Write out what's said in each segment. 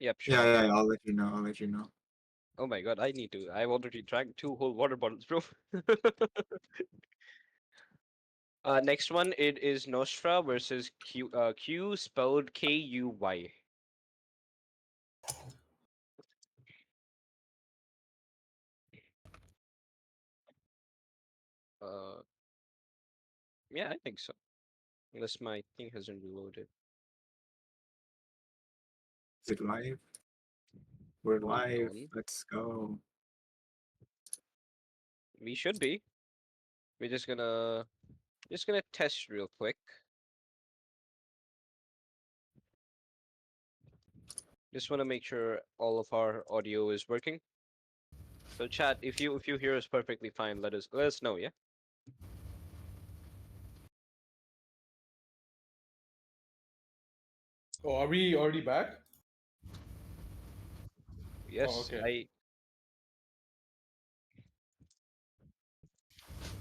Yep, Yeah, sure. yeah, I'll let you know. I'll let you know. Oh my god, I need to. I've already drank 2 whole water bottles, bro. Next one, it is Nostra versus Q spelled Kuy. Uh, yeah, I think so. Unless my thing hasn't reloaded. Is it live? We're Hold live. on. Let's go. We should be. We're just gonna test real quick. Just want to make sure all of our audio is working. So chat, if you hear us perfectly fine, let us know, yeah? Oh, are we already back? Yes, okay.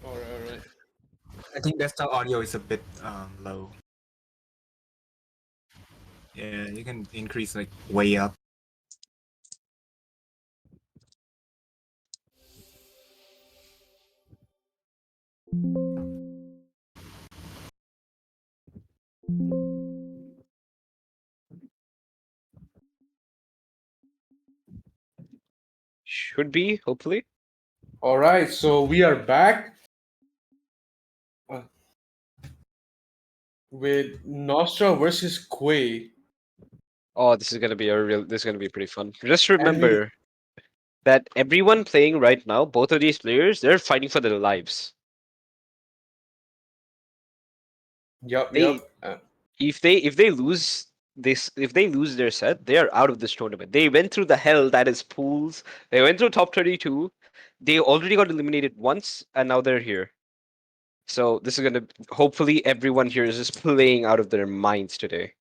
All right. I think desktop audio is a bit low. Yeah, you can increase like way up. should be, hopefully. All right. So we are back uh, with Nostra versus Quay. Oh, this is gonna be pretty fun. Just And we, remember that everyone playing right now, both of these players, they're fighting for their lives. yep, They yep. if they lose this if they lose their set, they are out of this tournament. They went through the hell that is pools. They went through top 32. They already got eliminated once, and now they're here. So this is gonna hopefully everyone here is just playing out of their minds today.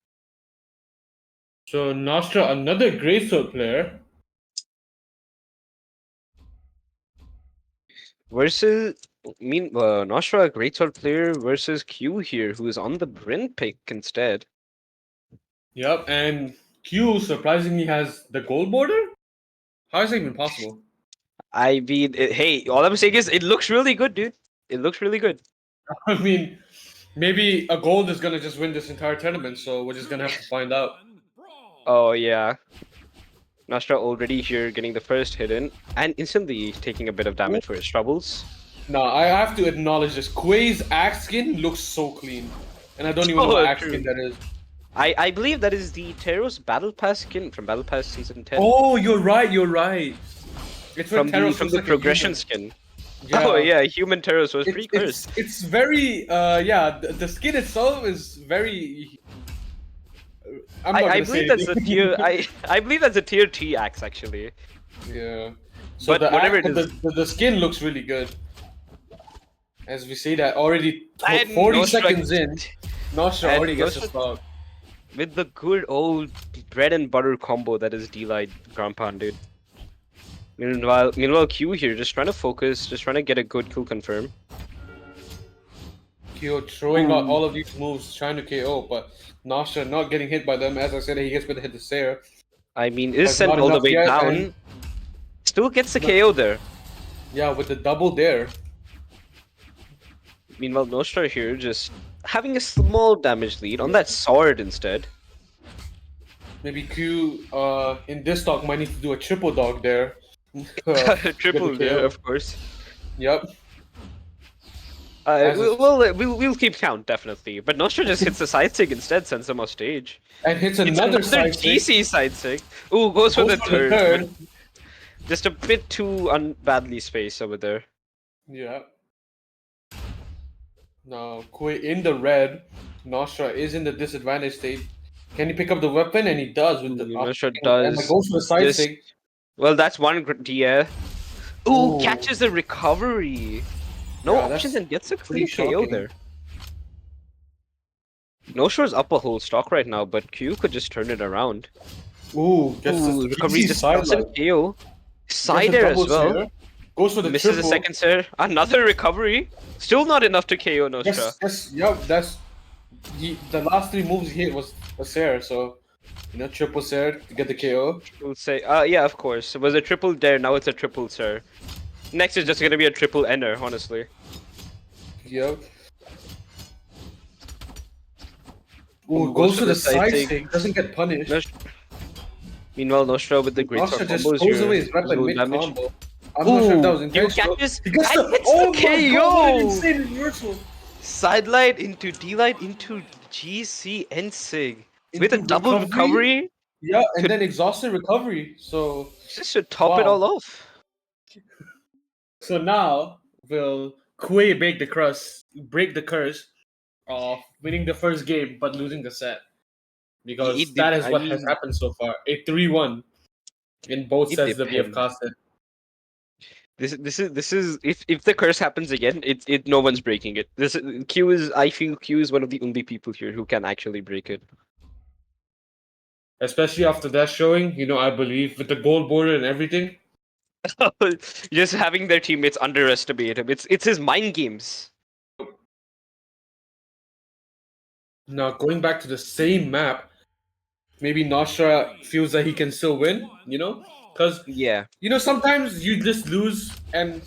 So Nostra, another Greatsword player. Versus Noshra, a great sword player versus Q here, who is on the Bryn pick instead. Yep, and Q surprisingly has the gold border. How is that even possible? I mean, hey, all I'm saying is it looks really good, dude. It looks really good. I mean, maybe a gold is gonna just win this entire tournament, so we're just gonna have to find out. Oh yeah, Noshra already here getting the first hit in and instantly taking a bit of damage for his troubles. No, I have to acknowledge this. Quay's axe skin looks so clean, and I don't even know what Oh, axe skin true. that is. I believe that is the Teros Battle Pass skin from Battle Pass Season 10. Oh, you're right. You're right. It's where Teros From looks the like a progression human. skin. Oh Yeah. yeah, human Teros was It's pretty it's cursed. it's very yeah. The skin itself is very. I'm not I gonna say believe that's a anything. tier I believe that's a tier T axe actually. Yeah. So But the whatever act, it but is. the skin looks really good. As we say that already, And 40 Nostra seconds in, Nostra already and gets a Nostra stock. with the good old bread and butter combo that is D-Light Ground Pound, dude. Meanwhile, Q here just trying to focus, just trying to get a good kill confirm. Kyo throwing out Ooh. all of these moves, trying to KO, but Nostra not getting hit by them. As I said, he gets with the hit to Sarah, I mean, is but sent not all the enough way yet. And down. Still gets the no, KO there. yeah, with the double there, Meanwhile, Nostra here just having a small damage lead on that sword instead. maybe Q in this stock might need to do a triple dog there to get the Triple there, KO. of course. Yep. As We'll, is, we'll keep count definitely, but Nostra just hits the side stick instead, sends him off stage. and hits It's another another side stick. GC side stick. Ooh, goes for Goes the for the third, but third. just a bit too badly spaced over there. Yeah. Now Quay in the red. Nostra is in the disadvantage state. Can he pick up the weapon? And he does with the Nostra and does goes for the side just stick. well. That's one yeah. Ooh, Ooh, catches the recovery. No yeah, options that's and gets a pretty clean KO shocking. there. Nostra's up a whole stock right now, but Q could just turn it around. Ooh, gets the Ooh, recovery GC just side doesn't light. KO. Gets Side a air as double well. share. Goes for the Misses a triple. second sir. Another recovery. Still not enough to KO Nostra. Yes, yep. That's the last three moves he hit was a Sarah. So triple Sir to get the KO. We'll say, yeah, of course. It was a triple dare, now it's a triple sir. Next is just gonna be a triple ender, honestly. Yep. Ooh, goes to the side stick, doesn't get punished. Meanwhile, Nostra with the great sword Nostra just combos pulls here. away his weapon mid Damage. combo. I'm not sure if that was Ooh, intentional. catches, He gets and the it's oh the my god, what an KO! insane reversal! Sidelight into D-light into GC and Sig. With a Into double recovery Yeah, and to, then exhausted recovery. So just to top it wow. all off. So now will Kui break the curse of winning the first game but losing the set. Because It that is I what has mean, happened so far. A 3-1 in both it sets that we have depends. casted. This is if the curse happens again, it no one's breaking it. I feel Q is one of the only people here who can actually break it. Especially after that showing, I believe with the gold border and everything. Just having their teammates underestimate him. It's his mind games. Now going back to the same map, maybe Nostra feels that he can still win, Because Yeah. sometimes you just lose and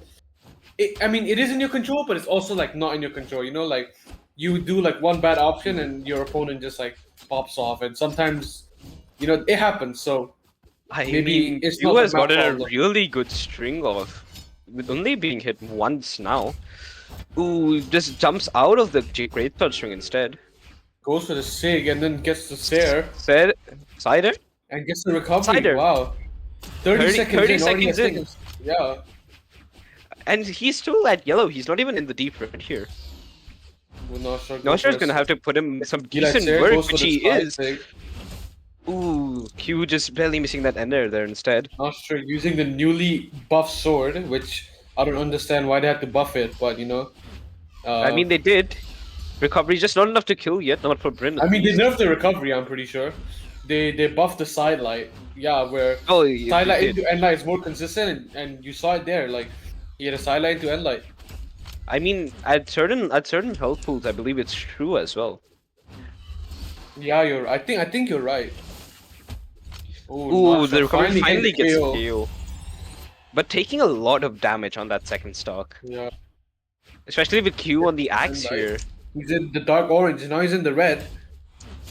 it is in your control, but it's also like not in your control. Like you do like one bad option and your opponent just like pops off, and sometimes it happens. So I maybe mean, it's Q not the has map gotten a problem. really good string of, with only being hit once now. Ooh, just jumps out of the great third string instead. Goes for the sig and then gets the stare Said cider, and gets the recovery. cider. Wow, 30 seconds 30 in already has seconds in, taken. Yeah, and he's still at yellow. He's not even in the deep red here. well, Nostra goes for Nostra's gonna have to put him some Gila decent Ser work, goes for which the he side is. sig. Ooh, Q just barely missing that ender there instead. Nostra using the newly buffed sword, which I don't understand why they had to buff it, but I mean, they did. Recovery just not enough to kill yet, not for Bryn I at mean, they least. nerfed the recovery. I'm pretty sure. They buffed the sidelight. Yeah, where Oh, yeah, they sidelight did. into end light is more consistent, and you saw it there. Like he had a sidelight into end light. I mean, at certain health pools, I believe it's true as well. Yeah, I think you're right. Oh, Ooh, Nostra the recovery finally getting finally the gets KO. KO. But taking a lot of damage on that second stock. Yeah, Especially with Q on the axe end light. here. He's in the dark orange. Now he's in the red.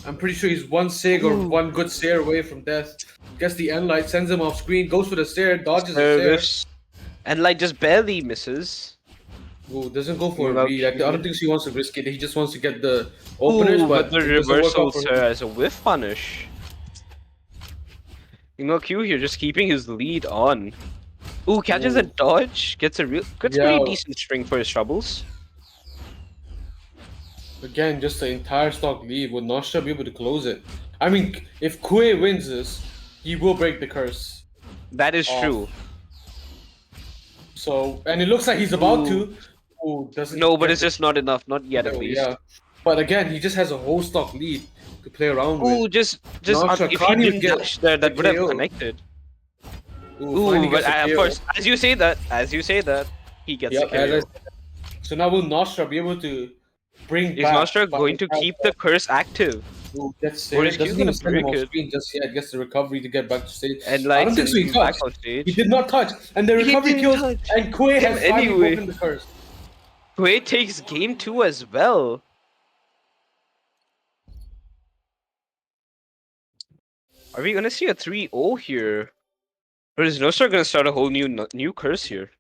I'm pretty sure he's one sig or Ooh. one good stare away from death. Gets the end light, sends him off screen, goes for the stare, dodges the stare. Whiffs. And like just barely misses. Ooh, doesn't go for a Meanwhile, read. I don't think he wants to risk it. He just wants to get the openers, Ooh, but but the it doesn't work reversal, out for sir, him. as a whiff punish. Q here just keeping his lead on. Ooh, catches a Ooh. dodge, gets Yeah. pretty decent string for his troubles. Again, just the entire stock lead. Will Nostra be able to close it? I mean, if Kue wins this, he will break the curse. That is off. true. So, and it looks like he's about Ooh. to. Ooh, doesn't. No, but get it's the- just not enough, not yet at least. Yeah. But again, he just has a whole stock lead to play around Ooh, with. just Nostra if he can't even didn't get dash there, that the would have KO. connected. Finally Ooh, but gets the of KO. course, as you say that, he gets Yep, the as I KO. said. So now will Nostra be able to bring Is back? Nostra by going to the keep the curse active? Ooh, gets Or there. is Q Doesn't gonna even send him break off it? screen just yet. Gets the recovery to get back to stage. And I like don't think so. sends He him back touched. on He stage. did not touch, and the He recovery didn't kills. touch And Kue him has finally anyway. broken the curse. Kue takes game 2 as well. Are we gonna see a 3-0 here? Or is Nostra gonna start a whole new curse here?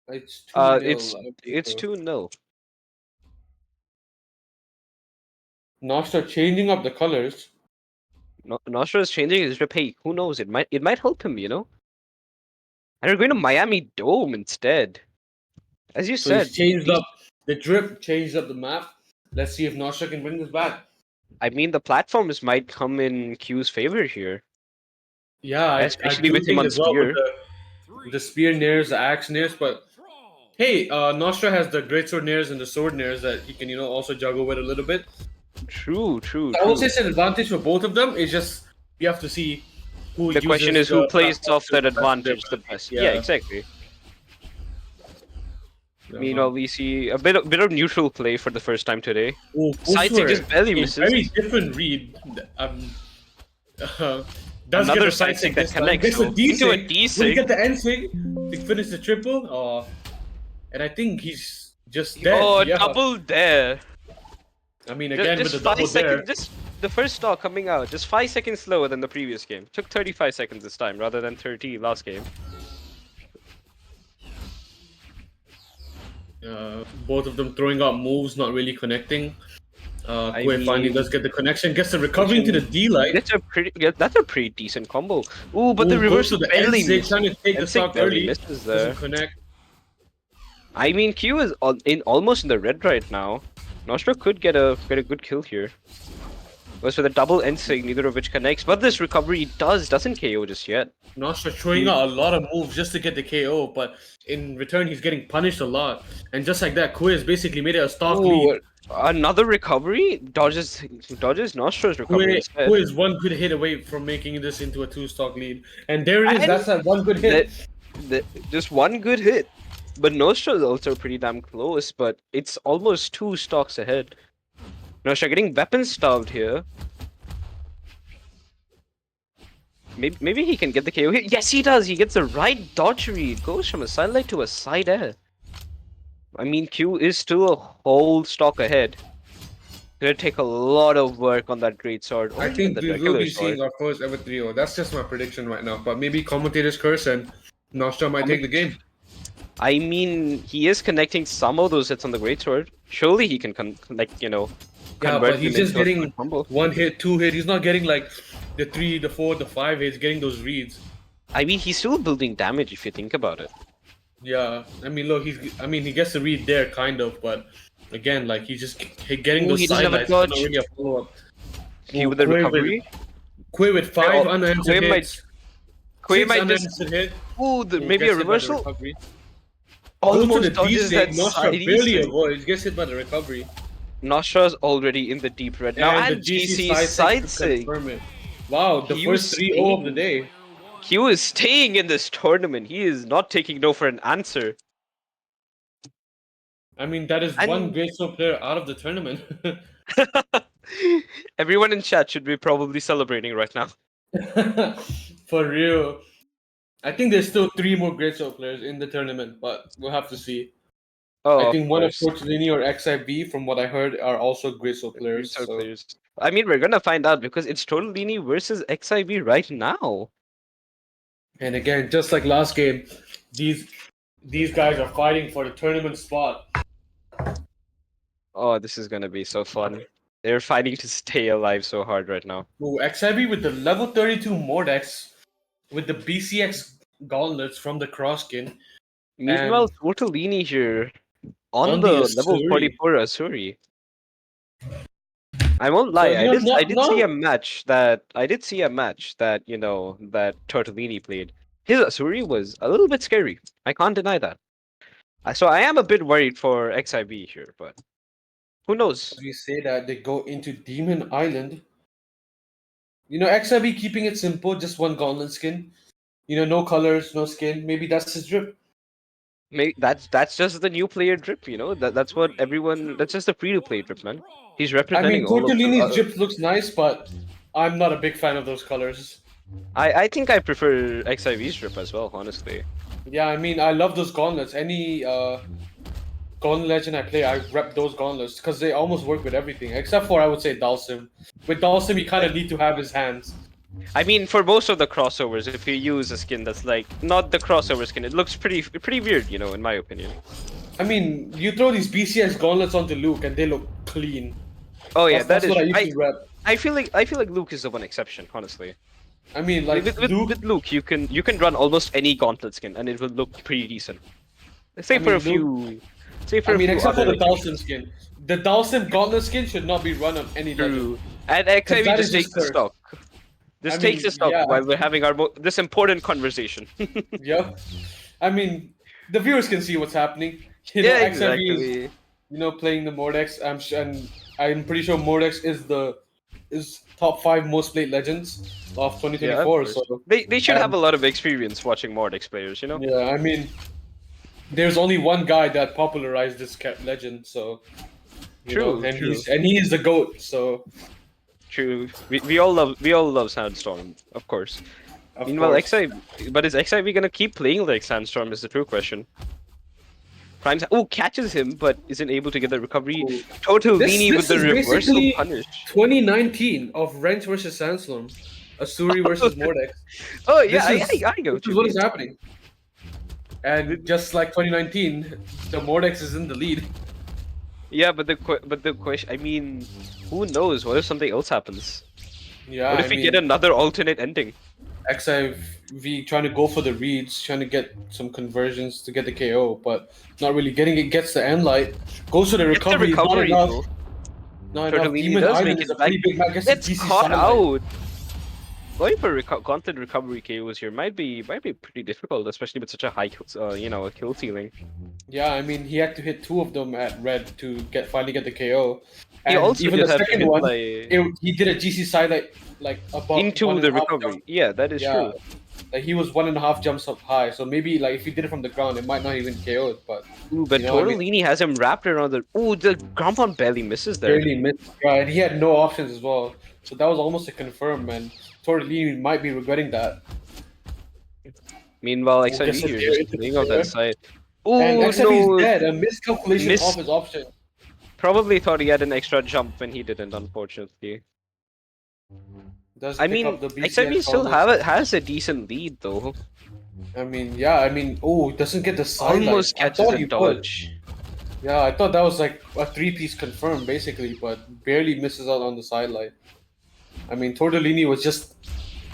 It's 2-0. It's 2-0. Nostra changing up the colors. Nostra is changing his drip. Hey, who knows? It might help him, And we're going to Miami Dome instead. As you So he's said, changed up the drip, changed up the map. Let's see if Nostra can bring this back. I mean, the platforms might come in Q's favor here, Yeah, I especially do with him think on as well with spear. the spear nairs, the axe nairs, but hey, Nostra has the greatsword nairs and the sword nairs that he can, also juggle with a little bit. True. I would say it's an advantage for both of them. It's just you have to see who The uses question is who the plays platform off to that the best of their advantage the ability. best. Yeah, exactly. Meanwhile, we see a bit of neutral play for the first time today. Oh, Side stick Koswer, just barely a misses. very different read. Uh, does get Another the side side stick sig that this time. connects Gets a though D into a sig. D Will he get sig. the N sig to finish the triple? And I think he's just dead. Oh, Yeah. double there. I mean, again with Just the five double there. seconds. Just the first stock coming out. Just 5 seconds slower than the previous game. Took 35 seconds this time rather than 30 last game. Both of them throwing out moves, not really connecting. I Kue finally mean, does get the connection, gets the recovery into the D light. That's a pretty decent combo. Ooh, but the Ooh, goes to reversal the barely N6, trying misses. to take the N6 stock barely early. misses Doesn't there. connect. I mean, Q is almost in the red right now. Nostro could get a good kill here. Goes for the double end sig, neither of which connects. But this recovery doesn't KO just yet. Nostra throwing out a lot of moves just to get the KO, but in return he's getting punished a lot. And just like that, Quiz basically made it a stock lead. Ooh, another recovery dodges Nostro's recovery instead. Quiz one good hit away from making this into a 2-stock lead. And there it is, And that's that one good hit. just one good hit. But Nostro is also pretty damn close, but it's almost 2 stocks ahead. Nostro getting weapon starved here. Maybe he can get the KO here. Yes, he does. He gets the right dodge read. Goes from a sidelight to a side air. I mean, Q is still a whole stock ahead. Gonna take a lot of work on that great sword. Or I even think the we will regular be sword. seeing our first ever 3-0. That's just my prediction right now. But maybe commentator's curse and Nostra might take the game. I mean, he is connecting some of those hits on the great sword. Surely he can Yeah, convert but he's them just into a getting good combo. 1 hit, 2 hit. He's not getting like the 3, the 4, the 5 hits, getting those reads. I mean, he's still building damage if you think about it. Yeah, I mean, look, he gets the read there, kind of, but again, like he's just getting Ooh, those he doesn't have a sidelights, but not dodge. really a follow up. Q with the recovery. Quay with 5 unanswered Quay hits, Quay 6 might just. unanswered hit. Ooh, maybe Gets a hit by the reversal. recovery. Goes to Almost the D dodges that save, Nostra side barely easy. avoids, gets hit by the recovery. Nostra's already in the deep red now, And the and GC GC side side to sig. confirm it. Wow, the Q first 3-0 of the staying. day. Q is staying in this tournament. He is not taking no for an answer. I mean, that is one And great soul player out of the tournament. everyone in chat should be probably celebrating right now. For real. I think there's still 3 more great soul players in the tournament, but we'll have to see. Oh, I of think one of course. Fortulini or XIB, from what I heard, are also great soul players. So So players. I mean, we're gonna find out because it's Tortellini versus XIB right now. and again, just like last game, these guys are fighting for the tournament spot. Oh, this is gonna be so fun. They're fighting to stay alive so hard right now. Ooh, XIB with the level 32 Mordex, with the BCX gauntlets from the cross skin, Meanwhile, and Tortellini here on on the the level Asuri. 44 Asuri. I won't So lie. you know, I did see a not match that that Tortellini played. His Asuri was a little bit scary. I can't deny that. So I am a bit worried for XIB here, but who knows? we say that they go into Demon Island. You know, XIB keeping it simple, just one gauntlet skin. You know, no colors, no skin. Maybe that's his drip. That's just the new player drip, you know. That's what everyone. That's just the free to play drip, man. He's I representing mean, all of the. Tortellini's drip looks nice, but I'm not a big fan of those colors. I think I prefer XIV's drip as well, honestly. Yeah, I mean, I love those gauntlets. Any gauntlet legend I play, I rep those gauntlets because they almost work with everything, except for I would say Dalsim. With Dalsim, you kind of need to have his hands. I mean, for most of the crossovers, if you use a skin that's like not the crossover skin, it looks pretty weird, you know, in my opinion. I mean, you throw these BCS gauntlets onto Luke and they look clean. Oh yeah, That's what I used I to rep. I feel like Luke is the one exception, honestly. I mean, like With Luke, you can run almost any gauntlet skin and it will look pretty decent. Say I for mean, a few. Say for I a mean, few except for other the Dalsim skin. The Dalsim gauntlet skin should not be run on any legend. True. And Because XIV that just is takes just the cursed. stock. Just I takes mean, the stock yeah. while we're having our this important conversation. Yeah. I mean, the viewers can see what's happening. You know, Yeah, XIV is, exactly. playing the Mordex. And I'm pretty sure Mordex is top 5 most played legends of Yeah, of 2024. course. So They should have and a lot of experience watching Mordex players, you know? yeah, I mean, there's only one guy that popularized this legend, so you know, True, and true. he is the goat, so True. We all love Sandstorm, of course. of Meanwhile, course. but is XIV gonna keep playing like Sandstorm is the true question. Prime catches him, but isn't able to get the recovery. Ooh. Tortellini with This the is reversal basically punish. 2019 of Wrench versus Sandstorm, Asuri versus Mordex. Oh yeah, I This get what is you what mean. is happening. And just like 2019, the Mordex is in the lead. Yeah, but the question, I mean, who knows? What if something else happens? Yeah, What if we get another alternate ending? XIV trying to go for the reads, trying to get some conversions to get the KO, but not really getting it. Gets the end light, goes for the Gets the recovery. Not recovery enough. though. Not enough. Tortellini Demon does Island make is it a back. pretty big map. Gets Gets the GC caught satellite. out. Going for gauntlet recovery KOs here might be pretty difficult, especially with such a high kill ceiling. Yeah, I mean he had to hit 2 of them at red to finally get the KO. He And also even did the have to second hit one, like he did a GC satellite like about into 1.5 the jump. recovery. Yeah, that is Yeah, true. like he was 1.5 jumps up high. So maybe like if he did it from the ground, it might not even KO it. But Ooh, but you know, I mean, Tortellini has him wrapped around the. Ooh, the Grompon barely misses there. barely missed. Yeah, and he had no options as well. So that was almost a confirm, and Tortellini might be regretting that. Meanwhile, Gets XIV it here there just into playing the off that air. side. And Ooh, XIV is no! dead. A miscalculation Miss- of his option. Probably thought he had an extra jump when he didn't, unfortunately. Does I pick mean, up the XIV BCS still almost. has a decent lead though. I mean, yeah. I mean, oh, doesn't get the sideline. Almost I catches thought a he would. dodge. Yeah, I thought that was like a 3-piece confirm basically, but barely misses out on the sideline. I mean, Tortellini was just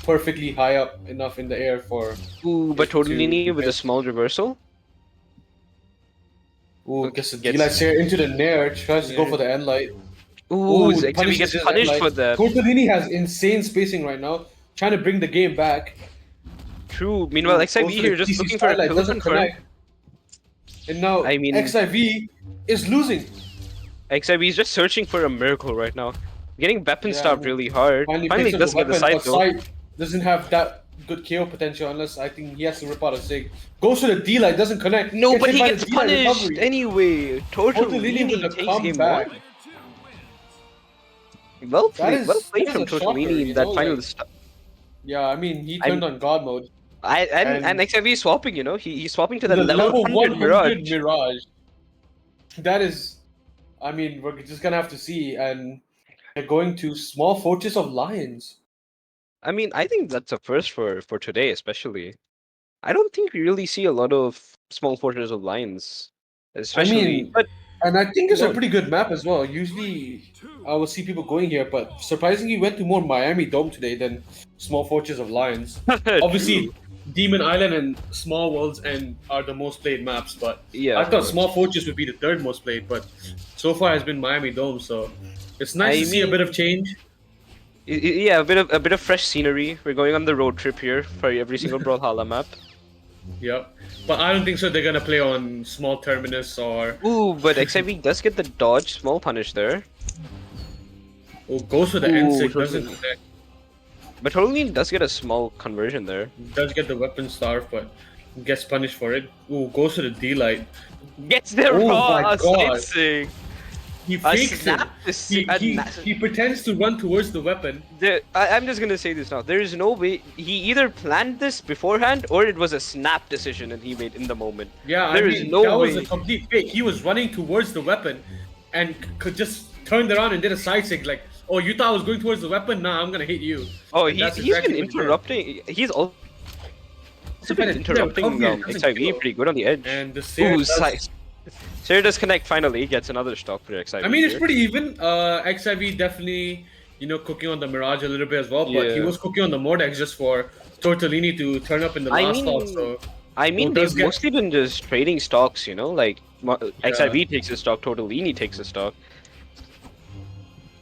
perfectly high up enough in the air for. Ooh, but it to Tortellini with a miss. small reversal. Ooh, gets the Gets- D-light share into the nair, tries to go for the end light. Ooh, Ooh, XIV gets punished for that. Tortellini has insane spacing right now, trying to bring the game back. True. Meanwhile, Ooh, XIV goes for here the just TC looking for a sideline, kill doesn't confirm. connect. And now I mean- XIV is losing. XIV is just searching for a miracle right now. Getting weapon Yeah, stopped I mean, really hard. Finally Finally picks up does the get the weapon, side but though. Sight doesn't have that good KO potential unless I think he has to rip out a Zig. Goes for the D-light, doesn't connect. No, but hit he by the gets D-light punished recovery. anyway. Tortellini with Tortellini the takes game comeback. 1. Well That played is from a shocker, Tortellini in you that know, final like- stop. Yeah, I mean, he I'm- turned on God mode. And XIV is swapping, he's swapping to the The level 100 Mirage. Mirage. That is, I mean, we're just gonna have to see. And they're going to Small Fortress of Lions. I mean, I think that's a first for today, especially. I don't think we really see a lot of small fortress of lions, especially. But And I think it's a No. pretty good map as well. Usually, I will see people going here, but surprisingly, went to more Miami Dome today than Small Fortress of Lions. Obviously, True. Demon Island and Small Worlds and are the most played maps, but Yeah, I of thought course. Small Fortress would be the third most played, but so far has been Miami Dome. So it's nice I to see a mean- bit of change. Yeah, a bit of fresh scenery. We're going on the road trip here for every single Brawlhalla map. Yep, but I don't think so. They're gonna play on Small Terminus or Ooh, but XIV does get the dodge small punish there. goes for the Ooh, N6. totally. Doesn't connect. But Tortellini does get a small conversion there. Does get the weapon starve, but gets punished for it. Ooh, goes for the D light. Gets the Oh raw my God. side sig. He A fakes it. snap is- He, a he, na- he pretends to run towards the weapon. I'm just gonna say this now. There is no way he either planned this beforehand or it was a snap decision and he made in the moment. Yeah, There I is mean, no that was way. a complete fake. He was running towards the weapon and could just turned around and did a side sig like, oh, you thought I was going towards the weapon? Nah, I'm gonna hit you. Oh, And that's he's exactly been what he did. interrupting. He's also Yeah, been yeah, interrupting recovery doesn't XIV kill. pretty good on the edge. And the Seer Ooh, does- Seer does connect finally. Gets another stock for XIV. I mean, it's here. pretty even. XIV definitely, cooking on the Mirage a little bit as well, but he Yeah. was cooking on the Mordex just for Tortellini to turn up in the I last mean- stop. So I mean, Who does they've get- mostly been just trading stocks, like XIV takes a stock, Tortellini takes a stock.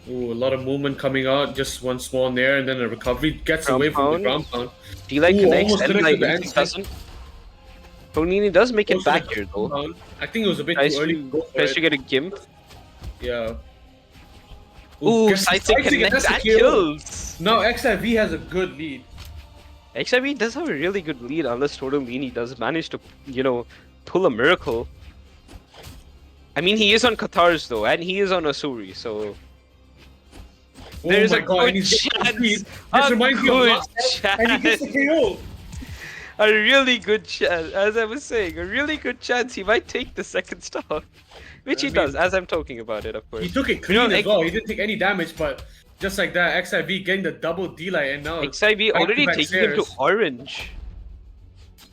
ooh, a lot of movement coming out. Just one small nair and then a recovery. Gets away from the ground pound. D-Light Ooh, connects almost and connected like the end doesn't. Tortellini does make it Goes to back the here though. compound. I think it was a bit Tries too early to go for tries it. to get a gimp. Yeah. Ooh, gets the side stick side stick and connects that's and a kill. kills. Now XIV has a good lead. XIV does have a really good lead unless Tortellini does manage to, pull a miracle. I mean, he is on Qatar's though, and he is on Asuri, so there's oh a my god, good and he's getting chance. speed. A This reminds me of good last time, and he gets the KO. A really good chance, as I was saying, a really good chance he might take the second stock, which I he does, mean, as I'm talking about it, of course. He took it You clean know, as well. He didn't take any damage, but just like that, XIV getting the double D-light, and now XIV already back-to-back taking him to stairs. orange.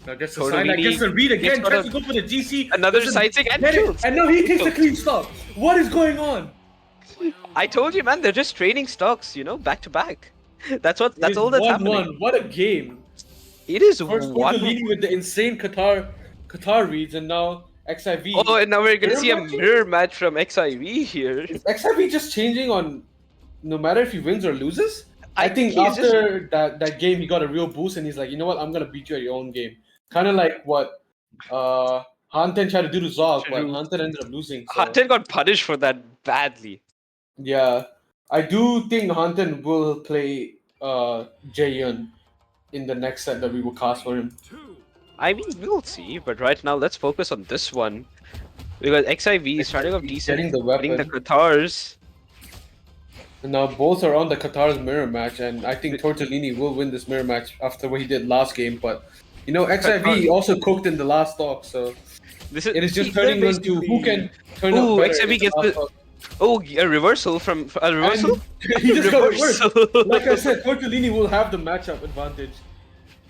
Now gets the Tortellini side, like, gets the read gets again, got tries a- to go for the GC. Another doesn't side stick and get it, kills. and now he takes the Kills. clean stop. What is going on? I told you, man, they're just trading stocks, you know, back to back. That's It is all that's 1-1. happening. What a game! It is First one. Tortellini with the insane Qatar reads, and now XIV. Oh, and now we're gonna see a matching? mirror match from XIV here. Is XIV just changing on no matter if he wins or loses? I think he's just- after that game he got a real boost and he's like, you know what, I'm gonna beat you at your own game. Kind of like what Hanten tried to do to Zog, but True. Hanten ended up losing. So. Hatten got punished for that badly. Yeah, I do think Hanten will play Jaehyun in the next set that we will cast for him. I mean, we'll see, but right now let's focus on this one. Because XIV is starting off decent, Getting the getting the weapon. Qatars. And now both are on the Qatar's mirror match, and I think Tortellini will win this mirror match after what he did last game. But you know, XIV Qatar. also cooked in the last talk, so This it is just they're turning into who basically- can turn Ooh, out better. XIV in gets last the- talk. Oh, a reversal from a reversal. And he just got reversed. Reversal. Like I said, Tortellini will have the matchup advantage.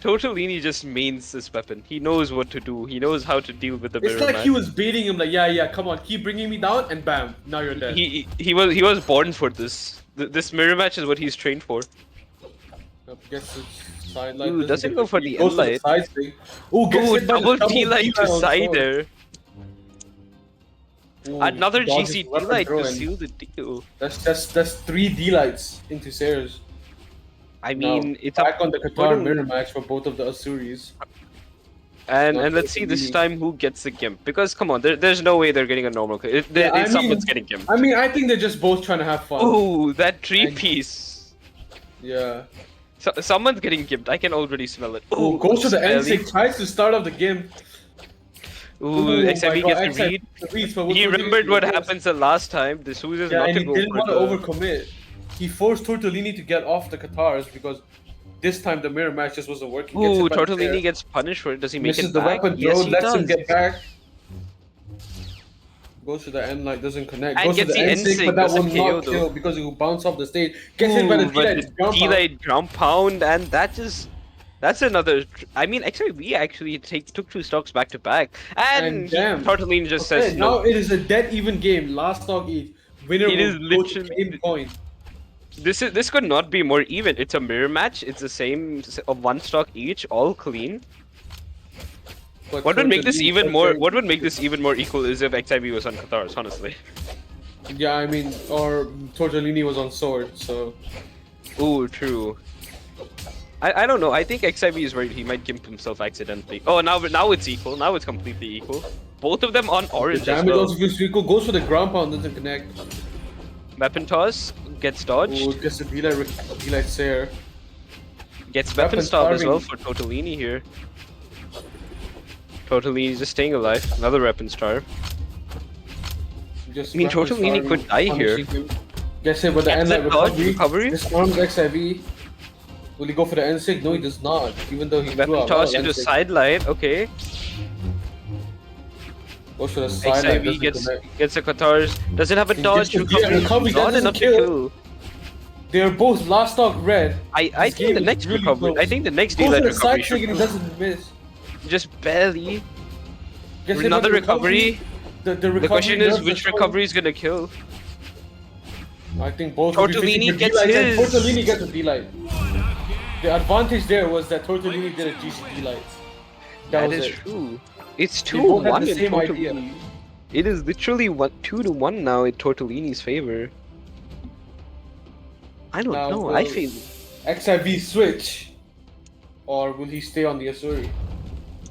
Tortellini just mains this weapon. He knows what to do. He knows how to deal with the mirror It's like match. he was baiting him, like, yeah, come on, keep bringing me down, and bam, now you're dead. He was born for this. This mirror match is what he's trained for. Gets the side light. Ooh, doesn't get go the- for he the goes for end side thing. Ooh, gets Ooh, hit by the double D-light to on side sword. there. Ooh, Another dodges GC weapon D-light throw to and seal the deal. That's 3 D-lights into Sayers. I Now, mean, it's back up. on the Qatar mirror match for both of the Asuris. And Not let's see this Tortellini. time who gets the gimp. Because come on, there's no way they're getting a normal. Yeah, I Someone's mean- getting gimp. I mean, I think they're just both trying to have fun. Ooh, that three And- piece. Yeah. Someone's getting gimped. I can already smell it. Ooh, goes to the smelly. N6, tries to start off the game. Ooh, my XIV God, gets the read. reads, but what He Tortellini remembered what does- happened the last time. The Suze is Yeah, not and to he go didn't for want to the... overcommit. He forced Tortellini to get off the Qatars because this time the mirror match just wasn't working. Gets Ooh, hit by the Tortellini chair, gets punished for it. Does he make misses it the back? weapon Yes, throw, he lets does. him get back. Goes to the end light, doesn't connect. And Goes to gets the the N6, N6, but that doesn't will KO not though. kill because he will bounce off the stage. Gets hit by the Ooh, but D-light, ground pound. D-light ground pound, and that just... That's another... I mean, XIV actually took 2 stocks back to back. And damn. Tortellini just Okay, says now no. it is a dead even game. Last stock each. Winner It will is go to literally- game point. This could not be more even. It's a mirror match. It's the same of 1 stock each, all clean. But What would make this Tortellini even is more? very- What would make this even more equal is if XIV was on Qatar's, honestly. Yeah, I mean, or Tortellini was on sword, so. Ooh, true. I don't know. I think XIV is right. He might gimp himself accidentally. Oh, now it's equal. Now it's completely equal. Both of them on The orange as damage well. also feels equal. Goes for the ground pound, doesn't connect. Weapon toss gets dodged. Ooh, gets the D-light Sayer. Gets weapon weapon stop as well starving. for Tortellini here. Tortellini just staying alive. Another weapon starve. Just I mean, weapon Tortellini starving, could die here. punishing him. Gets hit with the Gets end a light dodge recovery. recovery. Disarms XIV. Will he go for the N6? No, he does not. Even though he threw Weapon out toss well, into N6. sidelight. Okay. Goes for the side light, XIV doesn't gets connect. gets a Qatar's. Does it have a He dodge gets the- yeah, recovery? recovery, that Not doesn't enough to kill. kill. They're both last stock red. I This think game the is next really recovery. I close. think the next Goes for D-light the recovery side should kick and he doesn't miss. just barely. Gets hit Another by the recovery. The The question is nerfs which the recovery is gonna kill. I think both will be Tortellini fishing for gets D-lights, and his. Tortellini gets a D-light. The advantage there was that Tortellini did a GC D-light. That was That is it. true. It's They both had 2-1 the in same idea. Tortellini. It is literally 2-1 now in Tortellini's favor. I don't Now, know. will I feel. XIV switch, or will he stay on the Asuri?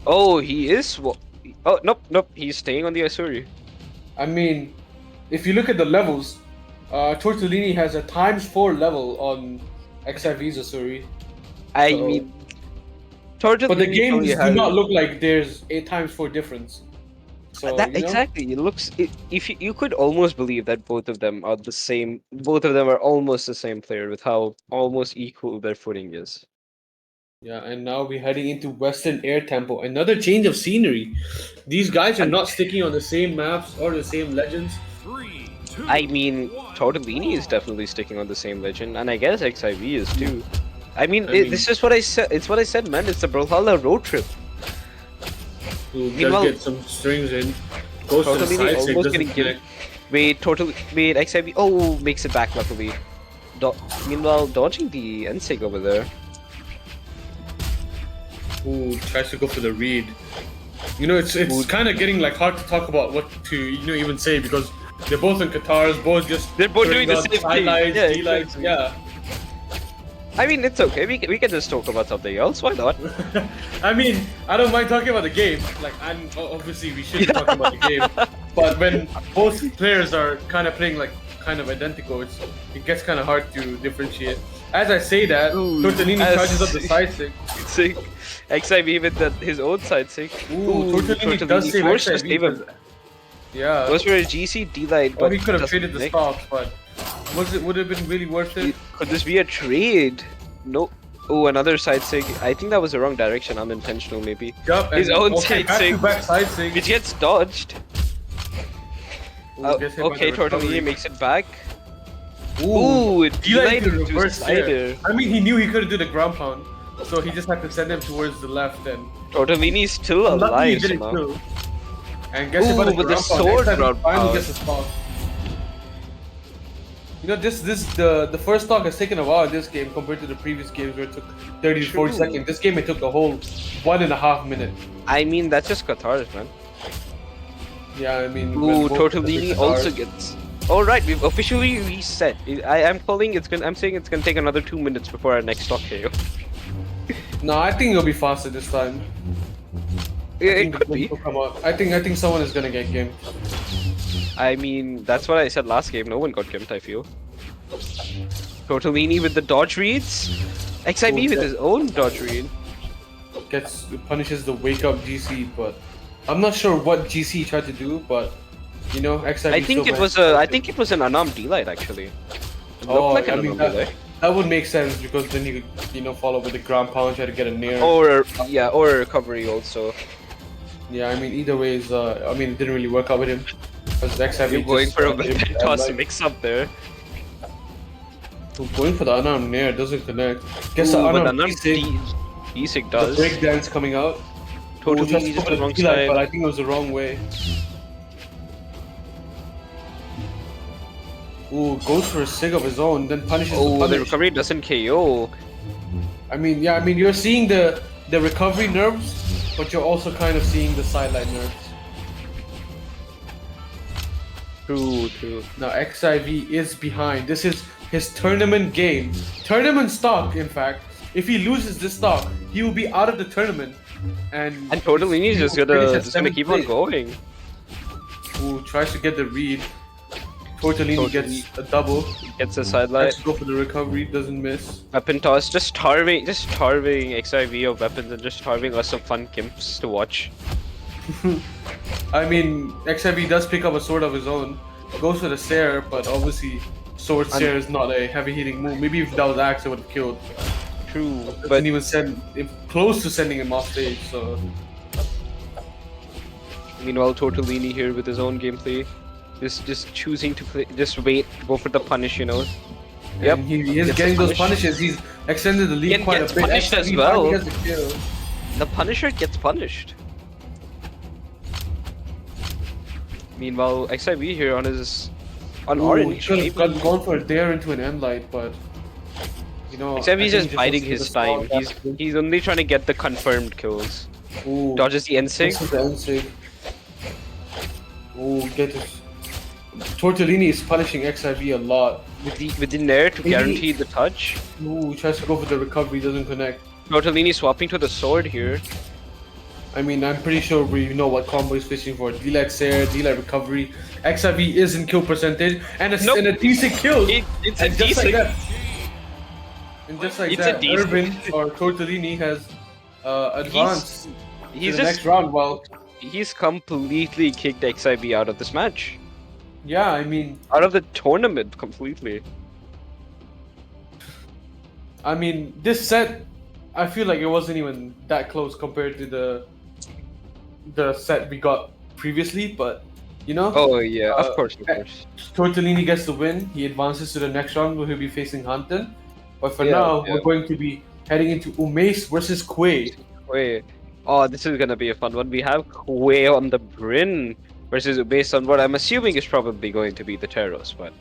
Oh, he is. Oh, nope. He's staying on the Asuri. I mean, if you look at the levels, Tortellini has a ×4 level on XIV's Asuri. I So- mean, Tortellini But the games probably do has- not look like there's a ×4 difference. So That you know, exactly. It looks. If you could almost believe that both of them are the same. Both of them are almost the same player with how almost equal their footing is. yeah. And now we're heading into Western Air Temple. Another change of scenery. These guys are And not sticking on the same maps or the same legends. I mean, Tortellini is definitely sticking on the same legend, and I guess XIV is too. I mean, I mean, this is what I said. It's what I said, man. It's the Brawlhalla road trip. who does Meanwhile, get some strings in, goes to the Tortellini side, so it almost doesn't getting killed. connect. Wait, XIV. Oh, makes it back luckily. Meanwhile, dodging the NSIG over there. Who tries to go for the read. You know, it's kind of getting like hard to talk about what to even say because they're both in Qatars, both just They're both doing the throwing out same thing. highlights, Yeah, D-lights, exactly. yeah. I mean, it's okay. We can just talk about something else. Why not? I mean, I don't mind talking about the game. Like, obviously we should be talking about the game, but when both players are kind of playing like kind of identical, it gets kind of hard to differentiate. As I say that, Ooh, Tortellini as- charges up the side stick. Sick. XIV with his own side sick. Ooh, Tortellini does save forced to XIV save him. because- Yeah. Goes for a GC D-light, Or but he could have doesn't traded the connect. stocks, but would it have been really worth it? Could this be a trade? No. Oh, another side sig. I think that was the wrong direction. Unintentional, maybe. Yup, His and own okay, side back sig. to back side sig. Which gets dodged. Ooh, gets hit by Okay, the recovery. Tortellini makes it back. Ooh, Ooh, D-light D-light to into reverse slider. there. I mean, he knew he couldn't do the ground pound, so he just had to send him towards the left and. Tortellini's still Luckily, he alive did it somehow. too. And gets hit by Ooh, the with the ground pound. sword Next time he ground finally pound. gets a stock. You know, the first stock has taken a while in this game compared to the previous games where it took 30 to 40 True. seconds. This game it took a whole 1.5 minute. I mean, that's just Qatar's, man. Yeah, I mean. Ooh, when both Tortellini the also stars- gets. All right, we've officially reset. I'm calling. I'm saying it's gonna take another 2 minutes before our next stock KO. No, I think it'll be faster this time. Yeah, I it think could the be. games will come out. I think someone is gonna get gamed. I mean, that's what I said last game. No one got gimped, I feel. Tortellini with the dodge reads. XIV Ooh, with yeah. his own dodge read. Punishes the wake up GC, but I'm not sure what GC tried to do, but you know, XIV. I think still it was managed to- I think it was an unarmed D-light actually. It looked Oh, like I an mean unarmed that, D-light. that would make sense because then he could, follow with the ground pound, try to get a near. Or or a recovery also. Yeah, I mean either way is I mean it didn't really work out with him. Because XIV You're going just, for a able weapon to toss like- mix up there. Going for the unarmed near doesn't connect. Guess Ooh, the but the unarmed unarmed D6, D-sig the does. breakdance coming out. Ooh, Totally tries to just go for the wrong D-light, but I side. think it was the wrong way. Ooh, goes for a sig of his own, then punishes the Oh, the punish. recovery doesn't KO. I mean, yeah, I mean you're seeing the recovery nerves, but you're also kind of seeing the sideline nerves. True. Now XIV is behind. This is his tournament game. Tournament stock, in fact. If he loses this stock, he will be out of the tournament. And Tortellini's he just will gonna finish at just gonna seventh keep on place. going. Who tries to get the read. Tortellini Tortellini. gets a double. Gets a Tries sidelight. to go for the recovery, doesn't miss. Weapon toss, just starving XIV of weapons and just starving us some fun gimps to watch. I mean, XIV does pick up a sword of his own. Goes for the Sair, but obviously sword Sair is not a heavy hitting move. Maybe if that was Axe, it would have killed. True, Doesn't but even send close to sending him off stage. So meanwhile Tortellini here with his own gameplay, just choosing to play, just wait, go for the punish, Yep. and he is Gets getting the those punish. punishes. He's extended the lead Again, quite gets a bit. punished as XIV well. finally gets a kill. The Punisher gets punished. Meanwhile, XIV here on Ooh, orange. he could have Maybe. gone for a dare into an end light, but I XIV's think just he biding wants to his get the time. small He's gap. he's only trying to get the confirmed kills. Ooh, Dodges the NSIG. this is the end sig. Ooh, get this. Tortellini is punishing XIV a lot. With the Nair to Maybe- guarantee the touch. Ooh, he tries to go for the recovery, doesn't connect. Tortellini swapping to the sword here. I mean, I'm pretty sure we know what combo he's fishing for. D-light Sair, D-light recovery. XIV is in kill percentage, and Nope. a decent kill. It's a And just like decent. that, and just like It's a that, decent- Irvin or Tortellini has advanced He's to the just next round. While he's completely kicked XIB out of this match, Yeah, I mean, out of the tournament completely. this set, I feel like it wasn't even that close compared to the set we got previously. But you know, Oh yeah, of uh, course, of eh, course. Tortellini gets the win. He advances to the next round where he'll be facing Hunton. But for Yeah, now, yeah. we're going to be heading into Umeis versus Quay. Wait. Oh, this is gonna be a fun one. We have Quay on the Bryn versus based on what I'm assuming is probably going to be the Teros, but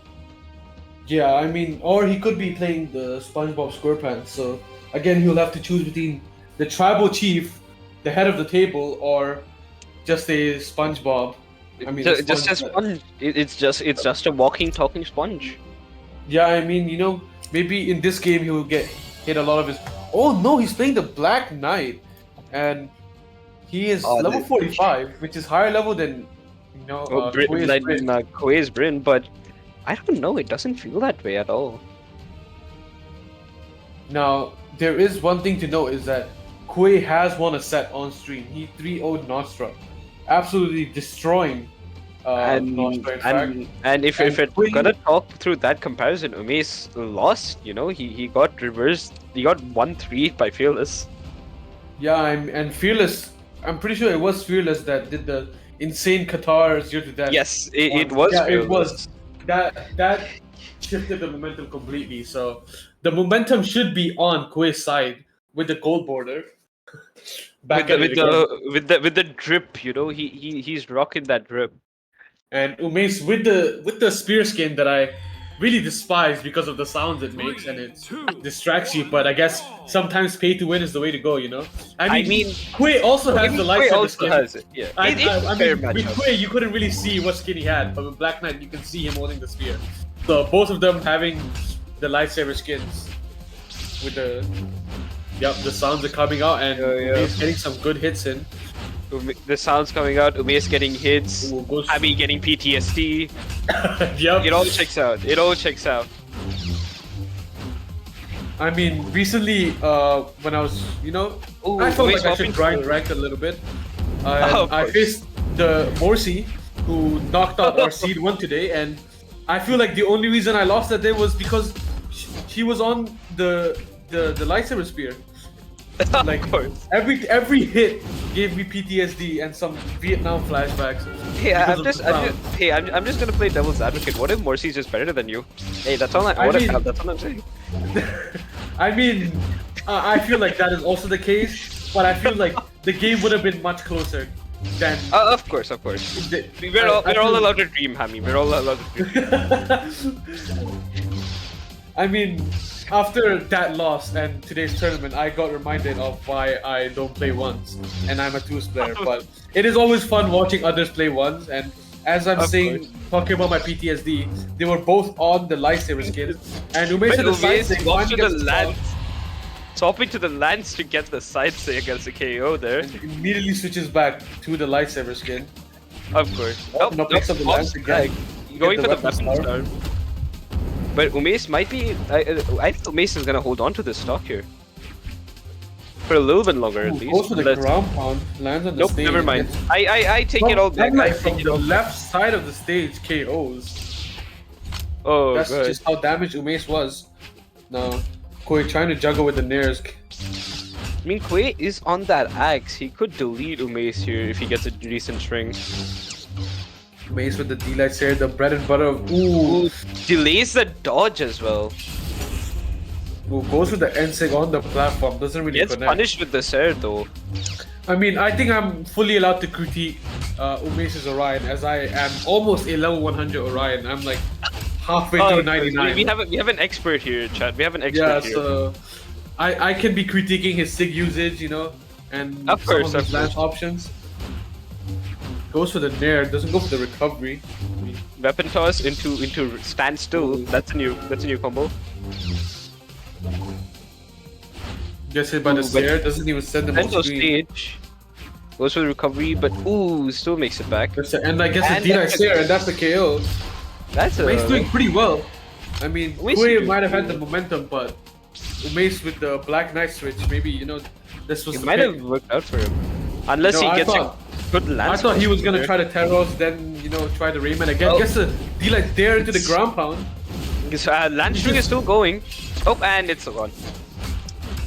Yeah, I mean, or he could be playing the SpongeBob SquarePants. So again, he'll have to choose between the tribal chief, the head of the table, or just a SpongeBob. I mean, just a sponge. It's just a walking, talking sponge. Yeah, I mean, maybe in this game he'll get hit a lot of his. Oh no, he's playing the Black Knight, and he is Oh, level 45, which is higher level than Quay's Like Bryn. Quay's Bryn, but I don't know. It doesn't feel that way at all. Now, there is one thing to note is that Quay has won a set on stream. He 3-0'd Nostra, absolutely destroying Nostra, in fact. And if And it's Quay- gonna talk through that comparison, Umeis lost. He got reversed. He got 1-3 by Fearless. Yeah, and Fearless, I'm pretty sure it was Fearless that did the insane Qatar 0-death. Yes, it was. Yeah, it Fearless. was. That shifted the momentum completely. So the momentum should be on Quay's side with the gold border. Back at it again. With the drip, he's rocking that drip. And Umeis with the spear skin that I really despise because of the sounds it makes and it distracts you. But I guess sometimes pay to win is the way to go. I mean, Quay also has the Quay lightsaber also skin. has it. Yeah, I it's a fair mean, with matchup. Quay, you couldn't really see what skin he had, but with Black Knight, you can see him holding the spear. So both of them having the lightsaber skins with the sounds are coming out and he's getting some good hits in. The sounds coming out. Umeis getting hits. Ooh, goes- Abby getting PTSD. Yep. It all checks out. It all checks out. I mean, recently, when I was, Ooh, I felt Umeis like I should hopping grind through. rank a little bit. Of I course. faced the Morsi, who knocked out our seed 1 today, and I feel like the only reason I lost that day was because she was on the lightsaber spear. Like Of course. every hit gave me PTSD and some Vietnam flashbacks. Hey, because of the sound. I'm just gonna play devil's advocate. What if Morsy's just better than you? Hey, that's all I mean- that's all I'm saying. I mean, I feel like that is also the case, but I feel like the game would have been much closer than. Of course. We're all allowed to dream, Hammy. We're all allowed to dream. I mean, after that loss and today's tournament, I got reminded of why I don't play ones, and I'm a twos player. But it is always fun watching others play ones, and as I'm Of saying, talking about my PTSD, they were both on the lightsaber skins, and Umeis had the side stick, swapped finally to the gets the lance. stop, Swapping to the lance to get the side stick against the KO there. and immediately switches back to the lightsaber skin. Of course. Oh, no, picks up the lance again. Going Get for the the weapon weapon star. star. But Umeis might be. I think Umeis is gonna hold on to this stock here for a little bit longer at least. Goes for the Let's- ground pound, lands on the Nope, stage. never mind. gets- I take it all back. From, I like, take from it the all back. left side of the stage, KOs. Oh, That's good. just how damaged Umeis was. Now, Koi trying to juggle with the Nairs. I mean, Quay is on that axe. He could delete Umeis here if he gets a decent string. Umeis with the D-lights here, the bread and butter of ooh. Delays the dodge as well. Ooh, goes with the N-Sig on the platform, doesn't really Gets connect. punished with the Ser though. I mean, I think I'm fully allowed to critique Umeis' Orion, as I am almost a level 100 Orion. I'm like halfway through 99. We have an expert here, chat. We have an expert Yeah, here. so I can be critiquing his SIG usage, and Of course, some of his of lance course. options. Goes for the Nair, doesn't go for the recovery. Weapon toss into standstill. That's a new combo. Gets hit by the Ooh, but- Stair, doesn't even send them on Endo screen. stage. Goes for the recovery, but still makes it back. And I guess the And D-Light that's a- Stair, and that's the KO. That's a Umeis doing pretty well. I mean, Umeis Quay is doing might have had pretty the momentum, but Umeis with the Black Knight switch, maybe, this was It the might pick. have worked out for him. Unless No, he I gets thought But the I Lance thought he was gonna there. try to Terros, then try the Rayman again. Oh. Gets a D-Light there into the ground pound. Lance string is still going. Oh, and it's gone.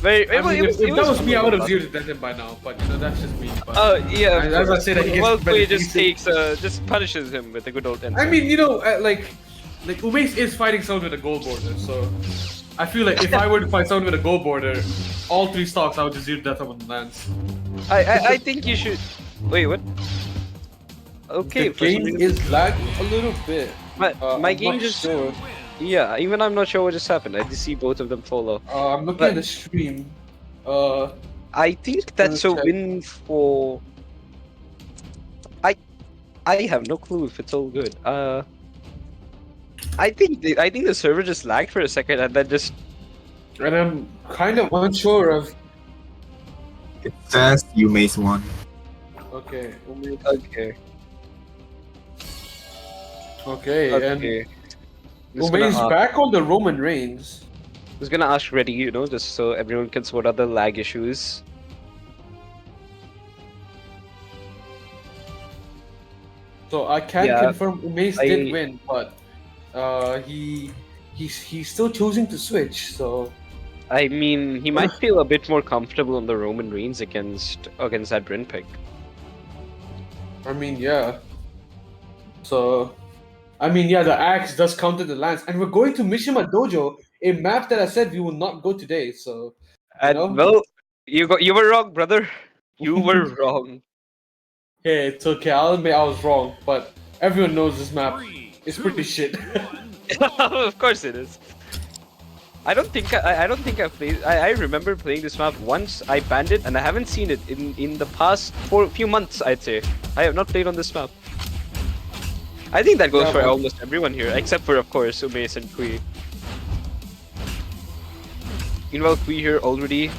Very. I mean, if that was me, I would have zero. zeroed him by now. But that's just me. But Yeah. as I said, he gets Well, better Kui just pieces. just punishes him with a good old. I mean, like Umesh is fighting someone with a goal border, so I feel like if I were to fight someone with a goal border, all 3 stocks I would just zero death on the Lance. I think you should. Wait, what? Okay, The for some game reason- is lagging a little bit. my I'm game not just. sure. Yeah, even I'm not sure what just happened. I just see both of them follow. I'm looking But- at the stream. I think that's a Let me check. win for. I have no clue if it's all good. I think the server just lagged for a second and then just. And I'm kind of unsure of. It says you Mace won. Okay. Okay. Okay. And Okay. Just gonna Umesh ask- back on the Roman Reigns. was gonna ask Reddy, just so everyone can sort out the lag issues. So I can Yeah, confirm Umesh did win, but he's still choosing to switch. So I mean, he might feel a bit more comfortable on the Roman Reigns against that Bryn pick. I mean, yeah. So I mean, yeah, the axe does counter the lance, and we're going to Mishima Dojo, a map that I said we will not go today. So And know? well, you were wrong, brother. You were wrong. hey, it's okay. I'll admit I was wrong, but everyone knows this map is pretty shit. Of course it is. I don't think I've played. I remember playing this map once. I banned it, and I haven't seen it in the past few months. I'd say I have not played on this map. I think that goes Yeah, for but- almost everyone here, except for of course Umesh and Kui. Meanwhile, Kui here already.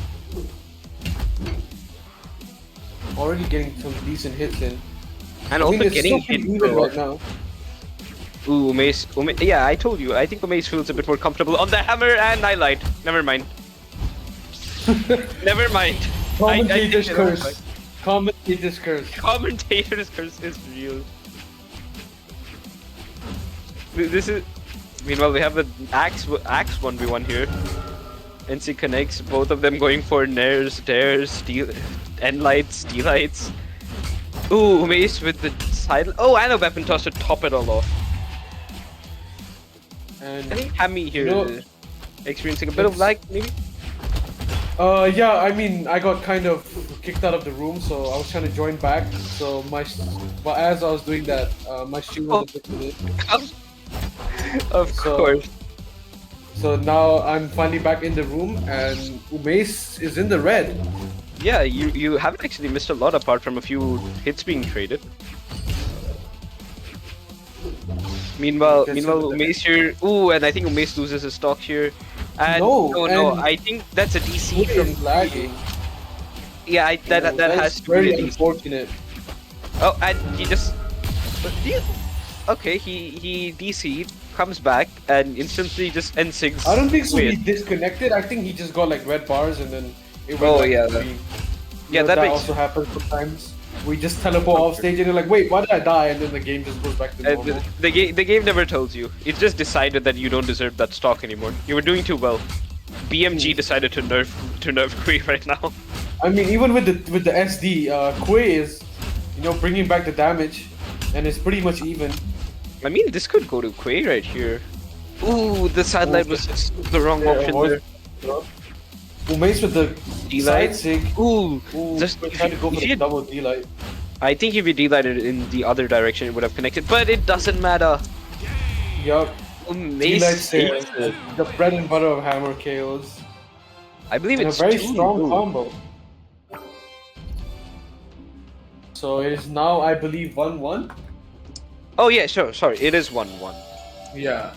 Already getting some decent hits in. And I think also it's getting still pretty hit even for right now. Ooh, Umesh. Yeah, I told you. I think Umesh feels a bit more comfortable on the hammer, and I lied. Never mind. Never mind. Commentator's I think curse. Commentator's curse. Commentator's curse is real. This is. Meanwhile, we have the axe 1v1 here. NC connects, both of them going for nairs, dares, end lights, D-lights. Ooh, Umesh with the side. Oh, and a weapon toss to top it all off. I And think Hammy here No. is experiencing a bit of lag, maybe? yeah, I mean, I got kind of kicked out of the room, so I was trying to join back. So but as I was doing that, my stream was a bit delayed. Of So- course. So now I'm finally back in the room, and Umesh is in the red. Yeah, you haven't actually missed a lot apart from a few hits being traded. Meanwhile, That's Umesh here. Ooh, and I think Umesh loses his stock here. And No, no, and- I think that's a DC He from is lagging. Yeah, that has is to be a very DC. unfortunate. Oh, and he just. Okay, he DC'd, comes back, and instantly just N6. I don't think so. He win. disconnected. I think he just got like red bars, and then it went Oh, back yeah, to that- green. yeah, that that makes- also happens sometimes. We just teleport off stage, and you're like, "Wait, why did I die?" And then the game just goes back to And normal. the game never tells you. It just decided that you don't deserve that stock anymore. You were doing too well. BMG decided to nerf Kui right now. I mean, even with the SD, Kui is, bringing back the damage, and it's pretty much even. I mean, this could go to Kui right here. Ooh, the sidelight was just the wrong option there. Umesh with the D-light? side sig. Ooh, Ooh, just we're trying to go for if the you- double D-light. I think if you D-lighted it in the other direction, it would have connected, but it doesn't matter. Yup. D-light Umesh saves saves it. the bread and butter of hammer KOs. I believe And a it's very two. strong Ooh. combo. So it is now, I believe, 1-1. Oh yeah, sure. Sorry, it is 1-1. Yeah.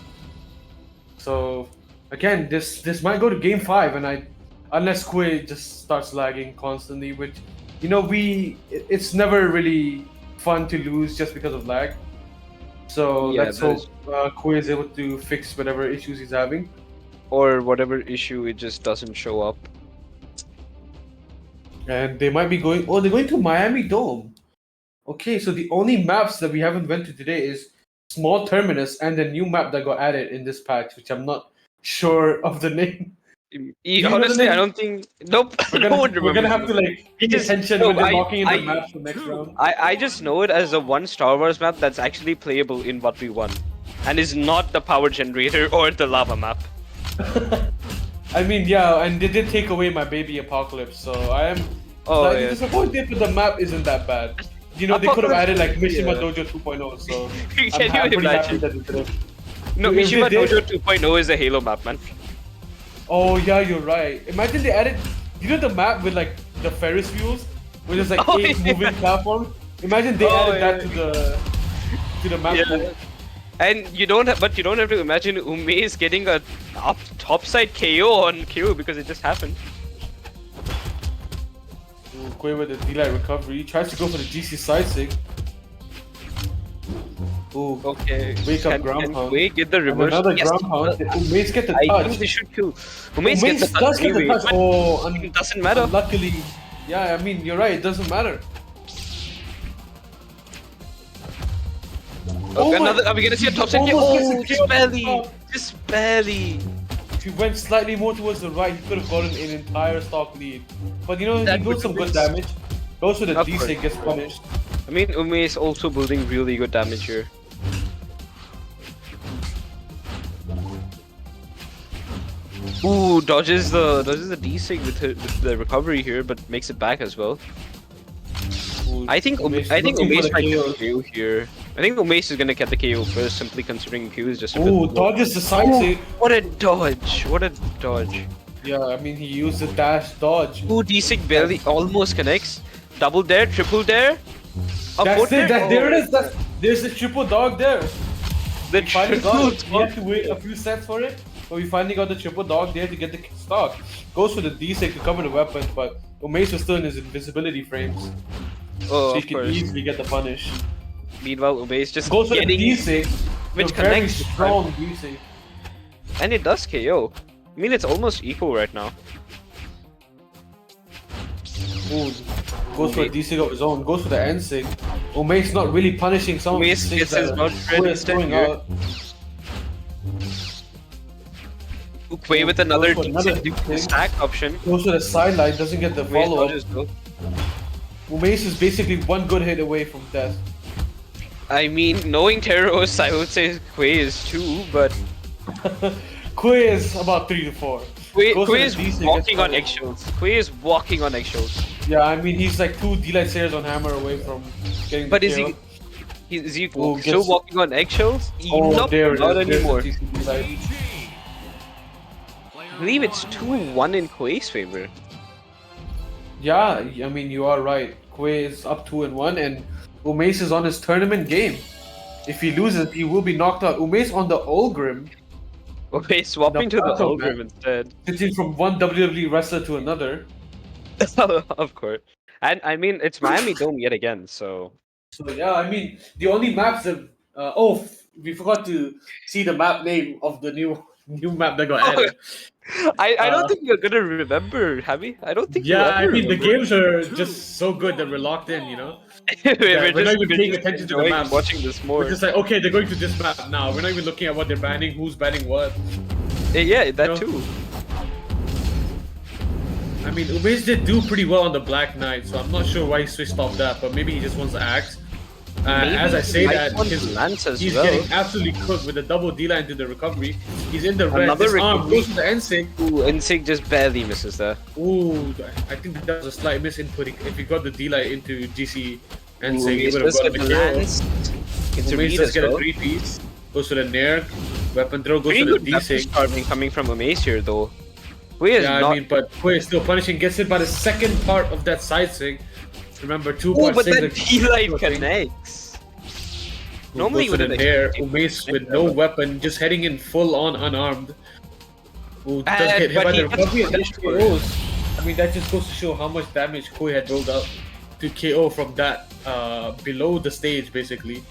So again, this might go to game 5, and unless Kui just starts lagging constantly, which it's never really fun to lose just because of lag. So Yeah, let's that hope Kui is able to fix whatever issues he's having. Or whatever issue, it just doesn't show up. And they might be going. Oh, they're going to Miami Dome. Okay, so the only maps that we haven't went to today is Small Terminus and the new map that got added in this patch, which I'm not sure of the name. Do you know the Honestly, I name? don't think. Nope, We're no one we're gonna remembers. have to like pay Because attention no, when they're locking in the map for next round. I just know it as the one Star Wars map that's actually playable in what we won, and is not the power generator or the lava map. I mean, yeah, and they did take away my baby Apocalypse, so I am Oh slightly yeah. disappointed, but the map isn't that bad. You know, they could have added like Mishima Yeah. Dojo 2.0, so Can I'm you pretty happy imagine? that they did it. No, If they Mishima did- Dojo 2.0 is a Halo map, man. Oh yeah, you're right. Imagine they added, you know, the map with like the Ferris wheels, where there's like Oh, 8 yeah. moving platforms. Imagine they Oh, added that to the map. Yeah. And you don't have, but you don't have to imagine Umesh getting a topside KO on KO because it just happened. Ooh, Quay with the D-Light recovery. Tries to go for the GC side sig. Ooh, Okay. Wake up, Can Groundhound. Wei get the and reverse? another Yes. ground pound. Umesh get the I touch. think they should kill. Umesh gets the Umesh touch does get the anyway, touch. but Oh, it doesn't matter. Luckily, yeah, I mean, you're right, it doesn't matter. Oh Okay, my- another. Are we gonna see a topside KO? Almost gets Oh, a just KO. barely. Just barely. If he went slightly more towards the right, he could have gotten an entire stock lead. But you know, That he would builds some good miss. damage. Goes for the Of D6, course. gets punished. I mean, Umesh is also building really good damage here. Ooh, dodges the D-Sig with the recovery here, but makes it back as well. Ooh, I think Umesh Umesh looking for might the get KO. the KO here. I think Umesh is gonna get the KO first, simply considering Q is just a bit Ooh, low. dodges the side sig. What a dodge! What a dodge! Yeah, I mean, he used the dash dodge. Ooh, D-Sig barely almost connects. Double dare, triple dare. A That's fourth it, dare? there it is. There's a triple dog there. The We finally got it. triple We had to wait a few sets for it, but we finally got the triple dog there to get the stock. Goes for the D6 to cover the weapon, but Umesh was still in his invisibility frames, Oh, so he of can course. easily get the punish. Meanwhile, Umesh just Goes for the getting, D6, which the very connects, strong D6. and it does KO. I mean, it's almost equal right now. Ooh, goes for a D6 of his own. Goes for the N sig. Umesh not really punishing some of the Umesh things gets his that not Quay ready is step throwing here. out. Quay with another Goes for another D6 D6. stack option. Goes for the sideline, doesn't get the Umesh follow up. dodges though. Umesh is basically one good hit away from death. I mean, knowing Terros, I would say Quay is 2, but Quay is about 3 to 4. Quay Goes for the is D6, walking gets on eggshells. Quay is walking on eggshells. Yeah, I mean he's like 2 D-Light Sayers on Hammer away from getting But the is kill. is he Oh, still gets- walking on eggshells? Oh, Nope, there it not is. There's the anymore. TCB light. I believe it's 2-1 in Quay's favor. Yeah, I mean you are right. Quay is up 2-1 and Umesh is on his tournament game. If he loses, he will be knocked out. Umesh on the Olgrim, Okay, swapping to the battle Olgrim map. instead. switching from one WWE wrestler to another. Of course. And I mean, it's Miami Dome yet again, so. So yeah, I mean the only maps that we forgot to see the map name of the new map that got added. I don't think you're gonna remember, Javi. I don't think you'll Yeah, I ever mean the remember. games are just so good that we're locked in, you know. we're we're not even we're paying just attention to the enjoying maps. watching this more. We're just like, okay, they're going to this map now. We're not even looking at what they're banning, who's banning what. Yeah, that You know? too. I mean, Umesh did do pretty well on the Black Knight, so I'm not sure why he switched off that, but maybe he just wants the axe. Maybe As I he say might that, want Lance as he's well. getting absolutely cooked with a double D-line to the recovery. He's in the red. Another This arm recovery. goes to the N-Sig. Ooh, and Sig just barely misses there. Ooh, I think that was a slight misinput. If he got the D-line into GC and Ooh, Sig, he Umesh would have does gotten get the the kill. Lance. It's a Umesh read does as get a well. 3-piece. Goes to the Nair. Weapon throw goes Pretty to the good weapon D-Sig. starving coming from Umesh here, though. Quay is Yeah, not. I mean, but Quay is still punishing. Gets hit by the second part of that side Sig. Remember, 2.6. Oh, but that the- D-Light connects. Normally Goes to with the an Nair. extreme Umesh with connect, no but- weapon, just heading in full on unarmed. Who does And- get hit but by he the gets recovery and punished that for it. KOs. I mean, that just goes to show how much damage Koi had rolled out to KO from that below the stage, basically.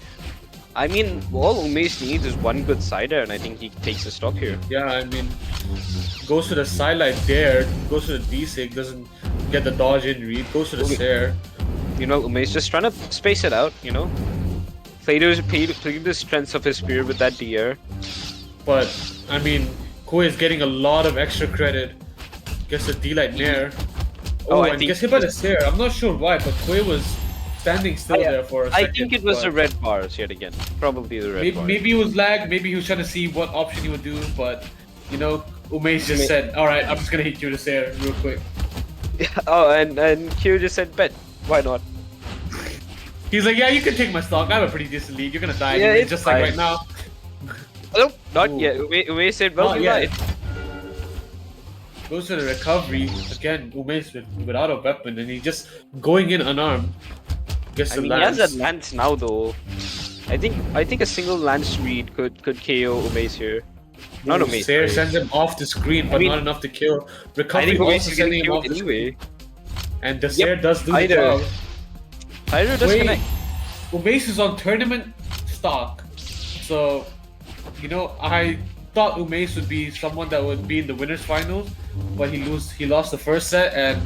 I mean, all Umesh needs is one good sider, and I think he takes the stock here. Yeah, I mean, goes to the sidelight there, goes to the D-Sig, doesn't get the dodge in read, goes to the Okay. Sair. You know, Umay's just trying to space it out, you know? Played the strengths of his spear with that DR. But, I mean, Koi is getting a lot of extra credit. Gets a D-Light Nair. Oh, I and think gets hit by the Stair. I'm not sure why, but Koi was standing still there for a I second. think it was the but red bars yet again. Probably the red maybe, bars. maybe it was lag, maybe he was trying to see what option he would do, but, you know, Umesh just said, alright, I'm just gonna hit you with a Stair real quick. Oh, and Q just said, bet. Why not? He's like, yeah, you can take my stock. I have a pretty decent lead. You're gonna die Yeah, anyway, it's just fine. like right now. Nope, not Ooh. yet. Ume said, well, Not you yet. lied. Goes for the recovery. Again, Umesh without a weapon, and he just going in unarmed. Gets I the mean, he has lance. a lance now, though. I think a single lance read could KO Ume's here. Not Ume's. Sayer sorry. sends him off the screen, but I mean, not enough to kill. I Recovery think also Ume's is getting sending him off killed the screen. anyway. And the Sayer does do the Either. job. Pyro does Wait, connect. Umesh is on tournament stock. So, you know, I thought Umesh would be someone that would be in the winners finals, but he lost the first set, and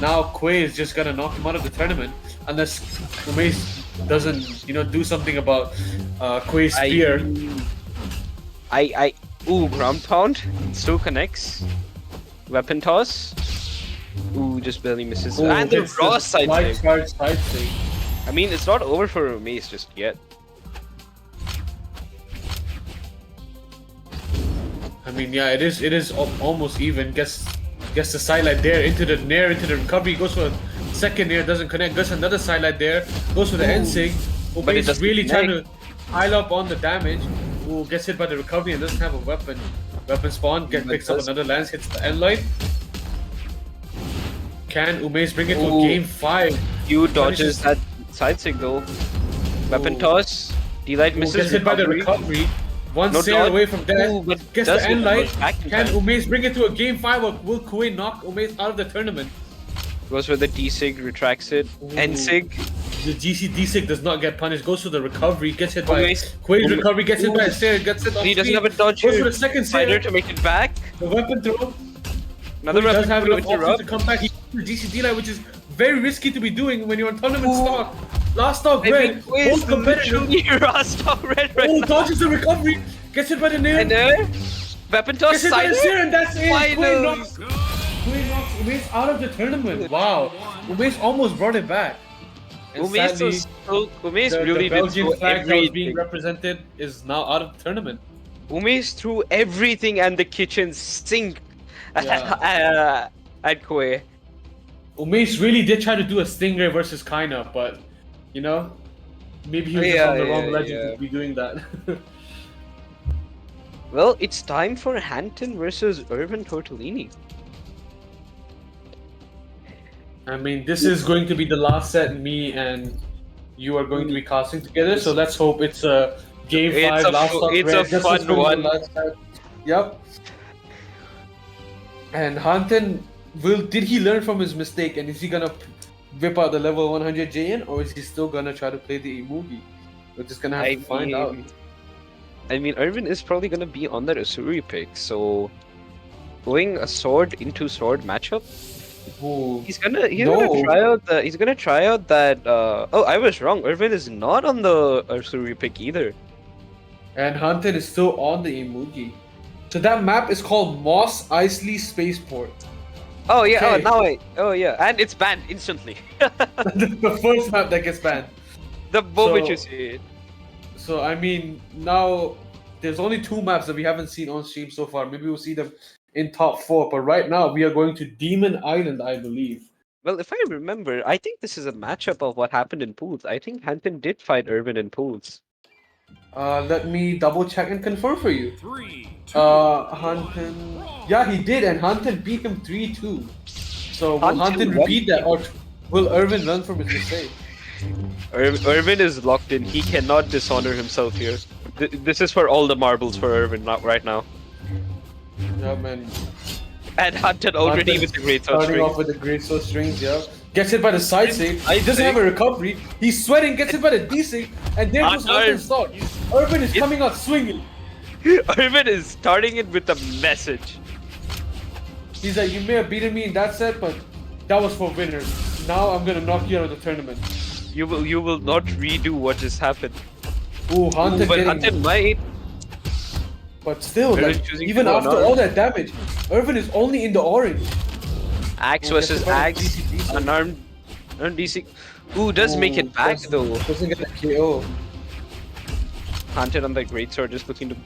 now Quay is just gonna knock him out of the tournament unless Umesh doesn't, you know, do something about Quay's spear. Ooh, ground pound. Still connects. Weapon toss. Ooh, just barely misses. Oh, And the gets raw side light thing. charge side thing. I mean, it's not over for Ume's just yet. I mean, yeah, it is almost even. Gets the sidelight there into the nair, into the recovery. Goes for a second nair, doesn't connect. Gets another sidelight there. Goes for the end sig. But it Ume's doesn't really trying connect. to pile up on the damage. Ooh, gets hit by the recovery and doesn't have a weapon. Weapon spawn. Picks up another lance. Hits the end light. Can Umesh bring it to a Ooh. game 5? You dodges that side signal. Weapon Ooh. toss. D-Light Ooh, misses. gets hit by the recovery. recovery. One No sail dodge. away from death. Ooh, but Gets does the get end the light. push back in Can time. Umesh bring it to a game 5 or will Kuwait knock Umesh out of the tournament? Goes for the D-Sig, retracts it. Ooh. N-Sig. The GCD6 does not get punished. Goes to the recovery. Gets hit by Umesh. Quaid's recovery. Gets hit by a Ooh. Sayer. Gets hit off He doesn't speed. have a dodge Goes here. for the second Spider Sayer. to make it back. The weapon throw. Another He does weapon have to enough options interrupt. to come back. He uses the GCD line, which is very risky to be doing when you're on tournament Ooh. stock. Last stock I red. mean, Quiz Both competitive. literally Rostov red right Oh, now. dodges the recovery. Gets hit by the nail. And there, weapon toss, Gets hit by the side. Sayer, and that's it. Quaid Finals. knocks Umesh out of the tournament. Wow. Umesh almost brought it back. And Ume's sadly, really the did Belgian throw flag that was being everything. represented is now out of the tournament. Ume's threw everything and the kitchen sink Yeah. at Koei. Umesh really did try to do a Stingray versus Kaina, but you know, maybe he was just Yeah, on the wrong yeah, legend yeah. to be doing that. Well, it's time for Hanton versus Irvin Tortellini. I mean, this is going to be the last set me and you are going to be casting together, so let's hope it's a game It's 5 a last fu- stock it's red, a just as fun good as the one. last time. Yep. And Hanten, did he learn from his mistake and is he gonna whip out the level 100 JN or is he still gonna try to play the Imugi? We're just gonna have to find out. I mean, Irvin is probably gonna be on that Asuri pick, so going a sword into sword matchup, Ooh. he's gonna No. try out that. Oh, I was wrong. Irvin is not on the Asuri pick either. And Hanten is still on the Imugi. So that map is called Moss Isley Spaceport. Oh yeah. Okay. Oh yeah, and it's banned instantly. The first map that gets banned. The moment So- you see it. So I mean, now there's only 2 maps that we haven't seen on stream so far. Maybe we'll see them in top 4. But right now we are going to Demon Island, I believe. Well, if I remember, I think this is a matchup of what happened in pools. I think Hanton did fight Irvin in pools. Let me double check and confirm for you. 3, 2, Hanten. Yeah, he did, and Hanten beat him 3-2. So will Hanten Hanten won. repeat that, or will Irvin learn from his mistake? Irvin is locked in. He cannot dishonor himself here. This is for all the marbles for Irvin right now. Yeah, man. And Hanton already Hanten with the great sword starting string. off with the great sword strings, yeah. Gets hit by the side save. I He doesn't think- have a recovery. He's sweating, gets hit by the D save, and there goes Hanten's start. Irvin is coming out swinging. Irvin is starting it with a message. He's like, you may have beaten me in that set, but that was for winners. Now I'm gonna knock you out of the tournament. You will not redo what just happened. Ooh, Hunter But getting. Hunter might. But still, Irvin like, choosing even to go after unarmed. all that damage, Irvin is only in the orange. Axe Ooh, versus gets a Axe. DC. Unarmed DC. Ooh, does make it back though. Doesn't get a KO. Hunted on the greatsword, just looking to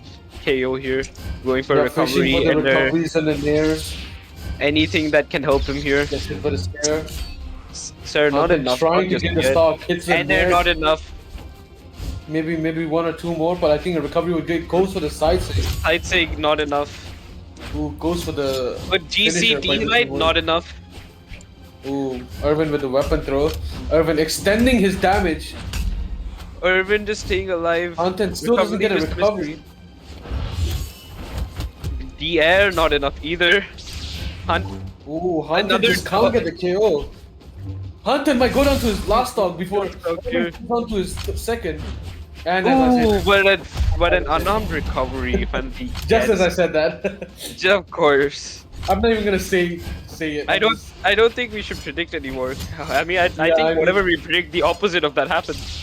KO here. Going for Yeah, fishing recovery for the and recoveries and the nairs. anything that can help him here. Gets hit for the scare. Sir, not Hunter enough. trying Not to just get the yet. stock, hits the And they're nair. not enough. Maybe one or two more, but I think a recovery would get goes for the side save. I'd say not enough. Ooh, goes for the But finisher, but it GCD doesn't might work. not enough. Ooh, Irvin with the weapon throw. Irvin extending his damage. Irvin just staying alive. Hunter still doesn't get a just recovery. misses. The air not enough either. Hunt. Ooh, Hunter Another just can't get the KO. Hunter might go down to his last stock before Stock here. Irvin goes down to his second. And as I Ooh, said, but an unarmed recovery from the just as I said that, Of course. I'm not even gonna say it. I don't think we should predict anymore. I mean, I think I mean- whatever we predict, the opposite of that happens.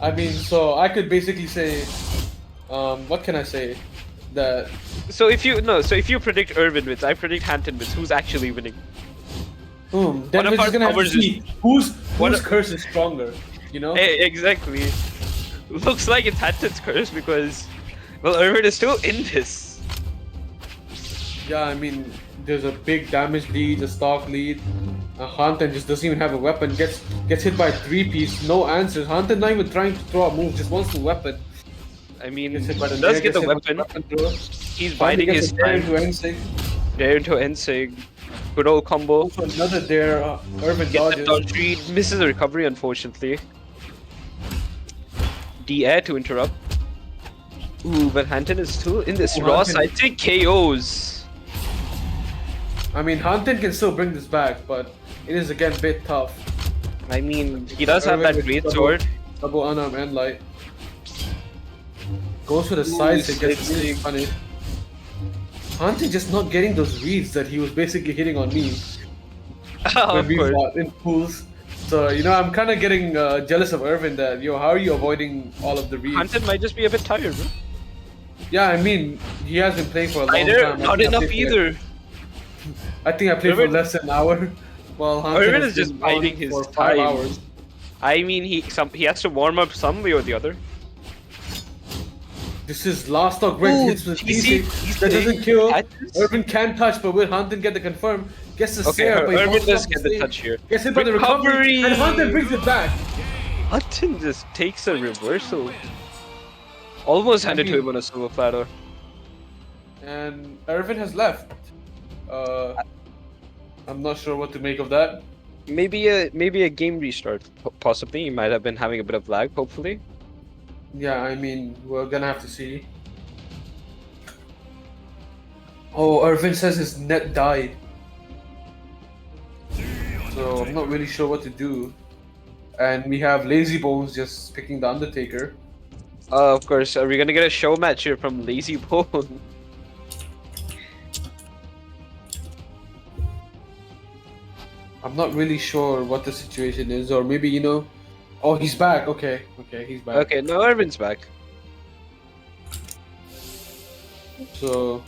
I mean, so I could basically say, what can I say? That So if you predict Irvin wins, I predict Hampton wins. Who's actually winning? then One we're of our just gonna have to covers see One whose of- curse is stronger. You know? Exactly. Looks like it's Hampton's curse because, well, Irvin is still in this. Yeah, I mean, there's a big damage lead, a stock lead. Hunter just doesn't even have a weapon. Gets hit by a 3-piece, no answers. Hunter not even trying to throw a move, just wants the weapon. I mean, Gets hit by the does nair, get the gets hit by weapon. throw. He's Hunter biding gets his a dare time. into Ensig. Dare into Ensig. Good old combo. Also another dare, Irvin Gets the dodges. dodge read. Misses the recovery, unfortunately. The air to interrupt. Ooh, but Hanton is still in this. Ooh, Ross, Hanton- I think KOs. I mean, Hunter can still bring this back, but it is again a bit tough. I mean, he does have Irvin that with great double- sword. Double unarm and light. Goes for the sides, it gets really funny. Hunter just not getting those reads that he was basically hitting on me when Of we course. fought in pools. So, I'm kind of getting jealous of Irvin that, how are you avoiding all of the reads? Hanton might just be a bit tired, bro. Yeah, I mean, he has been playing for a long Either, time. I not think I enough played for- either. I think I played for Irvin- less than an hour. Well, Hunter Irvin has is just been on biding his for 5 time. hours. I mean, he has to warm up some way or the other. This is last stock red Ooh, hits with TC, TC. That doesn't kill. catches. Irvin can touch, but will Hunter get the confirm? Gets the Okay, Sarah, but he Irvin bounces does off get the stage. touch here. Gets hit by the recovery, and Hunter brings it back. Hutton just takes a reversal. Almost handed to mean- him on a silver platter. And Irvin has left. I'm not sure what to make of that. Maybe a game restart, possibly. He might have been having a bit of lag, hopefully. Yeah, I mean, we're gonna have to see. Oh, Irvin says his net died. So I'm not really sure what to do. And we have Lazy Bones just picking the Undertaker. Of course, are we gonna get a show match here from Lazy Bone? I'm not really sure what the situation is, or maybe oh, he's back. Okay, he's back. Okay, no, Irvin's back. So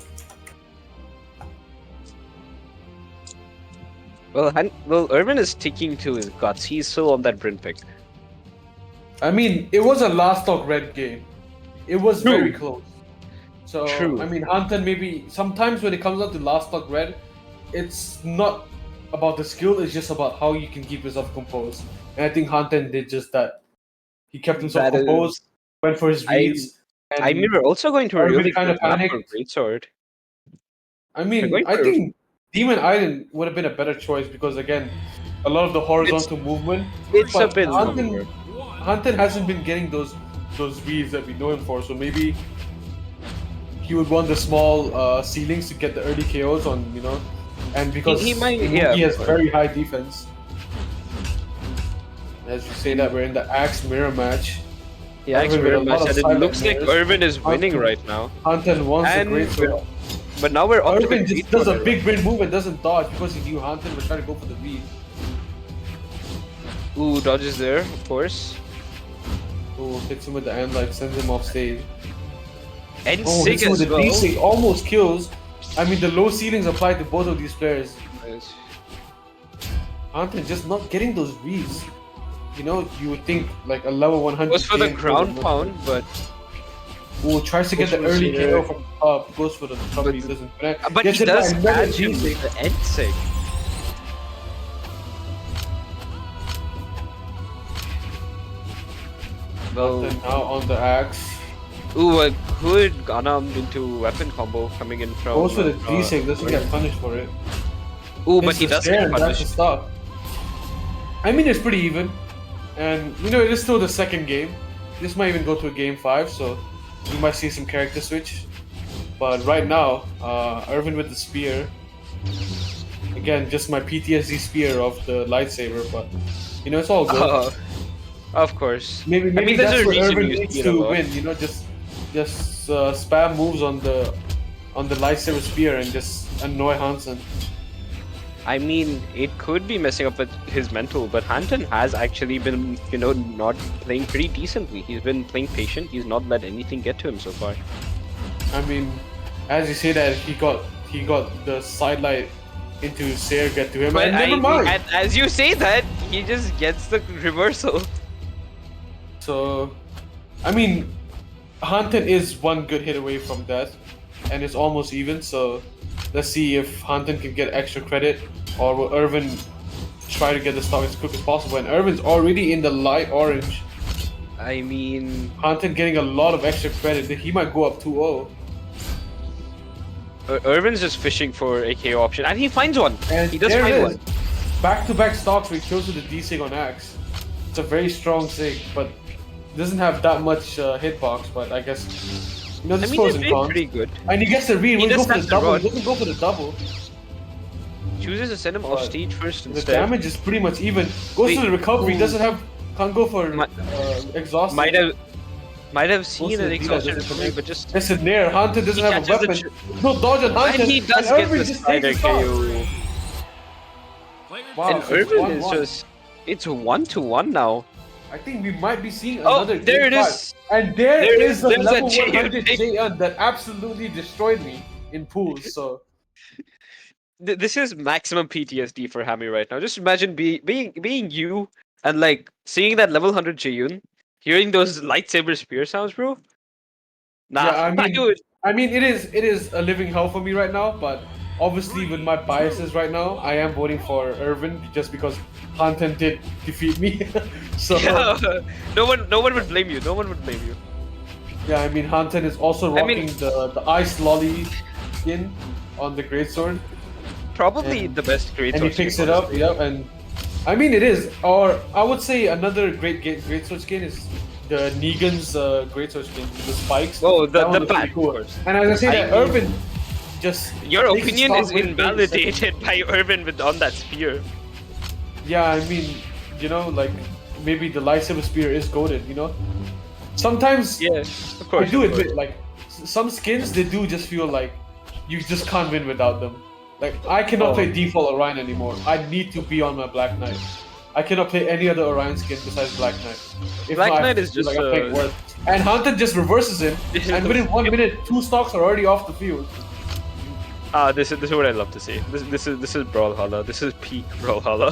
Well, Irvin is sticking to his guts. He's still on that Bryn pick. I mean, it was a last stock red game. It was True. very close. So True. I mean, Hunter maybe sometimes when it comes out to last stock red, it's not about the skill. It's just about how you can keep yourself composed. And I think Hunter did just that. He kept himself That is- composed, went for his reads. and I mean, we're also going to a Irvin really kinda good map for panicked. Greatsword. I We're mean, going I for- think Demon Island would have been a better choice because again, a lot of the horizontal movement. It's a but bit Hunter- longer. Hunter hasn't been getting those reads that we know him for, so maybe he would want the small ceilings to get the early KOs on, and because He might- Mugi yeah, has of course. very high defense. As you say that, we're in the Axe Mirror match. Yeah, Irvin with very a lot much, of and it silent looks like mirrors. Irvin is winning Hunter- right now. Hunter wants And a great sword. But now we're up to Irvin the just does a Greatsword big brain move and doesn't dodge because he knew Hunter was trying to go for the read. Ooh, dodges there, of course. Oh, hits him with the end, like sends him off stage. And Oh, Sig hits him with as the well. D-Sig, almost kills. I mean, the low ceilings apply to both of these players. Nice. Anton just not getting those reads. You know, you would think like a level 100. Goes for the game ground would- pound, but Oh, tries to get Goes the for the early Zero. KO from top. Goes for the top. He doesn't connect. but Gets he hit by does another catch him D-Sig. with the end Sig. Well, Anton now on the axe. ooh, a good Ganam into weapon combo coming in from. Goes for the D-Sig. Doesn't get punished for it. Ooh, but Hits he the does snare get and that's punished. the stop. I mean, it's pretty even. And, you know, it is still the second game. This might even go to a game 5, so we might see some character switch. But right now, Irvin with the spear. Again, just my PTSD spear of the lightsaber, but, you know, it's all good. Of course. Maybe I mean, that's there's a what reason Irvin you needs speed a to lot. win, you know, just spam moves on the lightsaber spear and just annoy Hansen. I mean, it could be messing up with his mental, but Hanton has actually been, you know, not playing pretty decently. He's been playing patient. He's not let anything get to him so far. I mean, as you say that, he got the sidelight into Sayer get to him, But and never mind. and as you say that, he just gets the reversal. So, I mean, Hanten is one good hit away from death, and it's almost even. So, let's see if Hanten can get extra credit, or will Irvin try to get the stock as quick as possible. And Irvin's already in the light orange. I mean, Hanten getting a lot of extra credit. He might go up 2-0. Irvin's just fishing for a KO option, and he finds one. And He does there find it one. is. Back-to-back stocks where he kills with the D-Sig on Axe. It's a very strong Sig, but doesn't have that much hitbox, but I guess, you know, I this mean, pros he's and playing cons. pretty good. And he gets the read, He he go just for the has to double, run. he doesn't go for the double. Chooses to send him off But stage first The instead. damage is pretty much even. Goes Wait, to the recovery, ooh. can't go for Mi- exhaustion. Might have seen to an the exhaustion doesn't recovery, but just It's in there, Hunter doesn't He have a catches the weapon. No dodge on Hunter, and he does and get Irvin the just takes spider the stock. KO. Wow, And so it's Irvin is 1-1. just it's 1-1 now. I think we might be seeing Oh, another there it game is. 5. And there There is the there's a level J- 100 J-Un that absolutely destroyed me in pools. So This is maximum PTSD for Hammy right now. Just imagine being you and like seeing that level 100 Jayun, hearing those lightsaber spear sounds, bro. Nah, yeah, dude. I mean it is a living hell for me right now, but obviously with my biases right now, I am voting for Irvin just because Hanten did defeat me. So Yeah, no one would blame you. No one would blame you. yeah, I mean Hanten is also I rocking mean- the ice lolly skin on the greatsword. Probably And- the best great And he picks it up, yep, and I mean it is. Or I would say another greatsword skin is the Negan's greatsword skin with the spikes. Oh, That the one looks bat, pretty cool. of course. And as I say I that, mean- Irvin just Your takes his opinion stock is within 30 seconds. invalidated by Irvin with on that spear. Yeah, I mean, you know, like maybe the lightsaber spear is goaded. You know, sometimes Yeah, of I course. do of course. admit like some skins they do just feel like you just can't win without them. Like I cannot Oh. play default Orion anymore. I need to be on my Black Knight. I cannot play any other Orion skin besides Black Knight. If Black not, I Knight feel is just, like I'm playing worse. And Hunter just reverses him, and within 1 minute, 2 stocks are already off the field. This is what I love to see. This is Brawlhalla. This is peak Brawlhalla.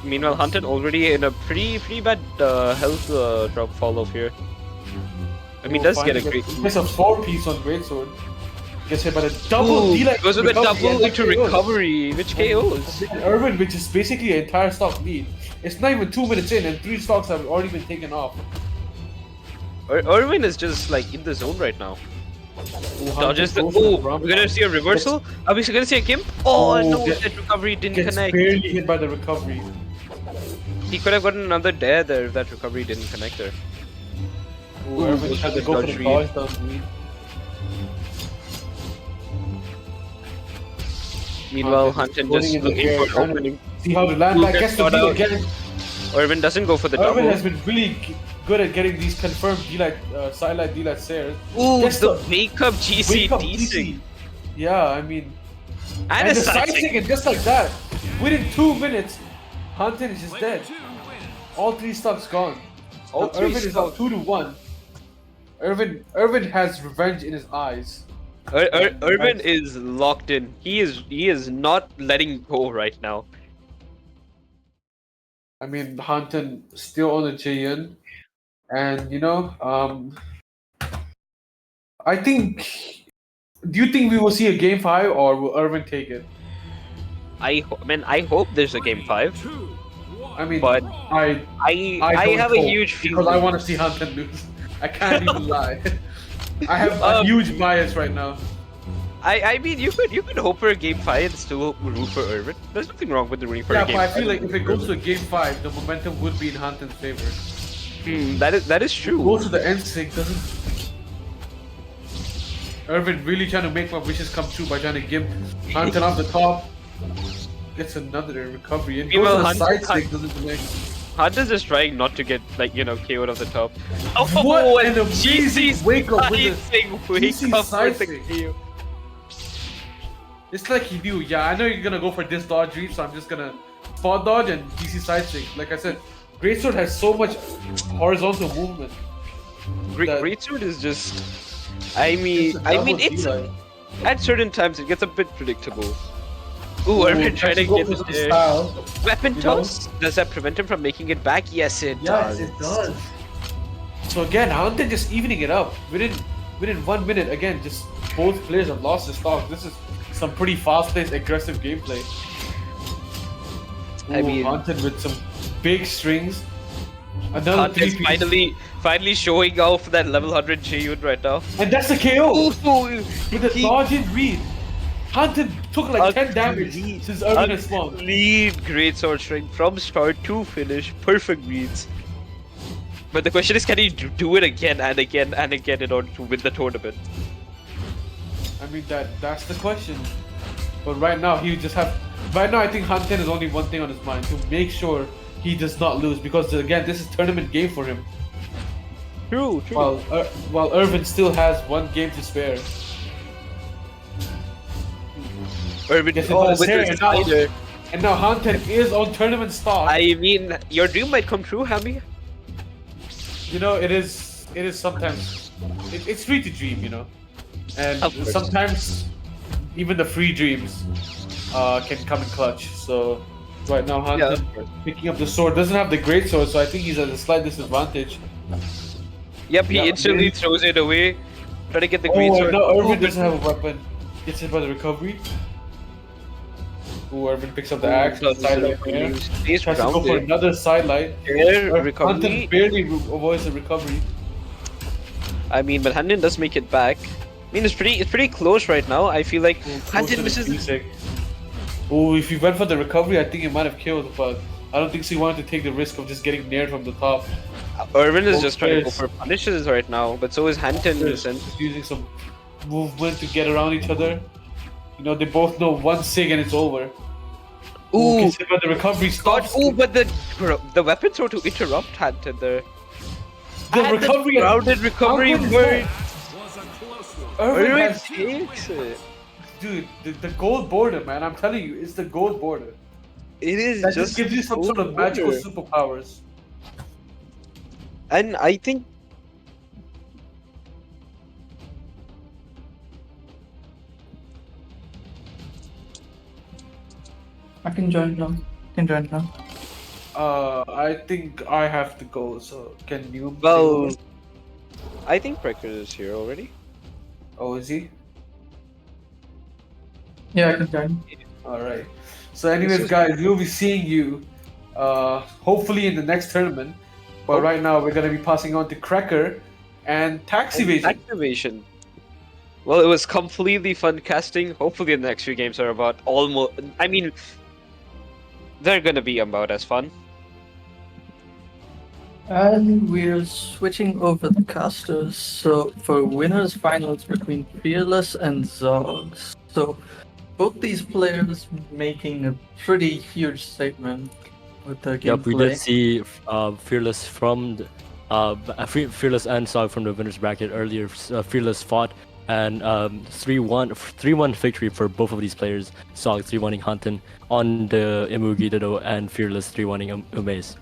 Meanwhile, Hunted already in a pretty bad health drop fall off here. I mean, does get a great. Gets a 4-piece on Greatsword. Gets hit by the double Ooh, D-like goes with a recovery, double and that into KOs. recovery, which KOs. And Irvin, which is basically an entire stock lead. It's not even 2 minutes in, and 3 stocks have already been taken off. Irvin is just like in the zone right now. Ooh, Dodges the. goes for Oh, rump. we're gonna see a reversal. Are we gonna see a Gimp? Oh, Oh, no, get- that recovery didn't Gets connect. barely hit by the recovery. He could have gotten another dare there if that recovery didn't connect there. Ooh, Ooh, Irvin goes had for to the go for dodge the read. dodge down read. Meanwhile, Hunted Hunted going just in the looking air, for trying to opening. See how to land Ooh, back, gets gets the caught lead out. again. Irvin doesn't go for the Irvin double. has been really good at getting these confirmed D-like, sidelight D-like stairs. Ooh, Gets the the wake up GC wake up DC. DC. Yeah, I mean, And and a the side side stick is just like that. within 2 minutes, Hunter is just dead. All 3 stocks gone. All Now, 3 Irvin is up stocks. 2-1. Irvin has revenge in his eyes. Irvin is locked in. He is not letting go right now. I mean, Hunter still on the Jayan, and I think. Do you think we will see a game 5, or will Irvin take it? I hope there's a game 5. I mean, But I I don't have a hope, huge feeling. because I want to see Hunter lose. I can't even lie. I have a Um, huge bias right now. I mean, you could hope for a game 5 and still root for Irvin. There's nothing wrong with rooting for Yeah, a but game I 5. feel like if it goes to a game 5, the momentum would be in Hunter's favor. That is true. Goes to the end sync, doesn't. Irvin really trying to make my wishes come true by trying to give Hunter off the top. Gets another recovery. And goes Meanwhile, to the Hunter- side stick, doesn't connect. Hunter's just trying not to get KO'd off the top. What and an amazing wake up with the wake GC up side with the stick. KO. It's like he knew, yeah, I know you're gonna go for this dodge reach, so I'm just gonna spot dodge and DC side stick. Like I said, Greatsword has so much horizontal movement. that- Greatsword is just. I mean, It's a double it's D-line. at certain times it gets a bit predictable. Ooh, Irvin trying to go get for it some there. style. Weapon you know? toss. Does that prevent him from making it back? Yes, it Yes, does. it does. So again, Hunter just evening it up within 1 minute. Again, just both players have lost their stock. This is some pretty fast-paced, aggressive gameplay. I mean- Hunter with some big strings. Another Hunter's 3 finally showing off that level 100 Jayun right now. and that's the KO Ooh, with the dodge and read. Hunter took like 10 damage Complete- since Irvin has spawned. Complete greatsword string from start to finish. Perfect reads. But the question is, can he do it again and again and again in order to win the tournament? I mean that's the question. But right now he just have. Right now I think Hunter has only one thing on his mind: to make sure he does not lose, because again this is tournament game for him. True. While Irvin still has one game to spare. Irvin, Gets it oh, by the with hair, his and now- spider. And now Hunter is on tournament stock. I mean, your dream might come true, Hammy. You know, it is sometimes it's free to dream, you know, and Of course. sometimes even the free dreams can come in clutch. So right now Hunter of course. picking up the sword doesn't have the great sword, so I think he's at a slight disadvantage. Yep, he Yeah, instantly maybe- throws it away. Try to get the Oh, green and sword. now Irvin Ooh, doesn't have a weapon. Gets hit by the recovery. Ooh, Irvin picks up the axe. does the Sidelight recovery. there. Stays Tries to go for grounded. another sidelight. Air Hunter recovery. barely avoids the recovery. I mean, but Handan does make it back. I mean, it's pretty close right now. I feel like Handan misses. Oh, if he went for the recovery, I think he might have killed, but I don't think he wanted to take the risk of just getting nared from the top. Irvin is Both just trying to go players. for punishes right now, but so is Handan. Just using some movement to get around each other. You know, they both know one sig and it's over. Ooh, Gets hit by the recovery God! stops. Ooh, but the weapon throw to interrupt Handan there. The And recovery. grounded recovery How good is word. Irvin Irvin has, takes it. dude, the gold border, man. I'm telling you, it's the gold border. It is That just gives you some sort of magical over. superpowers. And I think I can join now. I think I have to go. So can you? well, I think Brecker is here already. Oh, is he? Yeah, I can join. All right. So, anyways, guys, we'll be seeing you, hopefully in the next tournament. But right now, we're gonna be passing on to Cracker and Tax Evasion. Activation. Well, it was completely fun casting. Hopefully, the next few games are about almost. I mean, they're gonna be about as fun. And we're switching over the casters. So for winners finals between Fearless and Zogs. So both these players making a pretty huge statement with their gameplay. Yep, we did see Fearless from Fearless and Zog from the winners bracket earlier. Fearless fought and 3-1 victory for both of these players. Zog 3-1ing Hunton on the Imugi Ditto, and Fearless 3-1ing Umaze.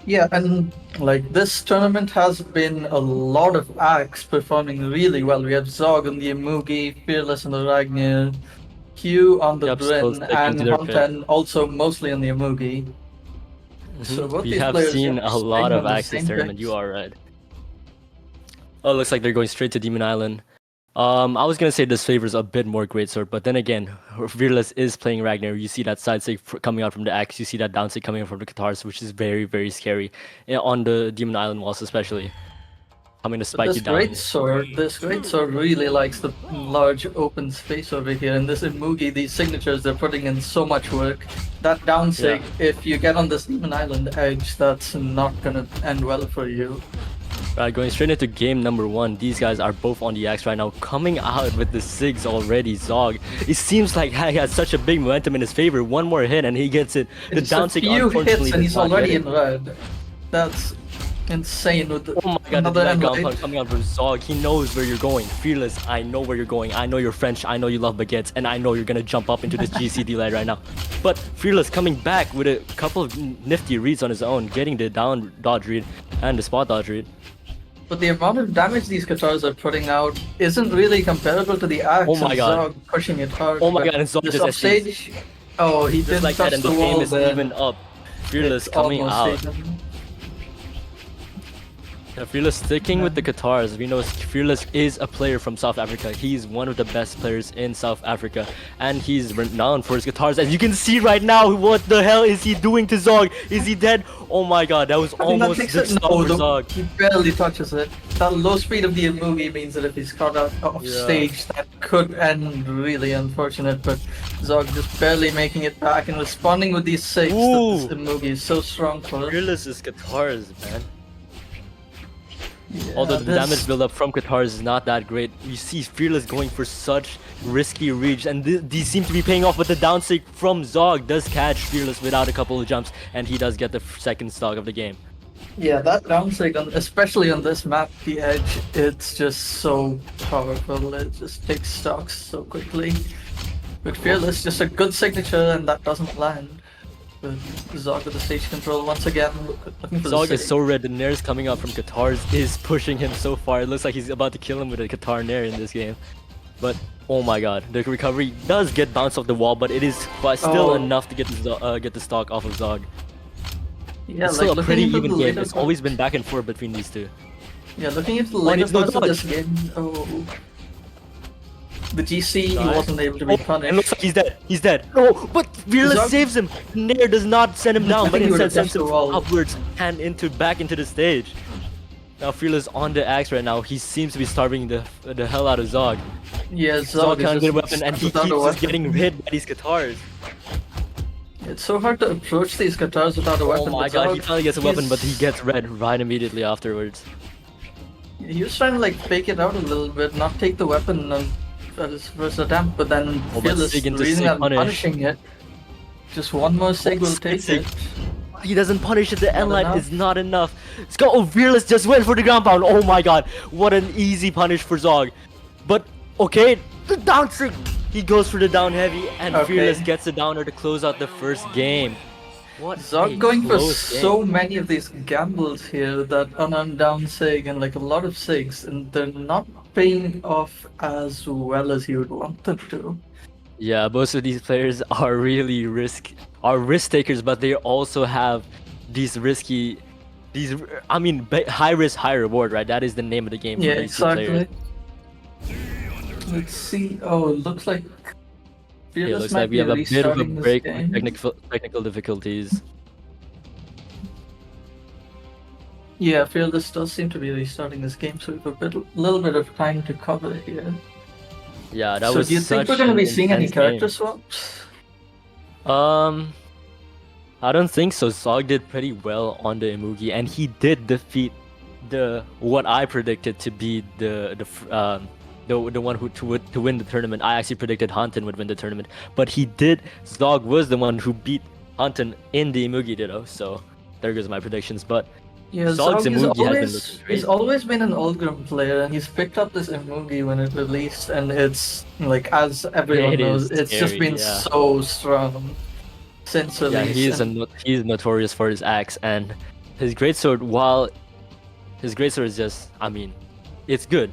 Yeah, and like this tournament has been a lot of acts performing really well. We have Zog on the Imugi, Fearless on the Ragnar, Q on the Yep, still Bryn, sticking and to their pit. Hunten also mostly on the Imugi. So both We these have players seen are a staying lot of on the acts this same tournament. picks. You are right. Oh, it looks like they're going straight to Demon Island. I was gonna say this favors a bit more Greatsword, but then again, Fearless is playing Ragnar. You see that side sig coming out from the axe. You see that down sig coming out from the Katars, which is very, very scary on the Demon Island walls, especially coming to But spike you down. this great sword really likes the large open space over here. And this Imugi, these signatures, they're putting in so much work. That down sig, if you get on this Demon Island edge, that's not gonna end well for you. Right, going straight into game number 1. These guys are both on the axe right now, coming out with the SIGs already. Zog, it seems like he has such a big momentum in his favor. One more hit and he gets it. The It's down a sig, few unfortunately, hits and does he's not get already it. in red. That's insane with the, Oh my god, the another denied ground enlight. pound coming out from Zog. He knows where you're going. Fearless, I know where you're going. I know you're French. I know you love baguettes. And I know you're gonna jump up into this GCD light right now. But Fearless coming back with a couple of nifty reads on his own, getting the down dodge read and the spot dodge read. But the amount of damage these Katars are putting out isn't really comparable to the axe. Oh my and god. Zog pushing it hard. Oh my but god, and Zog this just offstage. Oh, he just didn't like that, touch and the the game wall is there. even up. Fearless It's coming almost out. taken. Yeah, Fearless sticking with the Qatars. We know Fearless is a player from South Africa. He's one of the best players in South Africa, and he's renowned for his Qatars. As you can see right now, what the hell is he doing to Zog? Is he dead? Oh my god, that was I think that almost takes the it. stop No, for Zog. he barely touches it. That low speed of the Imugi means that if he's caught out off Yeah. stage, that could end really unfortunate. But Zog just barely making it back and responding with these saves that this Ooh. Imugi is so strong for. Fearless's Qatars, man. Yeah, Although the this- damage buildup from Qatars is not that great, you see Fearless going for such risky reads, and these seem to be paying off. With the down sig from Zog does catch Fearless without a couple of jumps, and he does get the second stock of the game. Yeah, that down sig, especially on this map, the edge, it's just so powerful. It just takes stocks so quickly. But Fearless, just a good signature, and that doesn't land. But Zog with the stage control once again, looking for Zog the is save. so red. The Nair's coming out from Qatars is pushing him so far. It looks like he's about to kill him with a Qatar Nair in this game. But oh my god, the recovery does get bounced off the wall, but it is still Oh. enough to get the stock off of Zog. Yeah, It's still a looking pretty into even the game. later It's parts- always been back and forth between these two. Yeah, looking into the Oh, later it's no parts of this dodge. game, the GC he Nice. wasn't able to be Oh, and punished. looks like he's dead. He's dead. No, but Fearless Zog- saves him. Nair does not send him down, I but think he would've instead sends touched him the wall. upwards and back into the stage. Now Fearless on the axe right now. He seems to be starving the hell out of Zog. Yeah, Zog Zog is can't get a just weapon, and he without a keeps just weapon. getting hit by these Qatars. It's so hard to approach these Qatars without a weapon. Oh my but god, he Zog, finally gets a weapon, but he he's- gets red right immediately afterwards. He was trying to like fake it out a little bit, not take the weapon at his first attempt, but then Oh, but Fearless Sig into reading Sig and punish. punishing it. Just one more Sig will take Sig. it. He doesn't punish it, the Not end light enough. is not enough. Let's go, oh, Fearless just went for the ground pound. Oh my god, what an easy punish for Zog. But, okay, the down sig. He goes for the down heavy, and Okay. Fearless gets the downer to close out the first game. What a Zog going for close game. so many of these gambles here, that unarmed down Sig and like a lot of Sigs, and they're not paying off as well as you would want them to. Yeah, most of these players are really risk takers, but they also have these risky, high risk, high reward, right? That is the name of the game for Yeah, these two players. exactly. Let's see. Oh, it looks like Yeah, Fearless looks might like we be have a bit of a restarting this break game. with technical difficulties. Yeah, Fearless does seem to be restarting this game, so we have little bit of time to cover here. Yeah, that so was do you think we're such going to an be seeing any intense character game. swaps? I don't think so. Zog did pretty well on the Imugi, and he did defeat what I predicted to be the one who to win the tournament. I actually predicted Hunton would win the tournament, but he did. Zog was the one who beat Hunton in the Imugi Ditto, so there goes my predictions. But Yeah, Zog's Zog is Imugi has been always looking great. he's always been an Ulgrim player, and he's picked up this Imugi when it released, and it's like as everyone It knows, is it's just scary, been yeah. so strong since Yeah, release. he is and he's notorious for his axe and his greatsword. While his greatsword is just, I mean, it's good,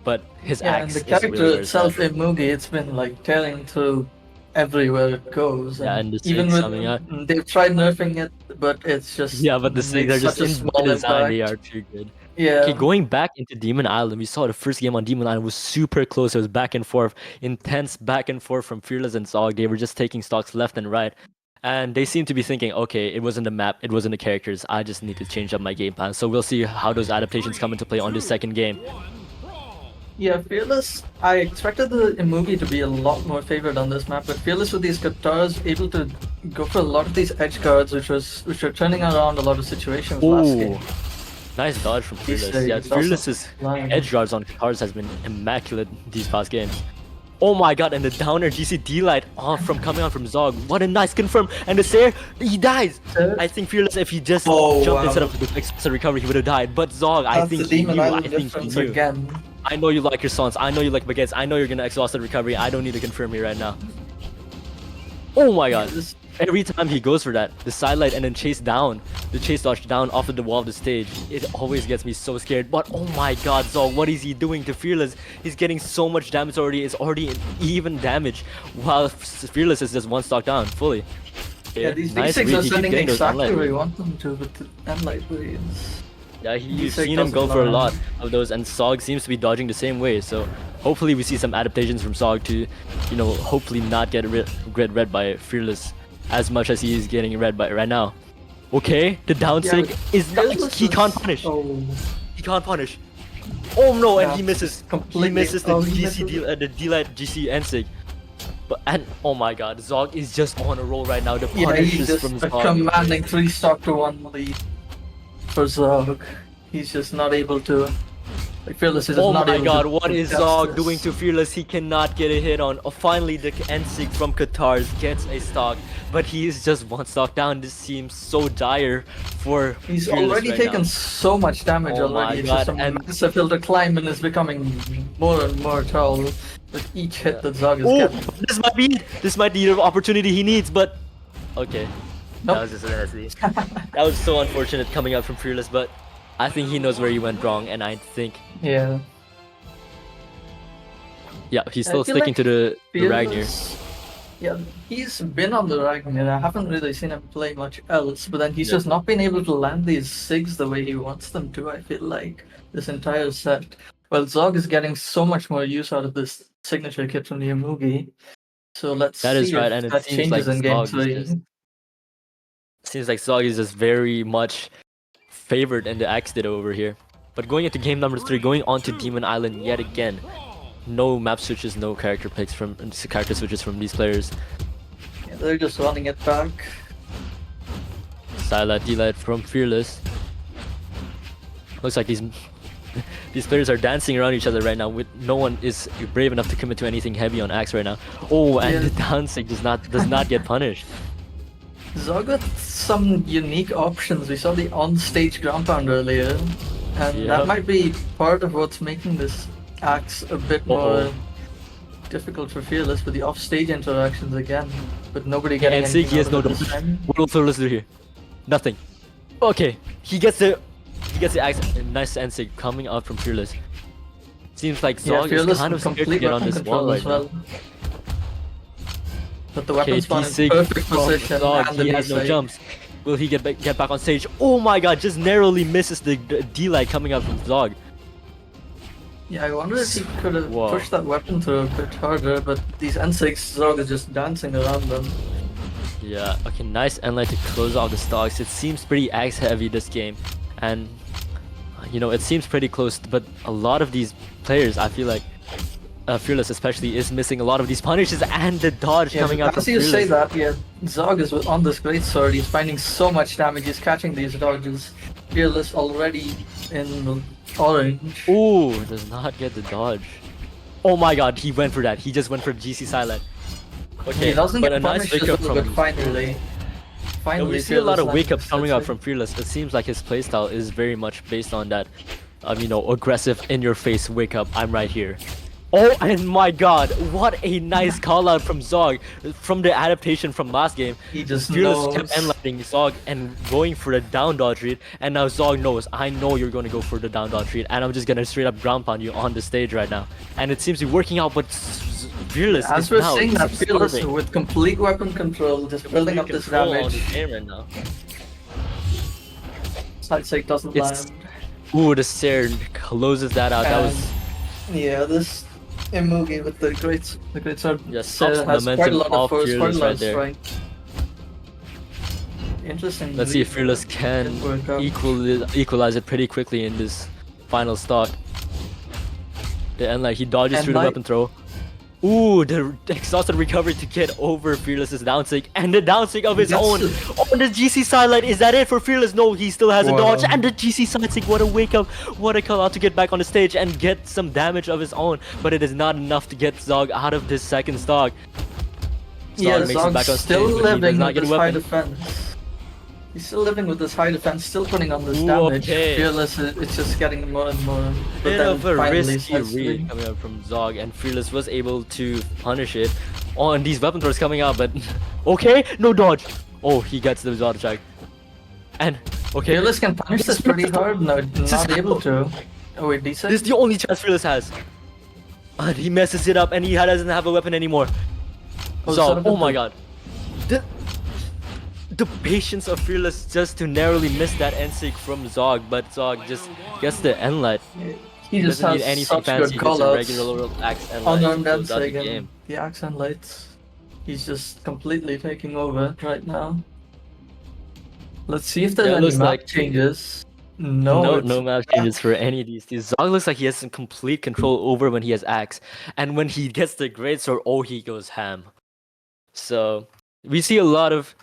but his yeah, and axe the is character really where it's at. itself, Imugi, it's been like tearing through everywhere it goes, Yeah, and and the even snakes with coming out. they've tried nerfing it, but it's just Yeah, but the snakes made are just such a in small design. They impact. are too good. Okay, Yeah, going back into Demon Island, we saw the first game on Demon Island was super close. It was back and forth, intense back and forth from Fearless and Zog. They were just taking stocks left and right. And they seem to be thinking, okay, it wasn't the map, it wasn't the characters. I just need to change up my game plan. So we'll see how those adaptations come into play on this second game. yeah, Fearless. I expected the Imugi to be a lot more favored on this map, but Fearless with these guitars able to go for a lot of these edge guards, which were turning around a lot of situations last game. Ooh, nice dodge from He's Fearless. Yeah, also Fearless's flying. edge guards on cars has been immaculate these past games. Oh my god, and the downer GCD light off from coming out from Zog. What a nice confirm. And the Sair, he dies. I think Fearless, if he just jumped wow. instead of the explosive recovery, he would have died. But Zog, I That's think the he Demon knew. I Island think he difference knew. again. I know you like your songs. I know you like baguettes. I know you're gonna exhausted recovery. I don't need to confirm you right now. Oh my god. This- Every time he goes for that, the sidelight and then chase down, the chase dodge down off of the wall of the stage, it always gets me so scared. But oh my god, Zog, what is he doing to Fearless? He's getting so much damage already. It's already an even damage, while Fearless is just one stock down fully. Yeah, these nice D6 read. are He keeps sending getting those exactly unlight where you reads. want them to with the Enlight Blades. Yeah, you've D6 seen him go doesn't for a lie. lot of those, and Zog seems to be dodging the same way. So hopefully we see some adaptations from Zog to, hopefully not get read by Fearless as much as he is getting read by right now. Okay, the down Yeah, sync but is not. Fearless He is- can't punish. Oh, He can't punish. Oh no, and Yeah, he misses. completely- He misses the oh, he GC misses. the D-Light GC and sig. And oh my god, Zog is just on a roll right now. The yeah, punishes he's just from a Zog. commanding 3-stock to 1 lead for Zog. He's just not able to. Like Fearless is just Oh not my able god, to what do is Zog justice. doing to Fearless? He cannot get a hit on. Oh, finally, the N-Sig from Qatar's gets a stock, but he is just one stock down. This seems so dire for He's Fearless already right taken now. so much damage Oh my already. It's just a God, and- massive hill to climb and is becoming more and more tall with each hit that Zog is Oh, getting. this might be it. This might be the opportunity he needs, but okay. Nope. That was just an SD. That was so unfortunate coming out from Fearless, but I think he knows where he went wrong, and I think Yeah. yeah, he's still feel sticking like to the Ragnar. Fearless- Yeah, he's been on the Ragnar. I haven't really seen him play much else, but then he's Yeah. just not been able to land these SIGs the way he wants them to, I feel like, this entire set. Well, Zog is getting so much more use out of this signature kit from the Amugi. So let's That is see right, if and it that seems changes like in game Zog is 3. just- Seems like Zog is just very much favored in the axe ditto over here. But going into game number 3, going on to Demon Island yet again. No map switches, no character picks from character switches from these players. Yeah, they're just running it back. Stylight D-Light from Fearless. Looks like these these players are dancing around each other right now. With no one is brave enough to commit to anything heavy on axe right now. Oh, and Yeah. the dancing does not get punished. Zog got some unique options. We saw the on-stage ground pound earlier, and Yep. that might be part of what's making this axe a bit more difficult for Fearless with the off-stage interactions again, but nobody getting And anything Sig, he has out no of it dodge. this time. What will Fearless do here? Nothing. Okay, he gets the axe. Nice end Sig coming out from Fearless. Seems like Yeah, Zog is Fearless kind with of scared to complete get on weapon this wall control right as now. well. But the Okay, weapon spawn in D6 perfect from position Zog, and the he has no D6. jumps. Will he get back on stage? Oh my god, just narrowly misses the D-Light coming out from Zog. Yeah, I wonder if he could have Wow. pushed that weapon through a bit harder, but these N6 Zog is just dancing around them. Yeah, okay, nice Enlight to close out the stocks. It seems pretty axe heavy this game, and it seems pretty close, but a lot of these players, I feel like Fearless especially, is missing a lot of these punishes and the dodge Yeah, coming out as from you Fearless. say that, yeah, Zog is on this great sword, he's finding so much damage, he's catching these dodges. Fearless already in orange. Ooh, does not get the dodge. Oh my god, he went for that. He just went for GC silent. Okay, He doesn't but get a nice punished as pickup well, from but finally. Finally, we see a lot Fearless of wake landing ups coming up such a- from Fearless. It seems like his playstyle is very much based on that, aggressive in your face wake up. I'm right here. Oh, and my God, what a nice call out from Zog from the adaptation from last game. He just Fearless kept knows. endlighting Zog and going for the down dodge read, and now Zog knows, I know you're going to go for the down dodge read, and I'm just going to straight up ground pound you on the stage right now. And it seems to be working out, but Fearless As is we're now seeing that Fearless subserving. with complete weapon control, just building up this Control on damage. his game right now. Side Sake doesn't It's- land. Ooh, the Stair closes that out. That was Yeah, this Imugi with the great sword Just stops the has quite a momentum lot of of force, quite a Fearless lot right of there. strength. Interesting. Let's see if Fearless can work out. equalize it pretty quickly in this final stock. And like he dodges And through the like- weapon throw. Ooh, the exhausted recovery to get over Fearless's downsig and the downsig of his That's own. a- On the GC sidelight, is that it for Fearless? No, he still has a Wow. dodge and the GC sidesig. What a wake up! What a call out to get back on the stage and get some damage of his own. But it is not enough to get Zog out of this second stock. Yeah, makes it Zog's back on still stage, but he does living not with get a this high weapon. defense. He's still living with this high defense, still putting on this Ooh, damage. okay. Fearless, it's just getting more and more. But Bit then of a finally risky starts read doing- coming out from Zog, and Fearless was able to punish it on these weapon throws coming out, but okay, no dodge. Oh, he gets the dodge check. And okay, Fearless can punish this pretty hard. No, is not able to. Oh wait, this decent. is the only chance Fearless has. And he messes it up, and he doesn't have a weapon anymore. Oh, Zog, son of a oh my bitch. God, the patience of Fearless just to narrowly miss that N-sig from Zog, but Zog just gets the end light. He just Doesn't need has anything such fancy, good just a callouts. regular axe end light Unarmed to close out the dancing game. and the accent lights. He's just completely taking over right now. Let's see if there's Yeah, it any looks map like- changes. No, it's- No map changes for any of these. Zog looks like he has some complete control over when he has axe, and when he gets the great sword, oh, he goes ham. So we see a lot of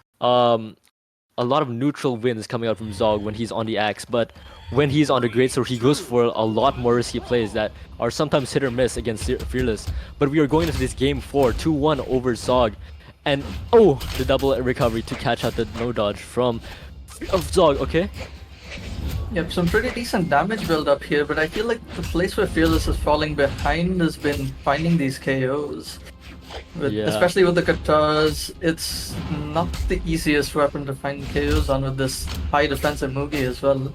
neutral wins coming out from Zog when he's on the axe, but when he's on the great sword, he goes for a lot more risky plays that are sometimes hit or miss against Fearless. But we are going into this game 4, 2-1 over Zog, and oh, the double recovery to catch out the no dodge from of Zog. Okay. Yep, some pretty decent damage build up here, but I feel like the place where Fearless is falling behind has been finding these KOs. Yeah. Especially with the katars, it's not the easiest weapon to find KOs on with this high defensive Mugi as well.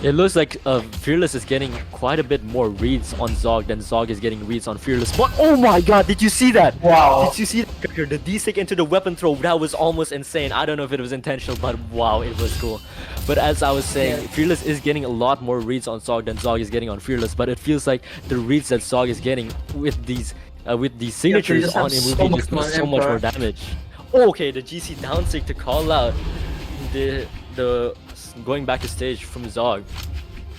It looks like Fearless is getting quite a bit more reads on Zog than Zog is getting reads on Fearless. But oh my God, did you see that? Wow. Did you see that? The D-stick into the weapon throw, that was almost insane. I don't know if it was intentional, but wow, it was cool. But as I was saying, Yeah. Fearless is getting a lot more reads on Zog than Zog is getting on Fearless. But it feels like the reads that Zog is getting with these signatures just on have so Imugi much just more does so much more impact. damage. Oh, okay, the GC down stick to call out the going back to stage from Zog. You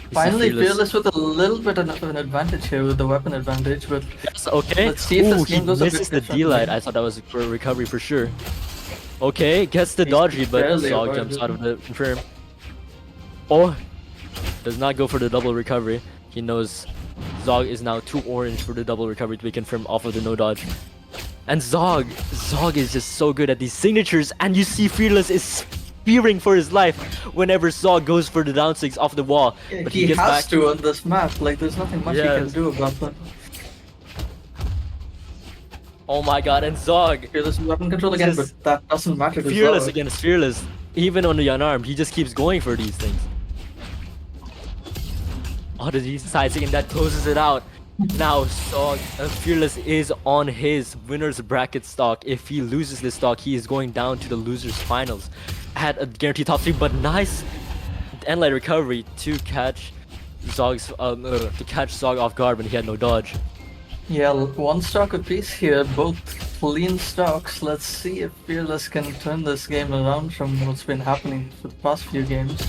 see Finally, Fearless with a little bit of an advantage here with the weapon advantage, but Yes, okay. Let's see if this Ooh, game he goes a bit misses the differently. D-light. I thought that was for a recovery for sure. Okay, gets the He's dodge read, but barely Zog avoided jumps out of it. the confirm. Oh, does not go for the double recovery. He knows Zog is now too orange for the double recovery to be confirmed off of the no dodge. And Zog is just so good at these signatures, and you see Fearless is fearing for his life whenever Zog goes for the down six off the wall. But he gets has back. to on this map. Like, there's nothing much he can Yes. do about that. Oh my God, and Zog Fearless with weapon control again, Just but that doesn't matter to Fearless Zog. against Fearless. Even on the unarmed, he just keeps going for these things. Oh, the decent side second that closes it out. Now, Zog, Fearless is on his winner's bracket stock. If he loses this stock, he is going down to the losers finals at a guaranteed top 3. But nice end light recovery to catch Zog off guard when he had no dodge. Yeah, one stock apiece here, both clean stocks. Let's see if Fearless can turn this game around from what's been happening for the past few games.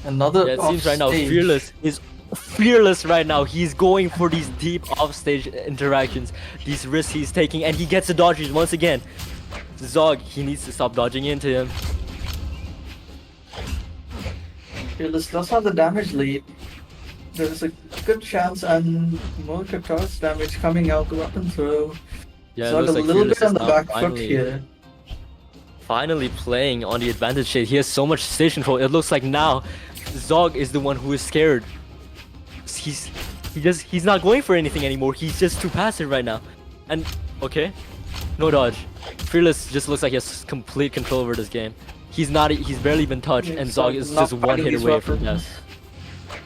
Another Yeah, it seems right now offstage. Fearless is fearless right now. He's going for these deep offstage interactions, these risks he's taking, and he gets the dodges once again. Zog, he needs to stop dodging into him. Fearless does have the damage lead. There's a good chance and more Katar's damage coming out the weapon throw. Yeah, it Zog looks a like little Fearless bit on is the now back foot finally- here. finally playing on the advantage shade. He has so much stage control. It looks like now Zog is the one who is scared. He's not going for anything anymore. He's just too passive right now. And okay, no dodge. Fearless just looks like he has complete control over this game. He's barely been touched, and Zog is just one hit away from death.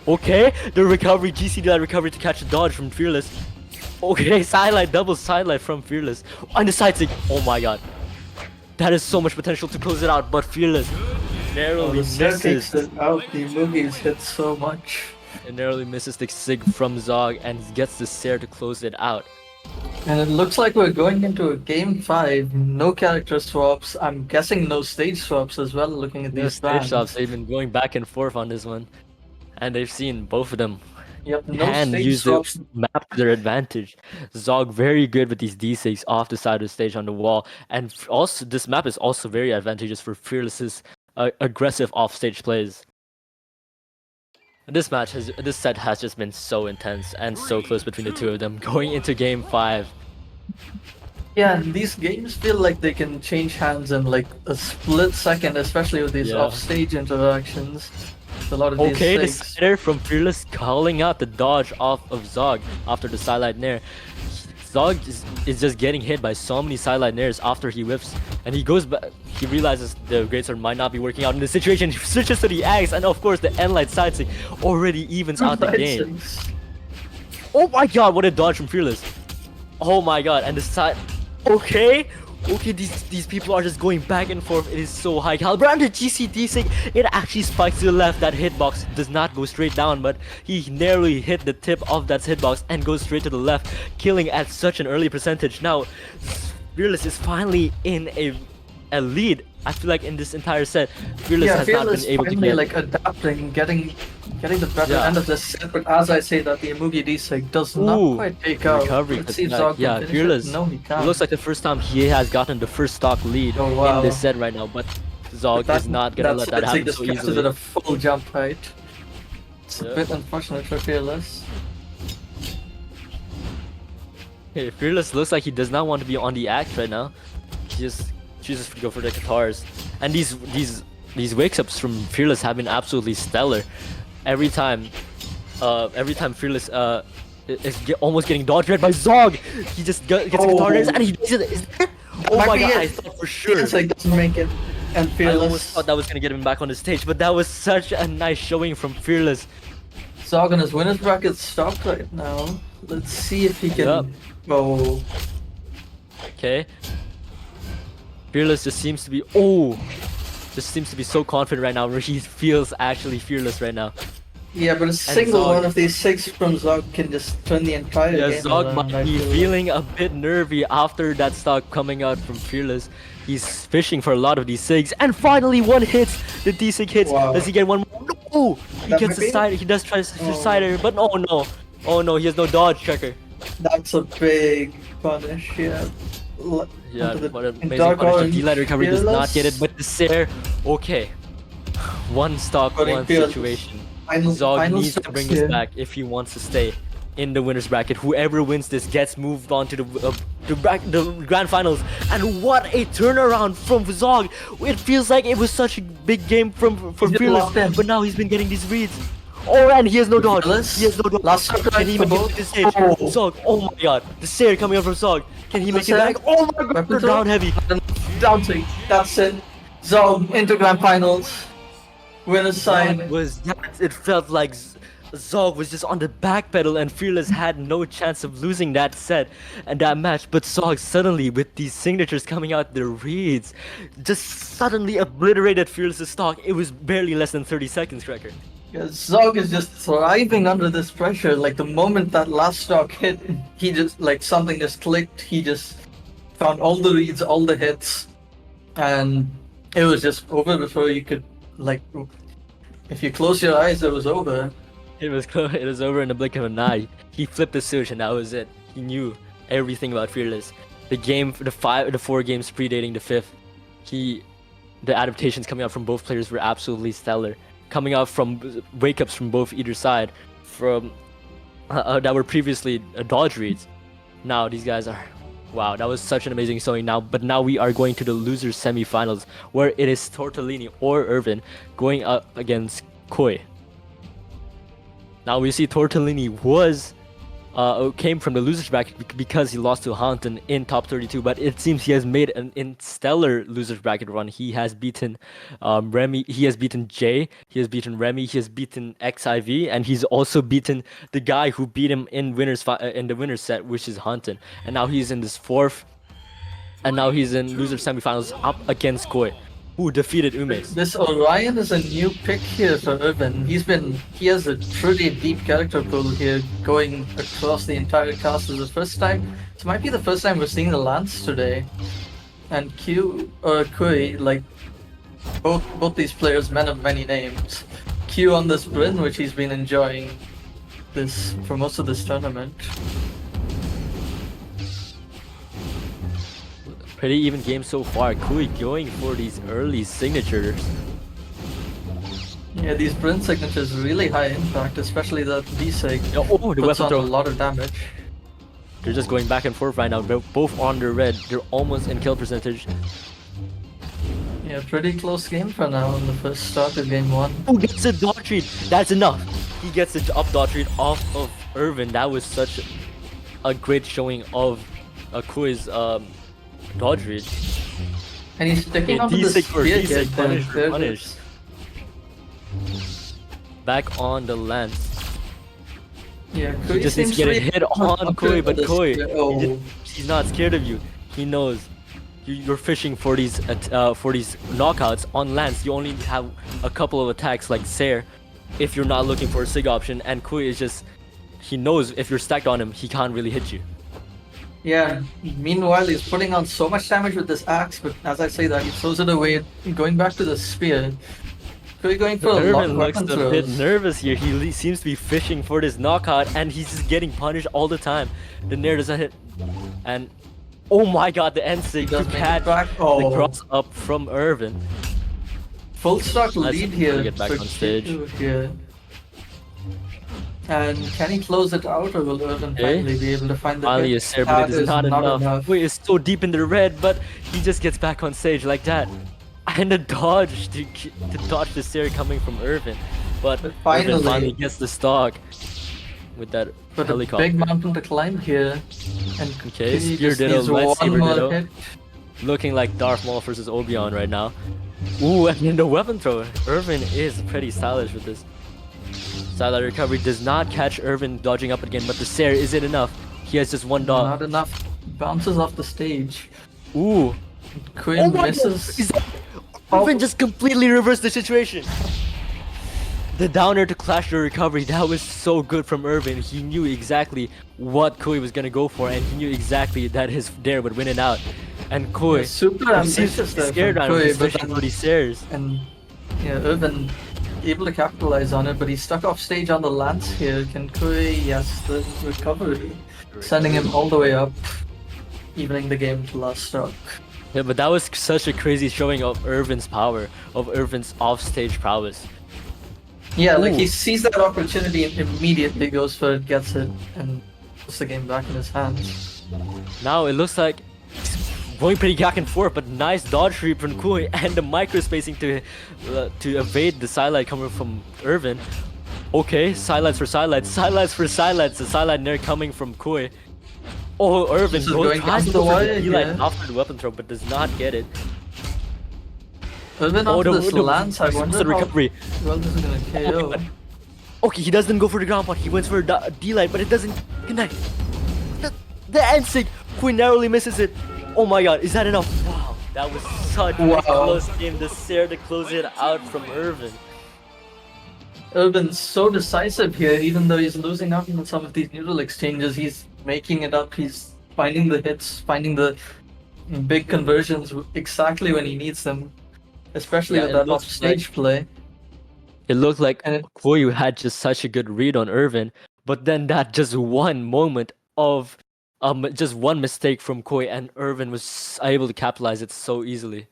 Okay, the recovery, GC that recovery to catch a dodge from Fearless. Okay, sidelight, double sidelight from Fearless. On the side stick, oh my god. That is so much potential to close it out, but Fearless narrowly misses. It out. The movies hit so much. It narrowly misses the sig from Zog and gets the Sair to close it out. And it looks like we're going into a game 5. No character swaps. I'm guessing no stage swaps as well, looking at The these stage bands. shops, they've been going back and forth on this one. And they've seen both of them Yep, no and stage use swaps. the map to their advantage. Zog very good with these D6 off the side of the stage on the wall. And also, this map is also very advantageous for Fearless's aggressive off-stage plays. This set has just been so intense and so close between the two of them going into game 5. Yeah, and these games feel like they can change hands in like a split second, especially with these Yeah. off-stage interactions. A lot of these Okay, the sigs. sider from Fearless calling out the dodge off of Zog after the sidelight nair. Zog is just getting hit by so many sidelight nairs after he whiffs, and he goes back. He realizes the greatsword might not be working out in this situation. He switches to the axe, and of course the endlight side stick already evens out the game. Oh my god, what a dodge from Fearless! Oh my god, and the side. Okay, these people are just going back and forth. It is so high caliber. And the GCD sig, it actually spikes to the left. That hitbox does not go straight down, but he narrowly hit the tip of that hitbox and goes straight to the left, killing at such an early percentage. Now, Fearless is finally in a lead. I feel like in this entire set, Fearless has not been able to finally get. like adapting, getting the better Yeah. end of this set. But as I say that, the Amugi D-Sig does not Ooh, quite take out. recovery Let's to see if that. Zog Yeah, can finish Fearless. it. No, he It can't. looks like the first time he has gotten the first stock lead Oh, wow. in this set right now, but Zog is not gonna let that happen just so catches easily. it a full jump height. It's Yeah. a bit unfortunate for Fearless. Hey, Fearless looks like he does not want to be on the axe right now. He just chooses to go for the guitars. And these wakes ups from Fearless have been absolutely stellar. Every time Fearless is almost getting dodge red by Zog, he just gets guitars and he does it. Oh my god, I thought for sure. Fearless doesn't make it, and I Fearless. almost thought that was gonna get him back on the stage, but that was such a nice showing from Fearless. Zog on his winner's bracket stopped right now. Let's see if he can Yep. go. Okay. Fearless just seems to be so confident right now, where he feels actually fearless right now. Yeah, but a single Zog- one of these 6 from Zog can just turn the entire Yeah, game Zog around, might I be feel. feeling a bit nervy after that stock coming out from Fearless. He's fishing for a lot of these sigs, and finally one hits. The D-sig hits. Wow. Does he get one more? No! He That gets might the be- side. He does try to suicider, but oh no. Oh no, he has no dodge checker. That's a big punish, yeah. Yeah, Onto the what an amazing dark punish. The orange D-light recovery does not Fearless. get it, but the Sair, okay. One stock, But one Fearless. situation. Final Zog needs to stocks bring this here. back if he wants to stay in the winner's bracket. Whoever wins this gets moved on to the grand finals. And what a turnaround from Zog! It feels like it was such a big game for He's been locked in. Fearless, but now he's been getting these reads. Oh, and he has no dodge. Fearless. He has no dodge. Last Can surprise he for make it both. to the stage? Oh. Zog, oh my god. The Sair coming out from Zog. Can he make it Sair. back? Oh my god, Weapon they're throw. down heavy. Bouncing. That's it. Zog into grand finals. Winner's side. It felt like Zog was just on the back pedal and Fearless had no chance of losing that set and that match. But Zog suddenly, with these signatures coming out, the reads, just suddenly obliterated Fearless's stock. It was barely less than 30 seconds, Cracker. Yeah, Zog is just thriving under this pressure. Like the moment that last stock hit, he just like something just clicked. He just found all the reads, all the hits, and it was just over before you could like. If you close your eyes, it was over. It was over in the blink of an eye. He flipped the switch and that was it. He knew everything about Fearless. The 4 games predating the 5th, the adaptations coming out from both players were absolutely stellar. Coming out from wake-ups from both either side, from that were previously dodge reads. Now these guys are Wow, that was such an amazing showing now. But now we are going to the losers semifinals, where it is Tortellini or Irvin going up against Koi. Now we see Tortellini came from the losers bracket because he lost to Haunton in top 32, but it seems he has made an stellar losers bracket run. He has beaten Remy, he has beaten Jay, he has beaten Remy, he has beaten XIV, and he's also beaten the guy who beat him in in the winners set, which is Haunton. And now he's in this fourth, and now he's in loser semifinals up against Koi, who defeated Umes. This Orion is a new pick here for Irvin. He has a pretty deep character pool here going across the entire cast. This is the first time. This might be the first time we're seeing the Lance today. And Kui, like both these players, men of many names. Q on this Bryn, which he's been enjoying this for most of this tournament. Pretty even game so far. Kui going for these early signatures. Yeah, these Bryn signatures really high impact, especially that D-Sig Oh, the puts weapon on throw. a lot of damage. They're just going back and forth right now. They're both on the red. They're almost in kill percentage. Yeah, pretty close game for now in the first start of game 1. Oh, gets a dodge read. That's enough. He gets the up dodge read off of Irvin. That was such a great showing of Kui's dodge read. And he's sticking Okay, onto the D6 for spear D6, here. punish for There it punish. is. Back on the lance. Yeah, He Kui just needs seems to get a really hit on confident Kui, with but this Kui, spear. Oh, he's not scared of you. He knows you're fishing for these knockouts on lance. You only have a couple of attacks like Sair if you're not looking for a sig option, and Kui is just, he knows if you're stacked on him, he can't really hit you. yeah. Meanwhile, he's putting on so much damage with this axe, but as I say that, he throws it away, going back to the spear. Kui going for a lot Irvin of looks weapon a bit throws. nervous here. He seems to be fishing for this knockout, and he's just getting punished all the time. The Nair doesn't hit, and oh my god, the end sig to does make it catch back. the Oh. cross up from Irvin. Full stock Let's lead here. get back for on stage. Q2 here. And can he close it out, or will Irvin Okay. finally be able to find the Finally hit? a Sair, but it That is not enough. Wait, it's so deep in the red, but he just gets back on stage like that. And a dodge to dodge the Sair coming from Irvin. But Irvin finally- finally gets the stock with that But a helicopter. big mountain to climb here. And Okay, he Spear just Ditto, needs lightsaber one more Ditto. hit. Looking like Darth Maul versus Obi-Wan right now. Ooh, and then the weapon throw. Irvin is pretty stylish with this. Sidelight recovery does not catch Irvin dodging up again, but the Sair isn't enough. He has just one dodge. Not enough. Bounces off the stage. Ooh. Quinn Oh my misses. god! Is that... Irvin just completely reversed the situation. The downer to clash the recovery, that was so good from Irvin. He knew exactly what Kui was gonna go for, and he knew exactly that his dare would win it out. And Kui Yeah, super seems ambitious there scared from on him, Kui, but especially then- for these Sairs. And yeah, Irvin able to capitalize on it, but he's stuck off stage on the lance here. Can Kui? Yes, the recovery, sending him all the way up, evening the game to last stock. Yeah, but that was such a crazy showing of Irvin's power, of Irvin's offstage prowess. Yeah, like Ooh. he sees that opportunity and immediately goes for it, gets it, and puts the game back in his hands. Now it looks like it's going pretty back and forth, but nice dodge sweep from Kui and the micro spacing to evade the sidelight coming from Irvin. Okay, sidelights for sidelights, sidelights for sidelights. The sidelight Nair coming from Kui. Oh, Irvin This is going tries to down go the for wire, the D-light yeah. after the weapon throw, but does not get it. Irvin Oh, onto this lance, I the wonder how recovery. well this is gonna KO. but- Okay, he doesn't go for the ground pound. He went for a D-light, but it doesn't connect. The end sig. Kui narrowly misses it. Oh my god, is that enough? Wow, that was such a Wow. close game. The Sair to close it out from Irvin. Irvin's so decisive here, even though he's losing out in some of these neutral exchanges, he's making it up, he's finding the hits, finding the big conversions exactly when he needs them, especially Yeah, with it that looks off-stage play. It looked like And it- Kui had just such a good read on Irvin, but then that just one moment of just one mistake from Kui, and Irvin was able to capitalize it so easily.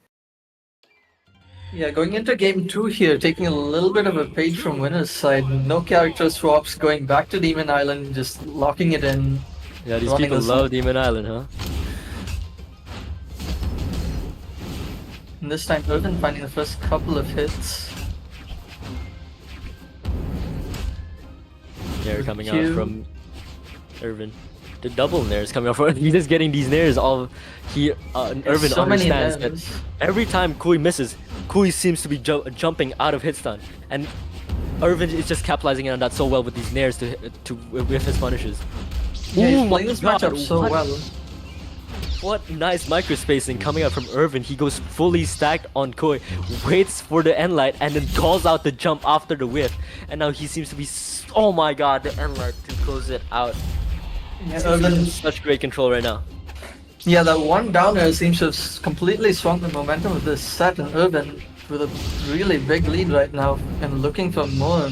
Yeah, going into game 2 here, taking a little bit of a page from winner's side, no character swaps, going back to Demon Island, just locking it in. Yeah, these Running people this love one. Demon Island, huh? And this time, Irvin finding the first couple of hits. Nair coming out Q. from Irvin. The double nairs coming out from he's just getting these nairs all Irvin So many understands that nairs. every time Kui misses, Kui seems to be jumping out of hit stun. And Irvin is just capitalizing on that so well with these nairs with his punishes. Yeah, he's Oh my playing this God, matchup so what- well. What nice micro spacing coming out from Irvin. He goes fully stacked on Koi, waits for the end light, and then calls out the jump after the whiff. And now he seems to be oh my god, the end light to close it out. Yeah, He's Irvin, in such great control right now. yeah, that one downer seems to have completely swung the momentum of this set, and Irvin with a really big lead right now and looking for more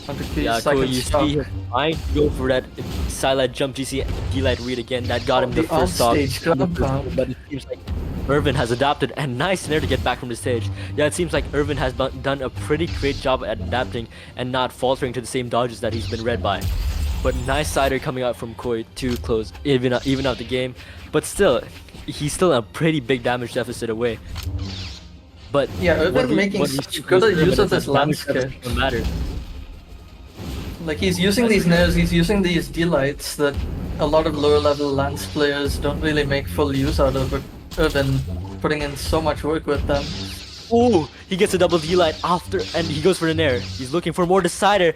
onto Q's Yeah, Koi, second you stock. see him trying to go for that side jump GC D-light read again. That got him the The first stock. on-stage grab pound. But it seems like Irvin has adapted, and nice there to get back from the stage. Yeah, it seems like Irvin has done a pretty great job at adapting and not faltering to the same dodges that he's been read by. But nice sider coming out from Koi to close, even out the game. But still, he's still a pretty big damage deficit away. But Yeah, Irvin what we- making what we such see good from Irvin use of is that this damage landscape. deficit don't matter. Like he's using these nairs, he's using these D-lights that a lot of lower level Lance players don't really make full use out of, but Irvin putting in so much work with them. Oh, he gets a double D-light after, and he goes for the nair. He's looking for more decider.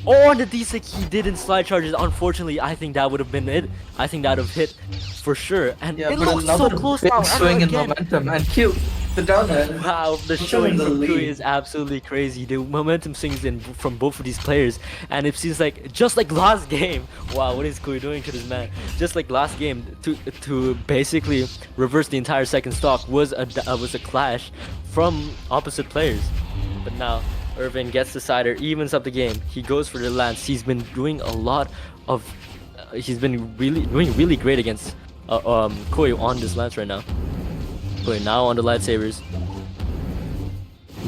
Oh, on the D6, he didn't slide charges. Unfortunately, I think that would have been it. I think that would have hit for sure. And Yeah, it but looks another so close big now. swing in Again. momentum, and Q, the down air. Wow, the Puts him showing in the from Kui lead. is absolutely crazy. The momentum swings in from both of these players, and it seems like just like last game. Wow, what is Kui doing to this man? Just like last game, to basically reverse the entire second stock was a clash from opposite players. But now Irvin gets the sider, evens up the game. He goes for the lance. He's been doing a lot of. He's been doing really great against Kui on this lance right now. Kui now on the lightsabers.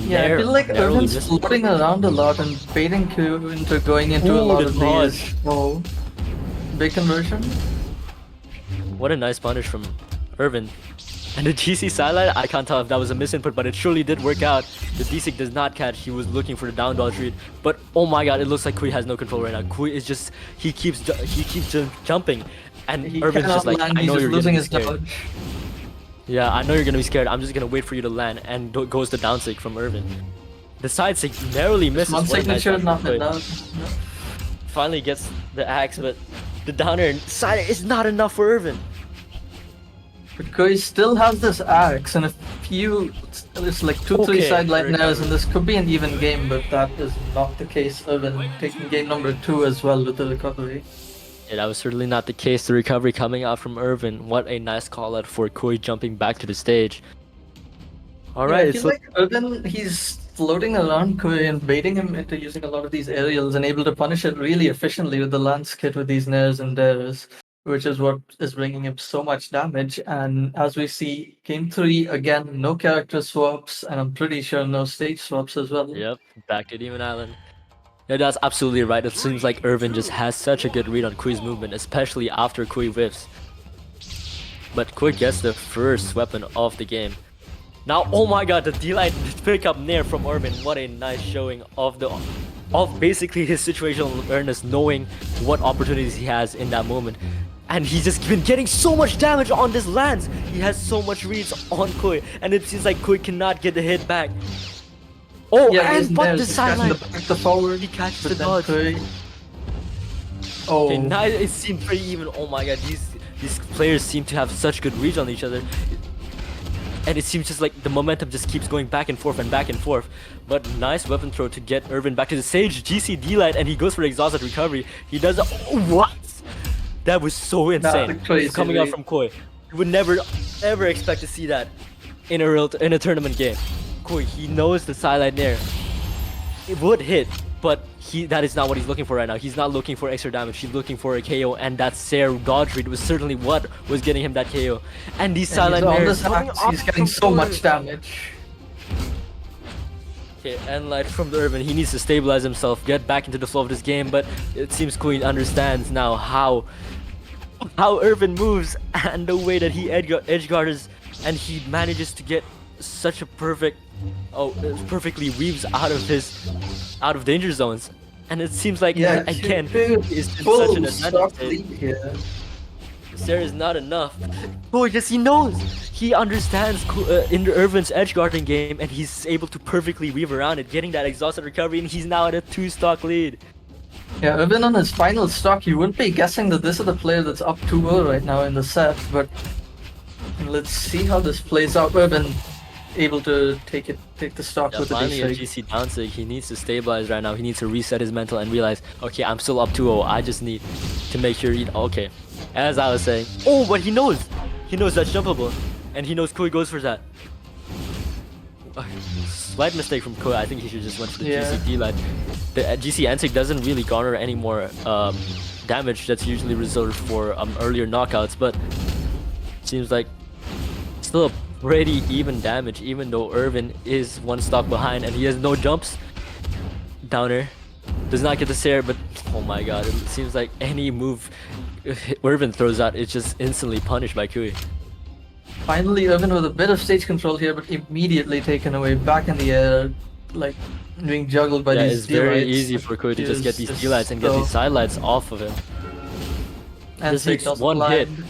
Yeah, I feel like narrowly Irvin's missed. floating around a lot and baiting Q into going into a Ooh, lot the of dodge. these. Oh, big conversion. What a nice punish from Irvin. And the GC sidelight, I can't tell if that was a misinput, but it surely did work out. The D6 does not catch. He was looking for the down dodge read, but oh my god, it looks like Kui has no control right now. Kui is just he keeps jumping, and He Irvin's cannot just like, land, I he's know just you're losing gonna his be scared. dodge. Yeah, I know you're gonna be scared. I'm just gonna wait for you to land, and goes the down sig from Irvin. The side sig narrowly misses. One What a nice signature, shot from not Kui. enough. No. Finally gets the axe, but the downer and side is not enough for Irvin. But Koi still has this axe, and a few, it's like 2-3 Okay, sideline recovery. nairs, and this could be an even game, but that is not the case. Irvin taking game number 2 as well with the recovery. Yeah, that was certainly not the case. The recovery coming out from Irvin. What a nice call out for Kui jumping back to the stage. Alright, I it's feel like Irvin, he's floating around Koi and baiting him into using a lot of these aerials and able to punish it really efficiently with the lance kit with these nairs and dares, which is what is bringing him so much damage. And as we see, game 3, again, no character swaps, and I'm pretty sure no stage swaps as well. Yep, back to Demon Island. Yeah, that's absolutely right. It seems like Irvin just has such a good read on Kui's movement, especially after Kui whiffs. But Kui gets the first weapon of the game. Now, oh my god, the D-Light pick up Nair from Irvin. What a nice showing of basically his situational awareness, knowing what opportunities he has in that moment. And he's just been getting so much damage on this lance. He has so much reads on Kui, and it seems like Kui cannot get the hit back. Oh, Yeah, and but the he's catching sideline. the back, the forward, He catches but the then dodge. Kui... Oh, Okay, now it seemed pretty even. Oh my god, these players seem to have such good reach on each other. And it seems just like the momentum just keeps going back and forth and back and forth. But nice weapon throw to get Irvin back to the stage. GC D-Light, and he goes for the exhausted recovery. He does a... Oh, what? That was so insane. crazy Coming out read. from Koi. You would never ever expect to see that in a tournament game. Koi, he knows the sideline there. It would hit, but that is not what he's looking for right now. He's not looking for extra damage. He's looking for a KO, and that Sair dodge read was certainly what was getting him that KO. And these and sideline he's on mirrors this coming axe, off he's getting from so Koi. much damage. Okay, and like from the Irvin, he needs to stabilize himself, get back into the flow of this game. But it seems Queen understands now how Irvin moves and the way that he edge guards, and he manages to get such a perfectly weaves out of danger zones, and it seems like Yeah, again Q2 is in such full an stock advantage. lead here. There is not enough. Oh yes, he knows. He understands in Irvin's edge guarding game, and he's able to perfectly weave around it, getting that exhausted recovery, and he's now at a 2-stock lead. Yeah, Irvin on his final stock, you wouldn't be guessing that this is the player that's up 2-0 right now in the set, but let's see how this plays out. Irvin able to take the stock Yeah, with the finally a D6. GC down sig. He needs to stabilize right now. He needs to reset his mental and realize, okay, I'm still up 2-0. I just need to make sure okay. As I was saying, oh, but he knows that's jumpable, and he knows Koi goes for that. Slight mistake from Koi. I think he should just went for the Yeah. GC D-line. The GC Antic doesn't really garner any more damage that's usually reserved for earlier knockouts, but seems like still a pretty even damage, even though Irvin is 1 stock behind and he has no jumps. Downer does not get the Sair, but oh my god, it seems like any move Irvin throws out is just instantly punished by Kui. Finally, Irvin with a bit of stage control here, but immediately taken away back in the air, like being juggled by Yeah, these it's very D-lights. easy for Kui to just get these Just D-lights and get these side lights off of him. And Just takes doesn't one hit. land.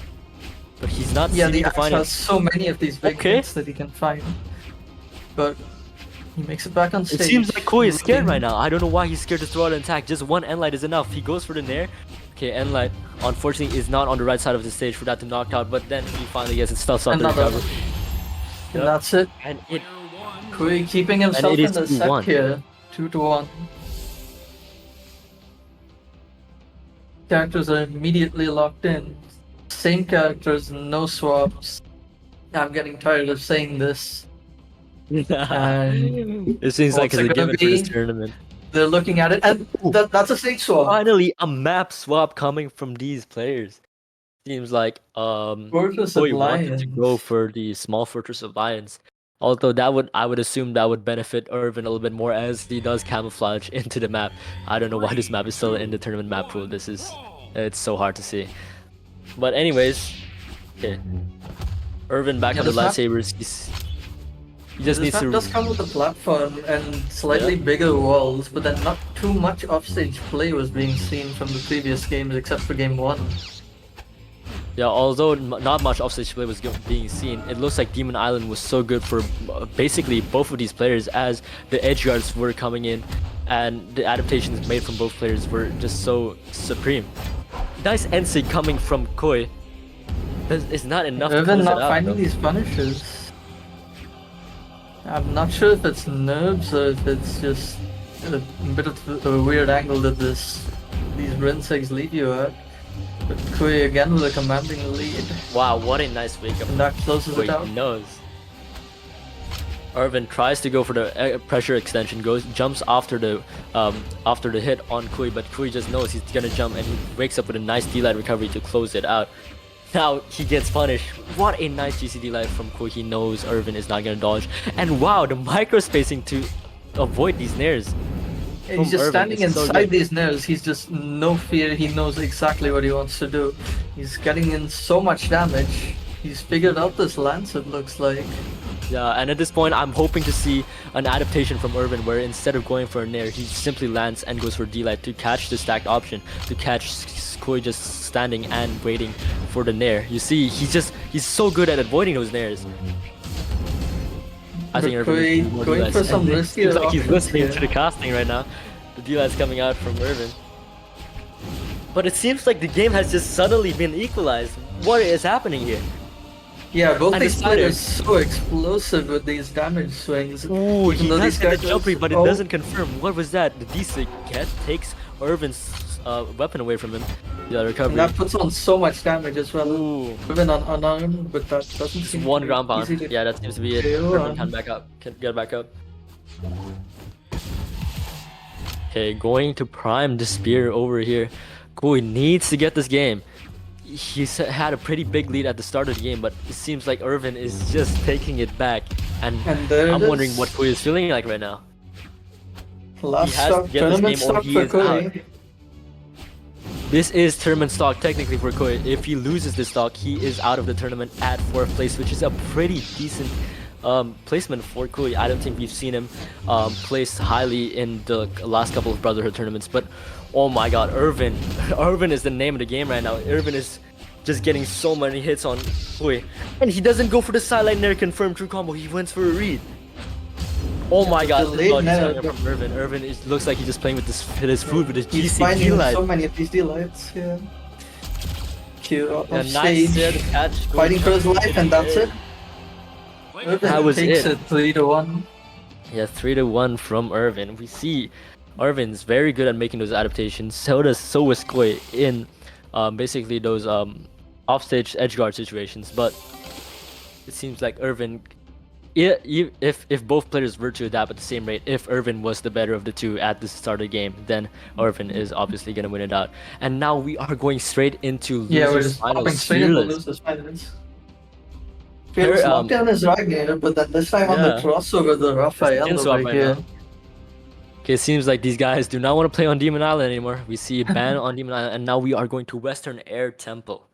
But he's not Yeah, seeming the to find Axe has it. so many of these big Okay. hits that he can find. But he makes it back on It stage. seems like Koi is scared looking- right now. I don't know why he's scared to throw out an attack. Just one N-Light is enough. He goes for the Nair. Okay, N-Light unfortunately is not on the right side of the stage for that to knock out, but then he finally gets his stuff on the Another. recovery. And that's it. And it Kui keeping himself it in is the set 2-1. here. 2-1. Characters are immediately locked in. Same characters, no swaps. I'm getting tired of saying this. And it seems like what's it's it a gonna given for this be? tournament. They're looking at it, and that's a stage swap. Finally, a map swap coming from these players. Seems like Fortress Koi of wanted to go Lions. for the small Fortress of Lions. Although I would assume that would benefit Irvin a little bit more as he does camouflage into the map. I don't know why this map is still in the tournament map pool. It's so hard to see. But anyways, okay. Irvin back Yeah, on the this map- lightsabers. He just This needs map to. does come with a platform and slightly bigger walls, but then not too much offstage play was being seen from the previous games except for game 1. Yeah, although not much offstage play was being seen, it looks like Demon Island was so good for basically both of these players as the edge guards were coming in and the adaptations made from both players were just so supreme. Nice NC coming from Koi. It's not enough to Irvin close not it out, finding though. these punishes. I'm not sure if it's nerves or if it's just a bit of a weird angle that these rinse eggs leave you at. But Kui again with a commanding lead, Wow, what a nice wake up. and that closes Koi it out. knows. Irvin tries to go for the pressure extension, jumps after the hit on Kui, but Kui just knows he's gonna jump and he wakes up with a nice D-light recovery to close it out. Now he gets punished. What a nice GCD light from Kui. He knows Irvin is not gonna dodge. And wow, the micro spacing to avoid these nairs. And from he's just Irvin standing is so inside good. these nairs. He's just no fear. He knows exactly what he wants to do. He's getting in so much damage. He's figured out this lance, it looks like. Yeah, and at this point, I'm hoping to see an adaptation from Irvin where instead of going for a nair, he simply lands and goes for D-light to catch the stacked option, to catch Koi just standing and waiting for the nair. You see, he's so good at avoiding those nairs. I think But Irvin Koi is more going D-lights. for some And it riskier seems like he's options listening here. to the casting right now. The D-light's coming out from Irvin. But it seems like the game has just suddenly been equalized. What is happening here? Yeah, both And these the players Spider. so explosive with these damage swings. Ooh, Even he though does these get the characters- jump read, but it oh, doesn't confirm. What was that? The D-Sig takes Irvin's weapon away from him. Yeah, And recovery. that puts on so much damage as well. Ooh, Even on unarmed, but that doesn't just seem one to be ground pound. easy to Yeah, that seems to be it. KO Irvin on. can back up. Can get back up. Okay, going to prime the spear over here. Koi needs to get this game. He's had a pretty big lead at the start of the game, but it seems like Irvin is just taking it back. And And there I'm it wondering is. what Koi is feeling like right now. Last He has to stop, get this tournament game or stop he for is out. Koi. This is tournament stock technically for Koi. If he loses this stock, he is out of the tournament at 4th place, which is a pretty decent placement for Kui. I don't think we've seen him placed highly in the last couple of Brotherhood tournaments. But oh my God, Irvin, Irvin is the name of the game right now. Irvin is just getting so many hits on Kui, and he doesn't go for the sideline nair confirmed true combo. He went for a read. Oh my God, this delayed dog is nair, coming from Irvin. Irvin looks like he's just playing with his food with his He's GC finding light. so many of these delights. Yeah. Q off Yeah, nice there stage, to catch. fighting for his life, and that's it. Irvin That was takes it. it 3-1. Yeah, 3-1 from Irvin. We see Irvin's very good at making those adaptations. So was Koi in basically those offstage edge guard situations. But it seems like Irvin, if both players were to adapt at the same rate, if Irvin was the better of the two at the start of the game, then Irvin is obviously gonna win it out. And now we are going straight into Yeah, we're losers just hopping finals. straight into Fearless. losers finals. Fearless locked down his Ragnar, but then this time on the Yeah. crossover, the Raphael Skin swap over right here. now. Okay, it seems like these guys do not want to play on Demon Island anymore. We see a ban on Demon Island, and now we are going to Western Air Temple.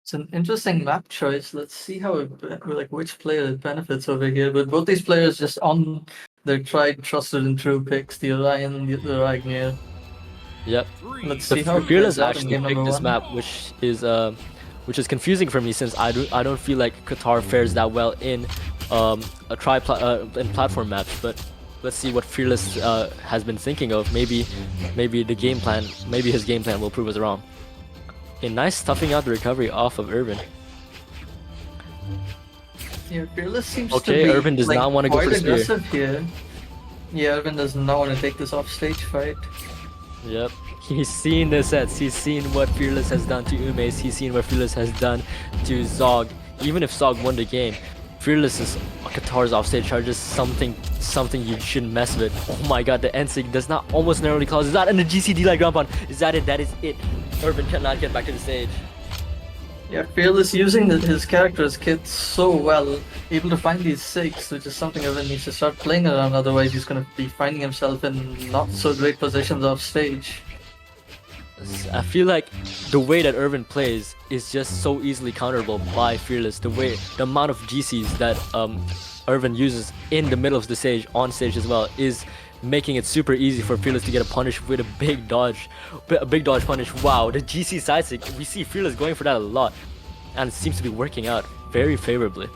It's an interesting map choice. Let's see how like which player it benefits over here. But both these players just on their tried, trusted, and true picks, the Orion, the Ragnar. Yep. Let's The see how it Fearless plays out in actually game picked number this one. map, which is confusing for me since I don't feel like Qatar fares that well in in platform maps. But let's see what Fearless has been thinking of. Maybe his game plan will prove us wrong. Okay, nice stuffing out the recovery off of Irvin. Yeah, Fearless seems Okay, to be Irvin does like, not wanna go quite for the spear. aggressive here. Yeah, Irvin does not want to take this off-stage fight. Yep. He's seen the sets. He's seen what Fearless has done to Umaze. He's seen what Fearless has done to Zog. Even if Zog won the game, Fearless's Qatar's offstage charge is something you shouldn't mess with. Oh my God, the NSIG does not almost narrowly close that, and the GCD like ground pound. Is that it? That is it. Irvin cannot get back to the stage. Yeah, Fearless using his character's kit so well, able to find these six, which is something Irvin needs to start playing around, otherwise he's going to be finding himself in not so great positions off stage. I feel like the way that Irvin plays is just so easily counterable by Fearless. The amount of GCs that Irvin uses in the middle of the stage, on stage as well, is making it super easy for Fearless to get a punish with a big dodge punish. Wow, the GC side stick, we see Fearless going for that a lot, and it seems to be working out very favorably.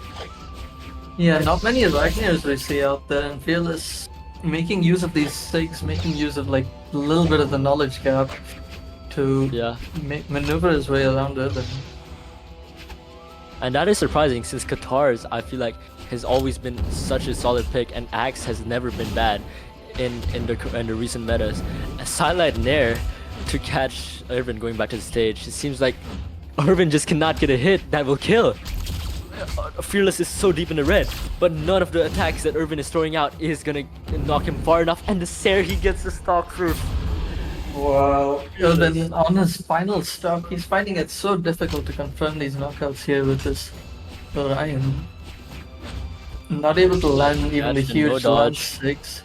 Yeah, not many Ragnars we see out there, and Fearless making use of these six, making use of like a little bit of the knowledge gap to Yeah. maneuver his way around it. And that is surprising since Qatar's, I feel like, has always been such a solid pick, and Axe has never been bad in the recent metas. A sidelight nair to catch Irvin going back to the stage. It seems like Irvin just cannot get a hit that will kill. Fearless is so deep in the red, but none of the attacks that Irvin is throwing out is gonna knock him far enough, and the Sair he gets the stock through. Wow. Irvin on his final stock, he's finding it so difficult to confirm these knockouts here with this Orion. Not able to land even the That's the no huge dodge. land 6.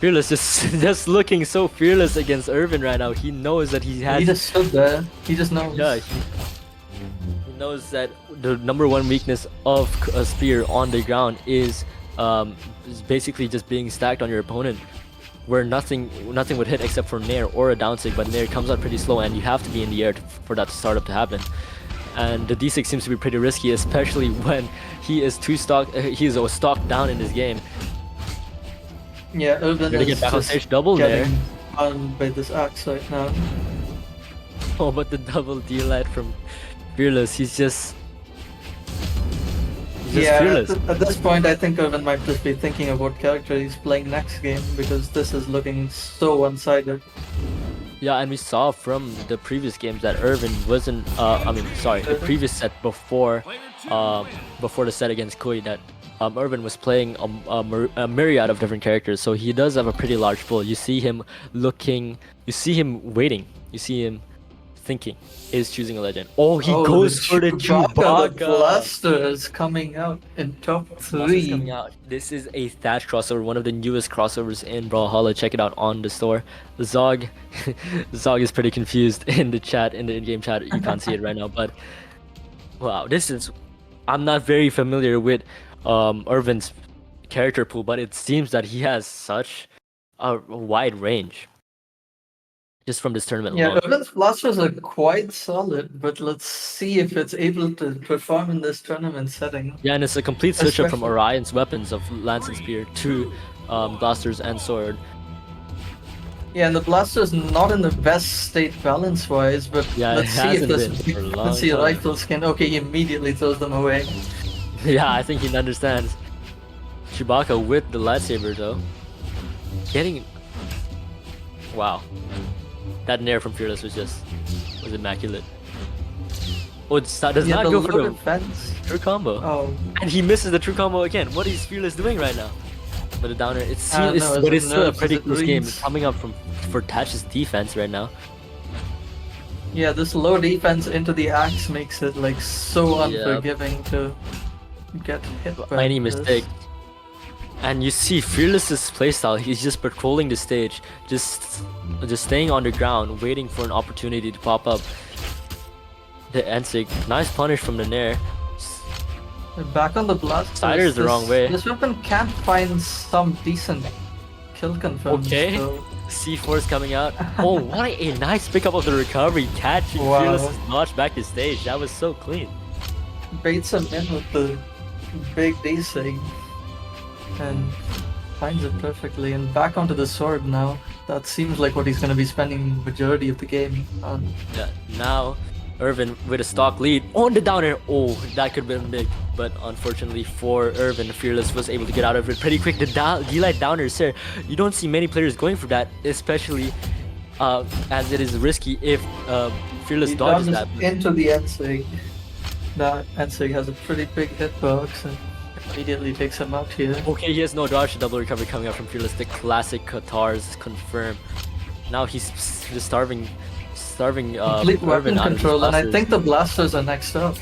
Fearless just looking so fearless against Irvin right now. He knows that he has. He just stood there. He just knows. Yeah, he knows that the number one weakness of a spear on the ground is basically just being stacked on your opponent, where nothing would hit except for Nair or a down sig, but Nair comes out pretty slow, and you have to be in the air for that startup to happen. And the D6 seems to be pretty risky, especially when he is stocked down in this game. Yeah, Irvin Gonna is get back on just stage double there. getting burned by this axe right now. Oh, but the double D-light from Fearless, he's just Yeah, fearless. at this point, I think Irvin might just be thinking of what character he's playing next game, because this is looking so one-sided. Yeah, and we saw from the previous games that Irvin wasn't. The previous set before the set against Kui, that Irvin was playing a myriad of different characters, so he does have a pretty large pool. You see him looking, you see him waiting, you see him thinking, is choosing a legend. Oh, he goes for the The Chewbacca. Blaster is coming out in top Monsters 3. coming out. This is a Thatch crossover, one of the newest crossovers in Brawlhalla. Check it out on the store. Zog is pretty confused in the chat, in the in-game chat. You can't see it right now, but wow, this is I'm not very familiar with Irvin's character pool, but it seems that he has such a wide range just from this tournament Yeah, alone. Urban's blasters are quite solid, but let's see if it's able to perform in this tournament setting. Yeah, and it's a complete switch up from Especially- Orion's weapons of lance and spear to blasters and sword. Yeah, and the blaster's not in the best state balance-wise, but Yeah, let's it see if hasn't this been for a long frequency time. rifles can. Okay, he immediately throws them away. Yeah, I think he understands. Chewbacca with the lightsaber though. Getting wow. That nair from Fearless was immaculate. Oh, it does Yeah, not the go for low the defense. true combo. Oh, And he misses the true combo again. What is Fearless doing right now? But the downer, it's I don't it's, know, but is it's it still a nerves, pretty is it close game. reads? It's coming up for Tach's defense right now. yeah, this low defense into the axe makes it like so Yep. unforgiving to get hit by Any this. mistake. And you see Fearless's playstyle, he's just patrolling the stage, just staying on the ground, waiting for an opportunity to pop up. The Ensig, nice punish from the Nair. Back on the blast. Cider's the wrong way. This weapon can't find some decent kill confirms. Okay. So C4 is coming out. Oh, what a nice pickup of the recovery, catching Wow. Fearless's notch back to stage. That was so clean. baits him in with the big desig and finds it perfectly. And back onto the sword now. That seems like what he's going to be spending majority of the game on. Yeah, now Irvin with a stock lead on the downer. Oh, that could have been big, but unfortunately for Irvin, Fearless was able to get out of it pretty quick. The D-Light downer, sir, you don't see many players going for that, especially as it is risky if Fearless He dodges dodges that. into the Ensig. That Ensig has a pretty big hitbox and immediately takes him out here. Okay, he has no dodge. Double recovery coming out from Fearless. The classic Qatars confirmed. Now he's just starving Complete weapon Irvin out of his control, and I blasters. think the blasters are next up.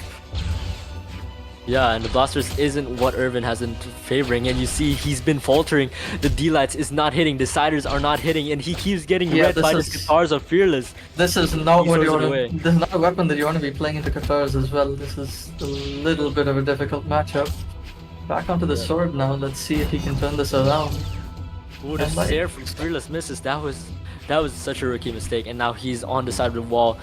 Yeah, and the blasters isn't what Irvin has been favoring, and you see he's been faltering. The D-lights is not hitting, the siders are not hitting, and he keeps getting Yeah, red by the this is- Qatars of Fearless. This is not He what you throws it want away. to. This is not a weapon that you want to be playing into Qatars as well. This is a little bit of a difficult matchup. Back onto the sword now. Let's see if he can turn this around. Ooh, the And like- stare from Fearless misses. That was such a rookie mistake, and now he's on the side of the wall.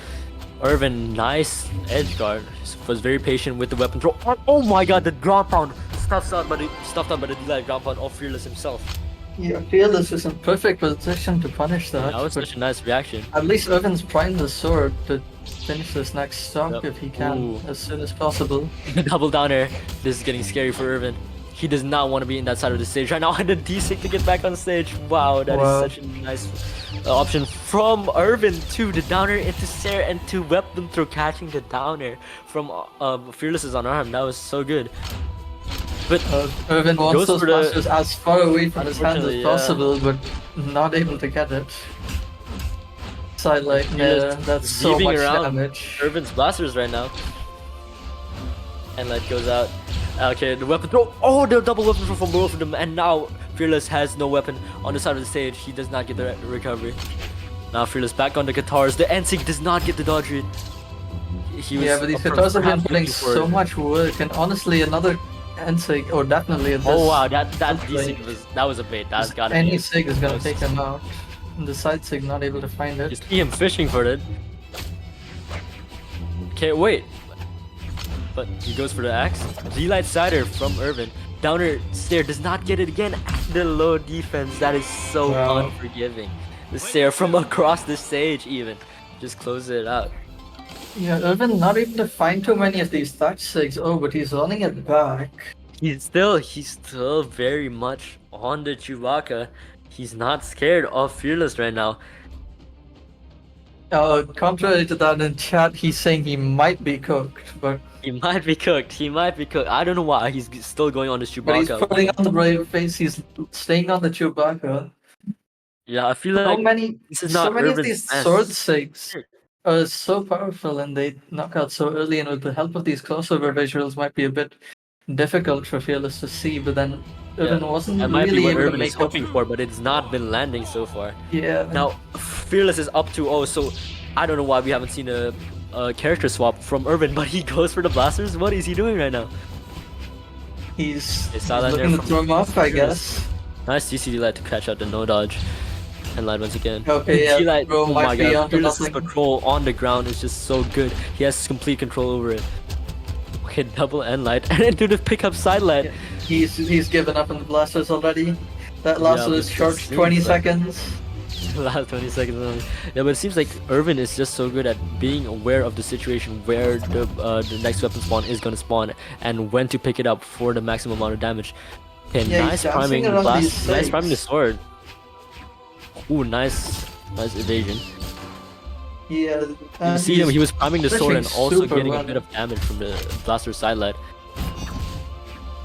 Irvin, nice edge guard, was very patient with the weapon throw. Oh my god, the ground pound stuffed out by the D-light ground pound of Fearless himself. Yeah, Fearless is in perfect position to punish that. That was but such a nice reaction. at least Irvin's primed the sword to finish this next stock Yep. if he can Ooh. as soon as possible. Double down air. This is getting scary for Irvin. He does not want to be in that side of the stage right now. And the D6 to get back on stage. Wow, that is Wow. such a nice option from Irvin to the downer into Sarah and to weapon through catching the downer from Fearless's unarmed. That was so good. But Irvin wants Goes those for the- blasters as far away from his hands as Unfortunately, yeah. possible, but not able to get it. Sidelight, yeah, Fearless that's so weaving much around damage. Irvin's blasters right now. And light goes out. Okay, the weapon throw. Oh, the double weapon throw from both of them. And now Fearless has no weapon on the side of the stage. He does not get the recovery. Now Fearless back on the guitars. The NSYNC does not get the dodge read. He was Yeah, but these up for guitars have been half putting looking for so it. much work, and honestly, another N-Sig, or definitely this, Oh wow, that Like, was a bait. That's gotta any be. Sig is gonna was- take him out. And the side Sig not able to find You it. see him fishing for it. Okay, wait. But he goes for the axe. D-Light Cider from Irvin. Downer Stair does not get it again. The low defense. That is so Wow. unforgiving. The Stair from across the stage even. Just closes it out. Yeah, Irvin not able to find too many of these touch Sigs. Oh, but he's running it back. He's still very much on the Chewbacca. He's not scared of Fearless right now. Contrary to that in chat, he's saying he might be cooked, but He might be cooked. He might be cooked. I don't know why he's still going on this he's Chewbacca. putting on the brave face. He's staying on the Chewbacca. Yeah, I feel So like many, this is so not many of Irvin's these best. sword Sigs are so powerful, and they knock out so early. And with the help of these crossover visuals, might be a bit difficult for Fearless to see. But then Irvin wasn't That might really be what able to Irvin is make up. hoping for, but it's not been landing so far. Yeah. Now, Fearless is up 2-0, so I don't know why we haven't seen a character swap from Irvin, but he goes for the blasters. What is he doing right now? He's Starlight there looking to from throw him off, I Fearless. guess. Nice CC light to catch out the no dodge. And light once again. Okay, yeah, Light, bro, oh might my be god, onto Fearless's nothing. control on the ground is just so good. He has complete control over it. Okay, double end light and into the pickup side light. He's given up on the blasters already. That lasted but a short it seems 20 like- seconds. Last 20 seconds only. Yeah, but it seems like Irvin is just so good at being aware of the situation where the next weapon spawn is gonna spawn and when to pick it up for the maximum amount of damage. Okay, Yeah, nice he's dancing priming around blast. these Nice priming the sigs. sword. Ooh, nice evasion. Yeah, You see him, he was priming the sword and switching also super getting a well. bit of damage from the blaster side light.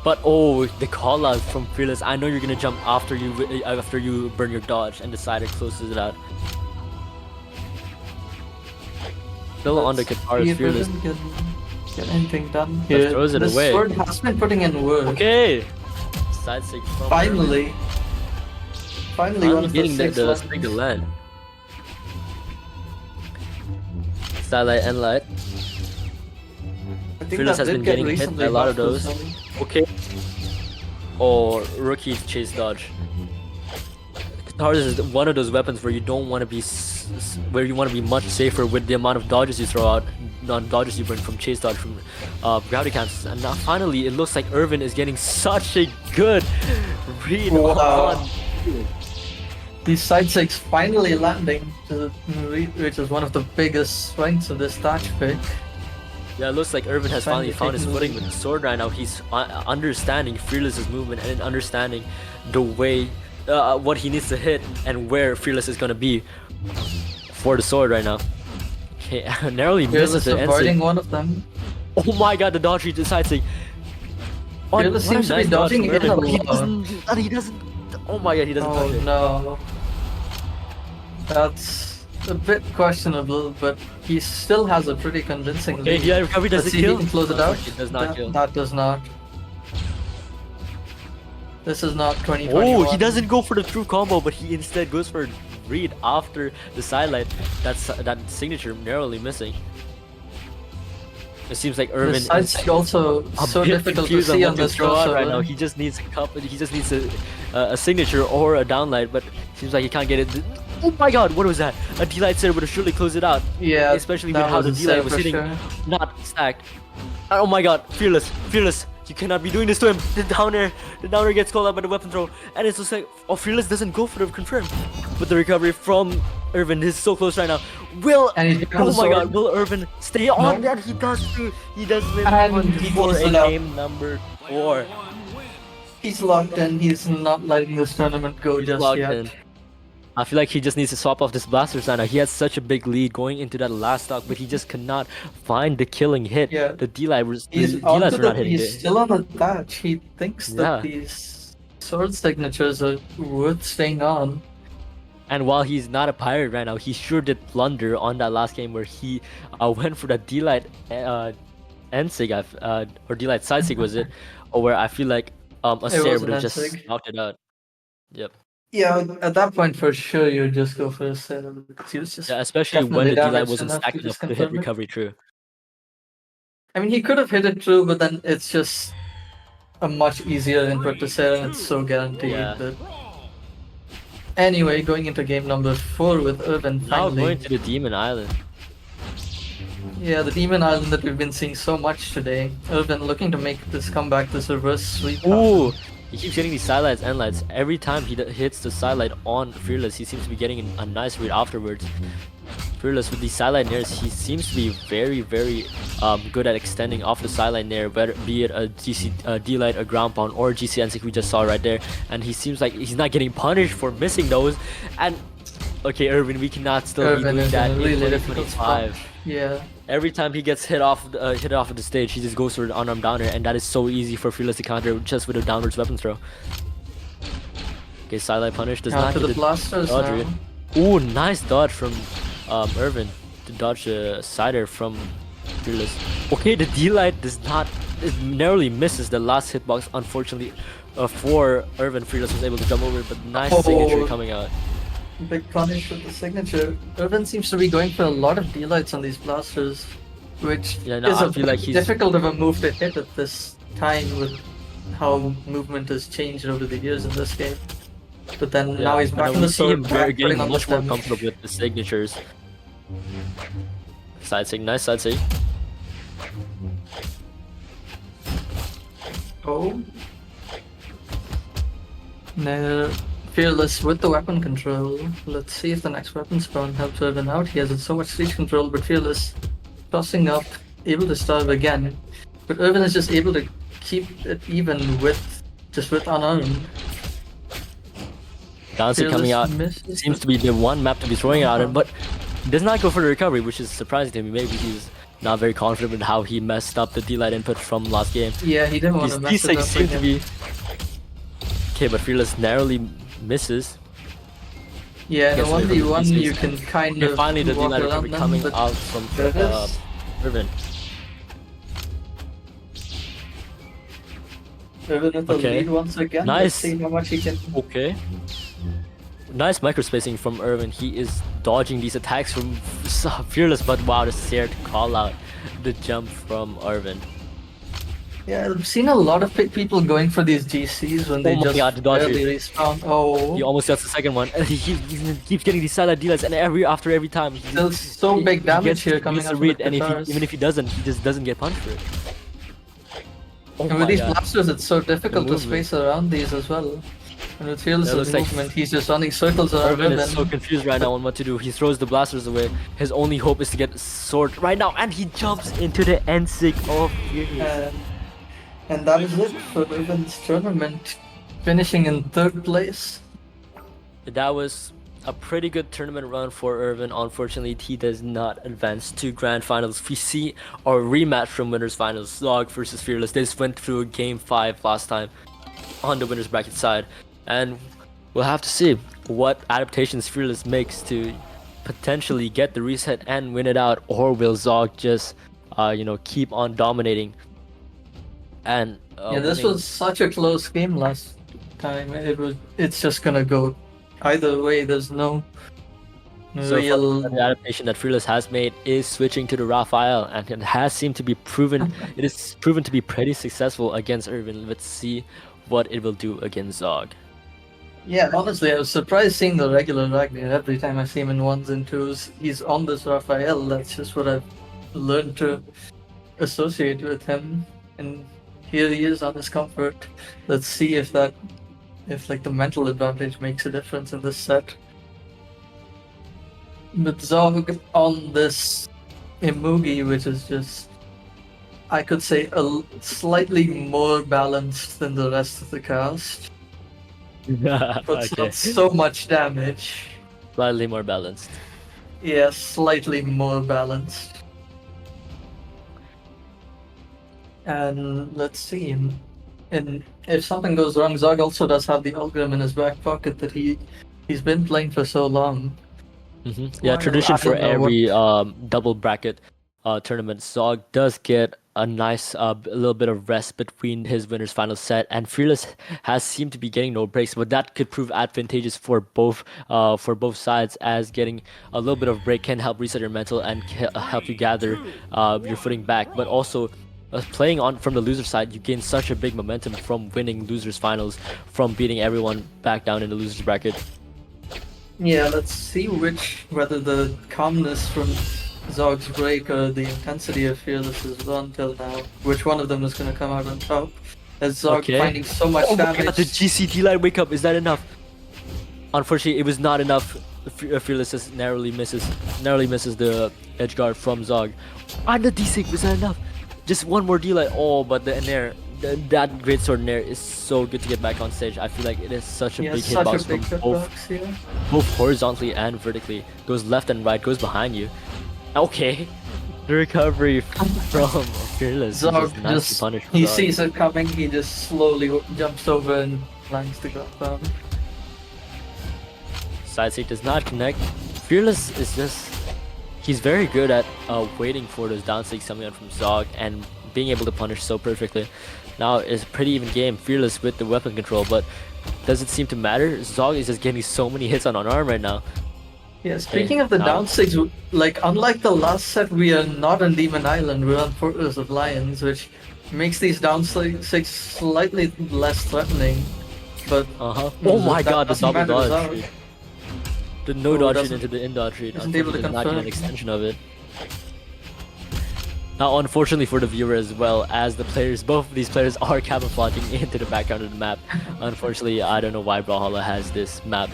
But oh, the call out from Fearless. I know you're gonna jump after you burn your dodge, and the side closes it out. Still on the guitar is Fearless. Get anything done Just here. throws it the away. sword has been putting in work. Okay. Side sig from Finally. Finally, one of the getting the 6 stick to weapons. land. Starlight and light. I think Fearless that has did been get getting hit recently by a lot of buffed as those. well. Okay. Or rookie chase dodge. Guitars is one of those weapons where you don't want to be where you want to be much safer with the amount of dodges you throw out, non-dodges you burn from chase dodge from gravity cancels. And now finally it looks like Irvin is getting such a good read Wow. on. These side six finally landing, which is one of the biggest strengths of this thatch pick. Yeah, it looks like Irvin has finally Finally found his taking the footing lead. with the sword right now. He's understanding Fearless's movement and understanding the way, what he needs to hit and where Fearless is gonna be for the sword right now. Okay, narrowly misses Fearless the end avoiding sig. one of them. Oh my god, the dodge reach the side sig. Oh, Fearless what a seems to be nice dodge dodging from in Irvin, a but he lot. doesn't. He doesn't. Oh my god, he doesn't touch Oh it. no. That's a bit questionable, but he still has a pretty convincing Okay, lead. yeah, recovery does Let's it see if he kill? can close it out. It does not kill. That does not. This is not 2021. Oh, he doesn't go for the true combo, but he instead goes for read after the sidelight. That's that signature narrowly missing. It seems like The Irvin side is sig also a so bit difficult to confused on see what on to this throw out right crossover. now. He just needs a couple. He just needs a signature or a downlight, but seems like he can't get it. Oh my god, what was that? A D-light setter would have surely closed it out. Yeah, Especially with that how the a D-light save was for hitting, sure. not stacked. Oh my god, Fearless, you cannot be doing this to him. The downer gets called out by the weapon throw, and it's just like, oh, Fearless doesn't go for the confirm. But the recovery from Irvin is so close right now. Will, And he's back on oh the my sword. god, will Irvin stay on No. that? He does too. He does win And one he for pulls a it out. game number 4. He's locked in. He's not letting this tournament go just Locked yet. in. I feel like he just needs to swap off this blaster sign. He has such a big lead going into that last stock, but he just cannot find the killing hit. Yeah. The D-lights He's were not hitting he's it. still on the thatch. He thinks Yeah. that these sword signatures are worth staying on. And while he's not a pirate right now, he sure did blunder on that last game where he went for the D-light end sig, or D-light side sig was it, or where I feel like a It Stair was would an have just end-sig. knocked it out. Yep. Yeah, at that point for sure you just go for a set. He was just Yeah, especially when definitely the D-light damaged wasn't enough stacked to enough just to hit confirm it. recovery true. I mean, he could have hit it through, but then it's just a much easier input to set, and it's so guaranteed. Yeah. That... Anyway, going into game number 4 with Irvin Now finally. going to the Demon Island. Yeah, the Demon Island that we've been seeing so much today. Irvin looking to make this comeback, this reverse sweep. Ooh! He keeps getting these sidelights and lights. Every time he hits the sidelight on Fearless, he seems to be getting a nice read afterwards. Fearless with the sideline nairs, he seems to be very, very good at extending off the sideline nair, whether be it a D-light, a ground pound, or a GCN we just saw right there. And he seems like he's not getting punished for missing those. And okay, Irvin, we cannot still Irvin be doing is that in a in really difficult spot. 2025. Yeah. Every time he gets hit off of the stage, he just goes for an unarmed downer, and that is so easy for Fearless to counter just with a downwards weapon throw. Okay, sidelight punish does Out not to get the the blasters dodge now. read. Ooh, nice dodge from Irvin to dodge a sider from Fearless. Okay, the D-light does not, it narrowly misses the last hitbox, unfortunately, for Irvin. Fearless was able to jump over it, but nice Oh. signature coming out. Big punish with the signature. Irvin seems to be going for a lot of D-lights on these blasters, which Yeah, no, is I a feel like he's- difficult of a move to hit at this time with how movement has changed over the years in this game. But then Yeah, now he's and back then in we the see him sword, back getting putting on much this more damage. comfortable with the signatures. Side sig, nice side sig. Oh. No, Fearless with the weapon control. Let's see if the next weapon spawn helps Irvin out. He has so much siege control, but Fearless tossing up, able to starve again. But Irvin is just able to keep it even with unarmed. Dancing coming out misses, seems to be the one map to be throwing out in, but he does not go for the recovery, which is surprising to me. Maybe he's not very confident with how he messed up the D-Light input from last game. Yeah, he didn't want His to mess it D6 up seem to again. be... Okay, but Fearless narrowly misses. Yeah, in a Guess Irvin 1v1 misses. you can kind Okay, of finally the walk D-Light around recovery them, coming but out from there it is. Irvin. Irvin with the Okay. lead once again. Nice. Let's see how much he can. Okay. Nice microspacing from Irvin. He is dodging these attacks from Fearless, but wow, the Seared call out the jump from Irvin. Yeah, I've seen a lot of people going for these GCs when they Oh my just God, the dodge barely respawn. Oh, He almost gets the second one. He keeps getting these silent dealers, and after every time, still so big damage here coming gets out a from read, the and guitars. even if he doesn't, he just doesn't get punished for it. Oh And with my these God. blasters, it's so difficult to movement. space around these as well. And with That Fearless's looks like movement, he's just running circles around Irvin them. is so confused right now on what to do. He throws the blasters away. His only hope is to get sword right now, and he jumps into the end sig of Fearless. And that is it for Irvin's tournament, finishing in 3rd place. That was a pretty good tournament run for Irvin. Unfortunately, he does not advance to grand finals. We see a rematch from winners finals, Zog versus Fearless. They just went through game 5 last time on the winners bracket side, and we'll have to see what adaptations Fearless makes to potentially get the reset and win it out, or will Zog just keep on dominating and Yeah, this winning. was such a close game last time. It's just gonna go either way. There's no So real. far, the adaptation that Fearless has made is switching to the Raphael, and it has seemed to be proven. It is proven to be pretty successful against Irvin. Let's see what it will do against Zog. Yeah, honestly, I was surprised seeing the regular Ragnar. Every time I see him in 1s and 2s, he's on this Raphael. That's just what I've learned to associate with him. And here he is on his comfort. Let's see if the mental advantage makes a difference in this set. But Zog on this Imugi, which is just, I could say, slightly more balanced than the rest of the cast. Puts Okay, out so much damage. slightly more balanced. Yeah, slightly more balanced. And let's see. And if something goes wrong, Zog also does have the Ulgrim in his back pocket that he's been playing for so long. Yeah, Well, tradition I for don't know what- every double bracket tournament. Zog does get a nice little bit of rest between his winners final set, and Fearless has seemed to be getting no breaks, but that could prove advantageous for both sides, as getting a little bit of break can help reset your mental and help you gather your footing back, but also playing on from the loser side, you gain such a big momentum from winning losers finals, from beating everyone back down in the losers bracket. Yeah, let's see whether the calmness from Zog's break or the intensity of Fearless's run till now, which one of them is going to come out on top. As Zog Okay. finding so much Oh my damage. God, the GCT line wake up, is that enough? Unfortunately, it was not enough. Fearless just narrowly misses the edge guard from Zog. And the D6, was that enough? Just one more D-Light. Oh, but the Nair, that Great Sword Nair is so good to get back on stage. I feel like it is such a Yeah, big such a hitbox big from both, hitbox here. both horizontally and vertically. Goes left and right, goes behind you. Okay. The recovery from Fearless. Zog Nicely just, punished he Zog. sees it coming, he just slowly jumps over and lands the ground. Side seat does not connect. Fearless is just... He's very good at waiting for those down stakes coming out from Zog and being able to punish so perfectly. Now it's a pretty even game. Fearless with the weapon control, but does it seem to matter? Zog is just getting so many hits on unarmed right now. Yeah, speaking of the now- down six, like unlike the last set, we are not on Demon Island, we're on Fortress of Lions, which makes these down six slightly less threatening, but Oh my that god, the doesn't double matter to dodge Zog. read. The no Oh, dodge read doesn't- into the in dodge read. isn't able to Unfortunately, does not get an confirm. extension of it. Now, unfortunately for the viewer as well, as the players, both of these players are camouflaging into the background of the map. Unfortunately, I don't know why Brawlhalla has this map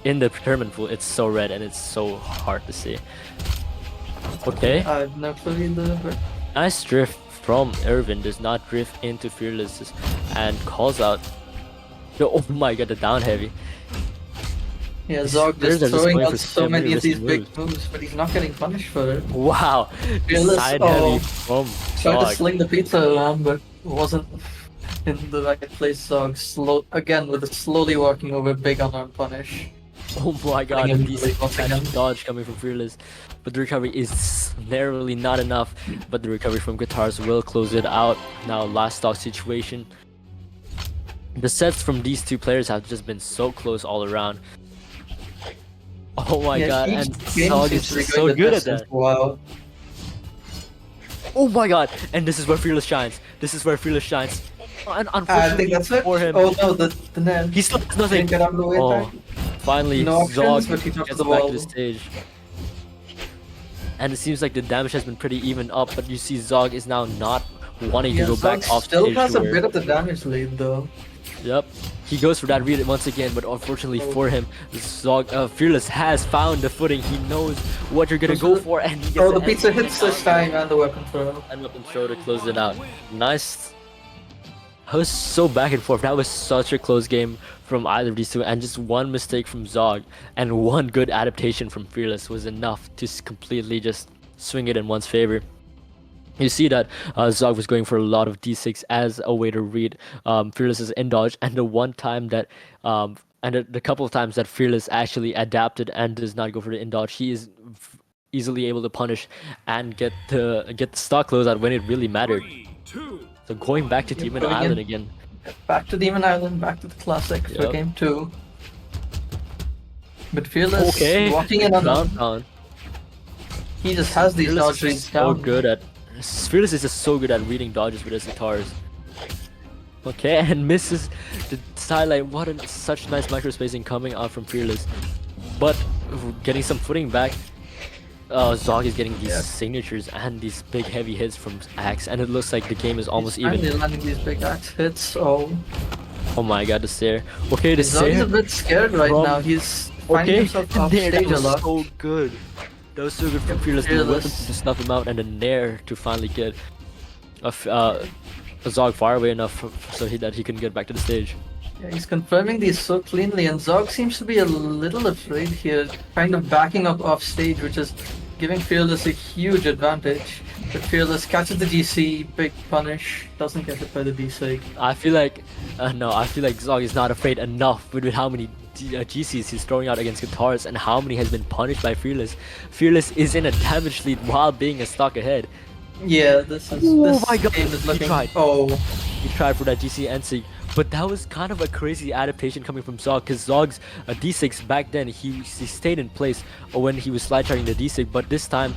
in the tournament pool. It's so red and it's so hard to see. Okay, I've never played the. nice drift from Irvin. Does not drift into Fearless and calls out. Oh my god, the down heavy. Yeah, These Zog players just are just throwing going out for so so many many of these risky big moves, but he's not getting punished for it. Wow, Fearless, side oh, heavy from tried to Zog. sling the pizza around, but wasn't in the right place. Zog again with a slowly walking over big unarmed punish. Oh my god, him a in the decent lead once catch again. dodge coming from Fearless. But the recovery is narrowly not enough. But the recovery from Guitars will close it out. Now, last stock situation. The sets from these two players have just been so close all around. Oh my Yeah, god, each and game Zog seems is to be just going so the good at distance. that. Wow. Oh my god, and this is where Fearless shines. This is where Fearless shines. And I unfortunately think that's it. for him, Oh no, the net. he still does nothing. Didn't get out of the way in Oh, time. finally, No Zog options, but he touched gets the back to wall. the stage. And it seems like the damage has been pretty even up, but you see Zog is now not wanting Yeah, to go Zog back off still stage has to a where- bit of the damage lead though. Yep, he goes for that read once again, but unfortunately for him, Zog, Fearless has found the footing. He knows what you're gonna go for, and he gets Oh, the an pizza end hits this time and the weapon throw. and weapon throw to close it out. Nice. I was so back and forth. That was such a close game from either of these two, and just one mistake from Zog and one good adaptation from Fearless was enough to completely just swing it in one's favor. You see that Zog was going for a lot of d6 as a way to read Fearless's end dodge, and the one time that and the couple of times that Fearless actually adapted and does not go for the end dodge, he is easily able to punish and get the stock closeout when it really mattered. So going back to Demon going in. Island again. Back to Demon Island, back to the classic for Yep. game 2. But Fearless Okay, walking in on down. he just has these Fearless dodge is reads so down. good at Fearless is just so good at reading dodges with his guitars. Okay, and misses the sideline. What such nice micro spacing coming out from Fearless, but getting some footing back. Zog is getting these signatures and these big heavy hits from Axe, and it looks like the game is almost He's even. finally landing these big axe hits. Oh, Oh my god, the stare. Okay, the Zog's a stare. bit scared right from- now. He's finding Okay, himself off there, that stage a was lot. so good. That was so good from Fearless. The Fearless. weapons to snuff him out, and the nair to finally get a Zog far away enough so that he can get back to the stage. Yeah, he's confirming these so cleanly, and Zog seems to be a little afraid here, kind of backing up off stage, which is giving Fearless a huge advantage. But Fearless catches the GC, big punish, doesn't get hit by the D-Sig. I feel like I feel like Zog is not afraid enough with how many GCs he's throwing out against guitars and how many has been punished by Fearless. Fearless is in a damage lead while being a stock ahead. Yeah, this is Oh this my God, game is he looking. tried. Oh, He tried for that GC and SIG, but that was kind of a crazy adaptation coming from Zog, because Zog's D6 back then, he stayed in place when he was slide charging the D6, but this time,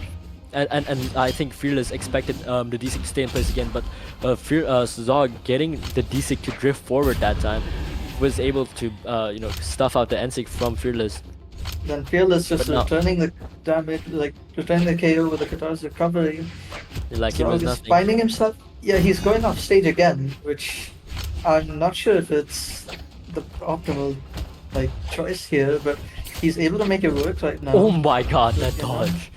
and I think Fearless expected the D6 to stay in place again, but Zog getting the D6 to drift forward that time was able to stuff out the N6 from Fearless. then Fearless just But no. returning the damage, like returning the KO with the guitar's recovery. Like it Zog was is nothing. finding himself. Yeah, he's going off stage again, which I'm not sure if it's the optimal like choice here, but he's able to make it work right now. Oh my god, that Yeah. dodge.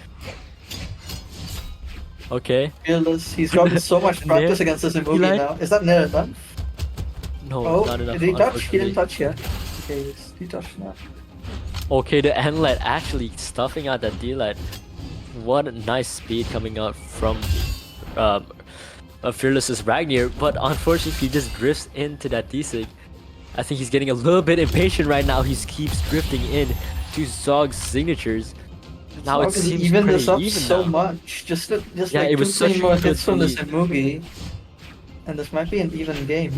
Okay. Fearless, he's gotten so much practice against this Imugi like- now. Is that near enough? No, Oh, not enough. did he touch? He didn't unfortunately. touch yet. Okay, he touched now. Okay, the N-Light actually stuffing out that D-Light. What a nice speed coming out from Fearless's Ragnar, but unfortunately he just drifts into that D-Sig. I think he's getting a little bit impatient right now. He keeps drifting in to Zog's signatures. Now it Zog has seems evened pretty this up even so now. much. Just Yeah, like it was 2 3 such a more good hits from this lead. Imugi, and this might be an even game.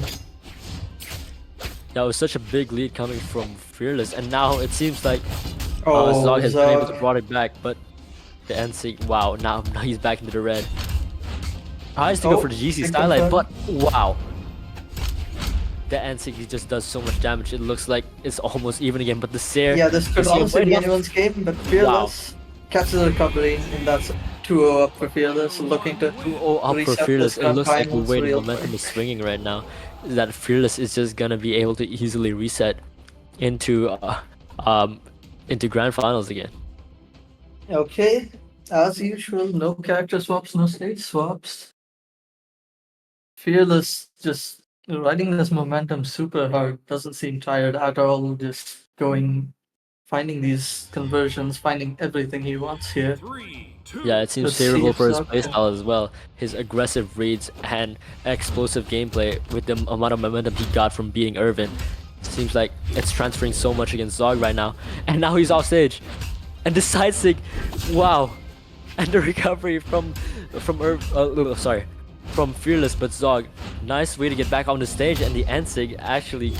That was such a big lead coming from Fearless, and now it seems like Oh, Zog has been able to Zog. brought it back, but the NC, wow, now he's back into the red. Tries to go Oh, for the GC big skylight, confirm. but wow. The N60 just does so much damage. It looks like it's almost even again, but the Sair Yeah, this could is honestly be enough. anyone's game, but Fearless catches a recovery, and that's 2-0 up for Fearless, looking to 2-0 up for reset Fearless. this It grand looks like the finals way the real momentum quick. is swinging right now is that Fearless is just gonna be able to easily reset into into grand finals again. Okay, as usual, no character swaps, no stage swaps. Fearless just riding this momentum super hard, doesn't seem tired at all, just finding these conversions, finding everything he wants here. Yeah, it seems Let's see favorable if for his Zog playstyle as well. His aggressive reads and explosive gameplay with the amount of momentum he got from beating Irvin. Seems like it's transferring so much against Zog right now. And now he's off stage. And the side sig, wow. And the recovery from Fearless, but Zog. Nice way to get back on the stage, and the end sig actually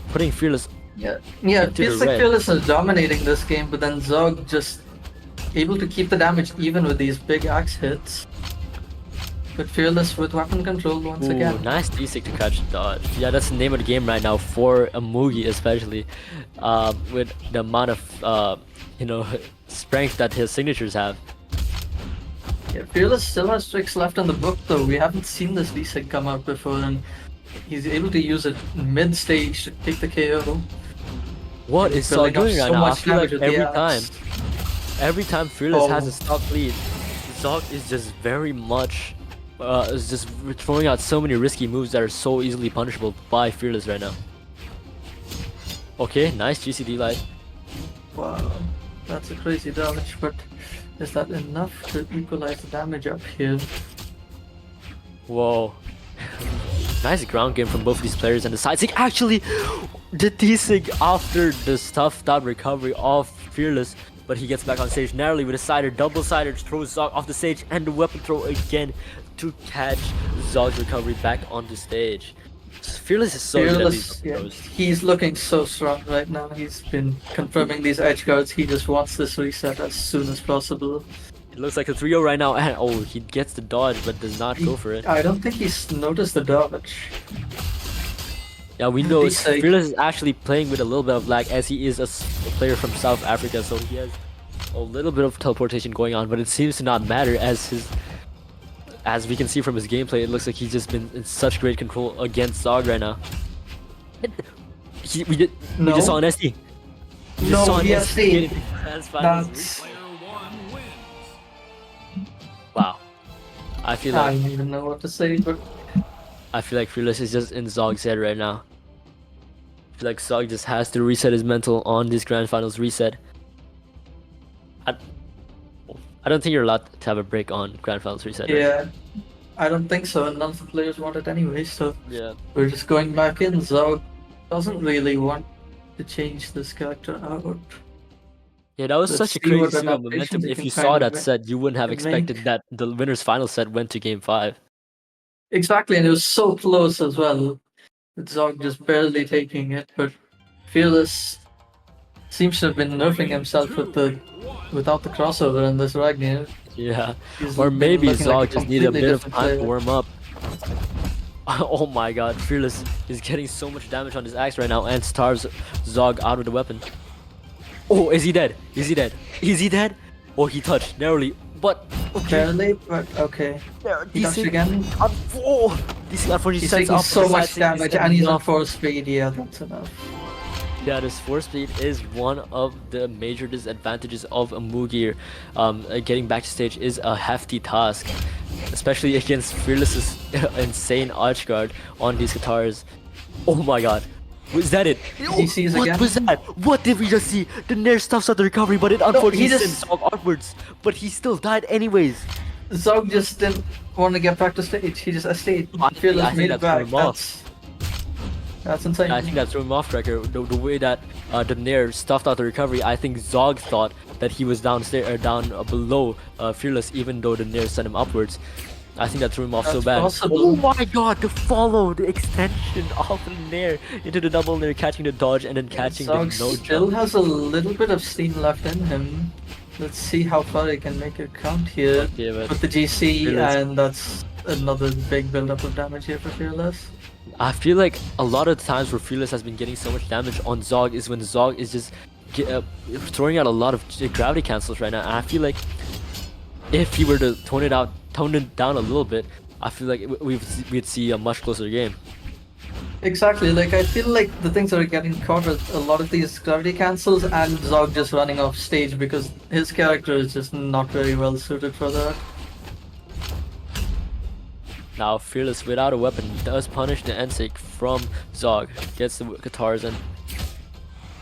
putting Fearless. Yeah, into it feels the like red. Fearless is dominating this game, but then Zog just able to keep the damage even with these big axe hits. But Fearless with weapon control once Ooh, again. nice D-stick to catch the dodge. Yeah, that's the name of the game right now for a Mugi, especially with the amount of strength that his signatures have. Yeah, Fearless still has tricks left in the book though. We haven't seen this D-Sig come out before, and he's able to use it mid-stage to take the KO. What is Saw Building up doing right so now? I much feel like damage with the axe. every time Fearless has Oh. a stock lead, Zog is just very much is just throwing out so many risky moves that are so easily punishable by Fearless right now. Okay, nice GCD light. Wow, that's a crazy damage, but is that enough to equalize the damage up here? Whoa. Nice ground game from both of these players, and the side sig actually the D-sig after the stuffed out recovery of Fearless, but he gets back on stage narrowly with a sider, double sider, throws Zog off the stage, and the weapon throw again to catch Zog's recovery back onto stage. Fearless is so good at these Fearless, yeah, throws. he's looking so strong right now. He's been confirming these edge guards. He just wants this reset as soon as possible. It looks like a 3-0 right now, and oh, he gets the dodge but does not go for it. I don't think he's noticed the dodge. Yeah, we know D-sig. Fearless is actually playing with a little bit of lag as he is a player from South Africa, so he has a little bit of teleportation going on, but it seems to not matter as we can see from his gameplay. It looks like he's just been in such great control against Zog right now. We just saw an SD. We just No, saw an he has SD. seen. That's wow. I feel I like don't even know what to say, but Fearless is just in Zog's head right now. I feel like Zog just has to reset his mental on this grand finals reset. I don't think you're allowed to have a break on grand finals reset. Right? yeah, I don't think so, and none of the players want it anyway, so Yeah. we're just going back in. Zog doesn't really want to change this character out. Yeah, that was Let's such a see what crazy swing of adaptations momentum. he If can you kind saw of that set, you wouldn't have make. expected that the winner's final set went to game 5. Exactly, and it was so close as well. With Zog just barely taking it, but Fearless seems to have been nerfing himself without the crossover in this Ragnar. Yeah. He's Or been maybe looking like Zog just needed a completely bit of different time to player. warm up. Oh my god, Fearless is getting so much damage on his axe right now and starves Zog out with the weapon. Oh, is he dead? Is he dead? Is he dead? Oh, he touched narrowly, but okay. Barely, but okay. He touched again. Oh, DC unfortunately He's sets taking off so the much side thing, damage, is and he's on enough. 4 speed. Yeah, that's enough. Yeah, this 4 speed is one of the major disadvantages of a Mugir. Getting back to stage is a hefty task, especially against Fearless's insane arch guard on these guitars. Oh my god. Was that it? DCs What again? was that? What did we just see? The Nair stuffs out the recovery, but it unfortunately he just- sent Zog upwards. But he still died anyways. Zog just didn't want to get back to stage. He just stayed. I Fearless think made that it back. threw him off. That's insane. I think that threw him off, Cracker. The way that the Nair stuffed out the recovery, I think Zog thought that he was downstairs or down below Fearless, even though the Nair sent him upwards. I think that threw him off so That's bad. possible. Oh my god, the follow, the extension of the Nair into the double Nair, catching the dodge and then catching Zog the no still jump. has a little bit of steam left in him. Let's see how far he can make it count here Okay, but with the GC, Fearless. and that's another big build-up of damage here for Fearless. I feel like a lot of the times where Fearless has been getting so much damage on Zog is when Zog is just throwing out a lot of gravity cancels right now. And I feel like if he were to tone it down a little bit, I feel like we'd see a much closer game. Exactly, like I feel like the things that are getting caught are a lot of these gravity cancels and Zog just running off stage because his character is just not very well suited for that. Now Fearless without a weapon does punish the Ensig from Zog, gets the guitars, and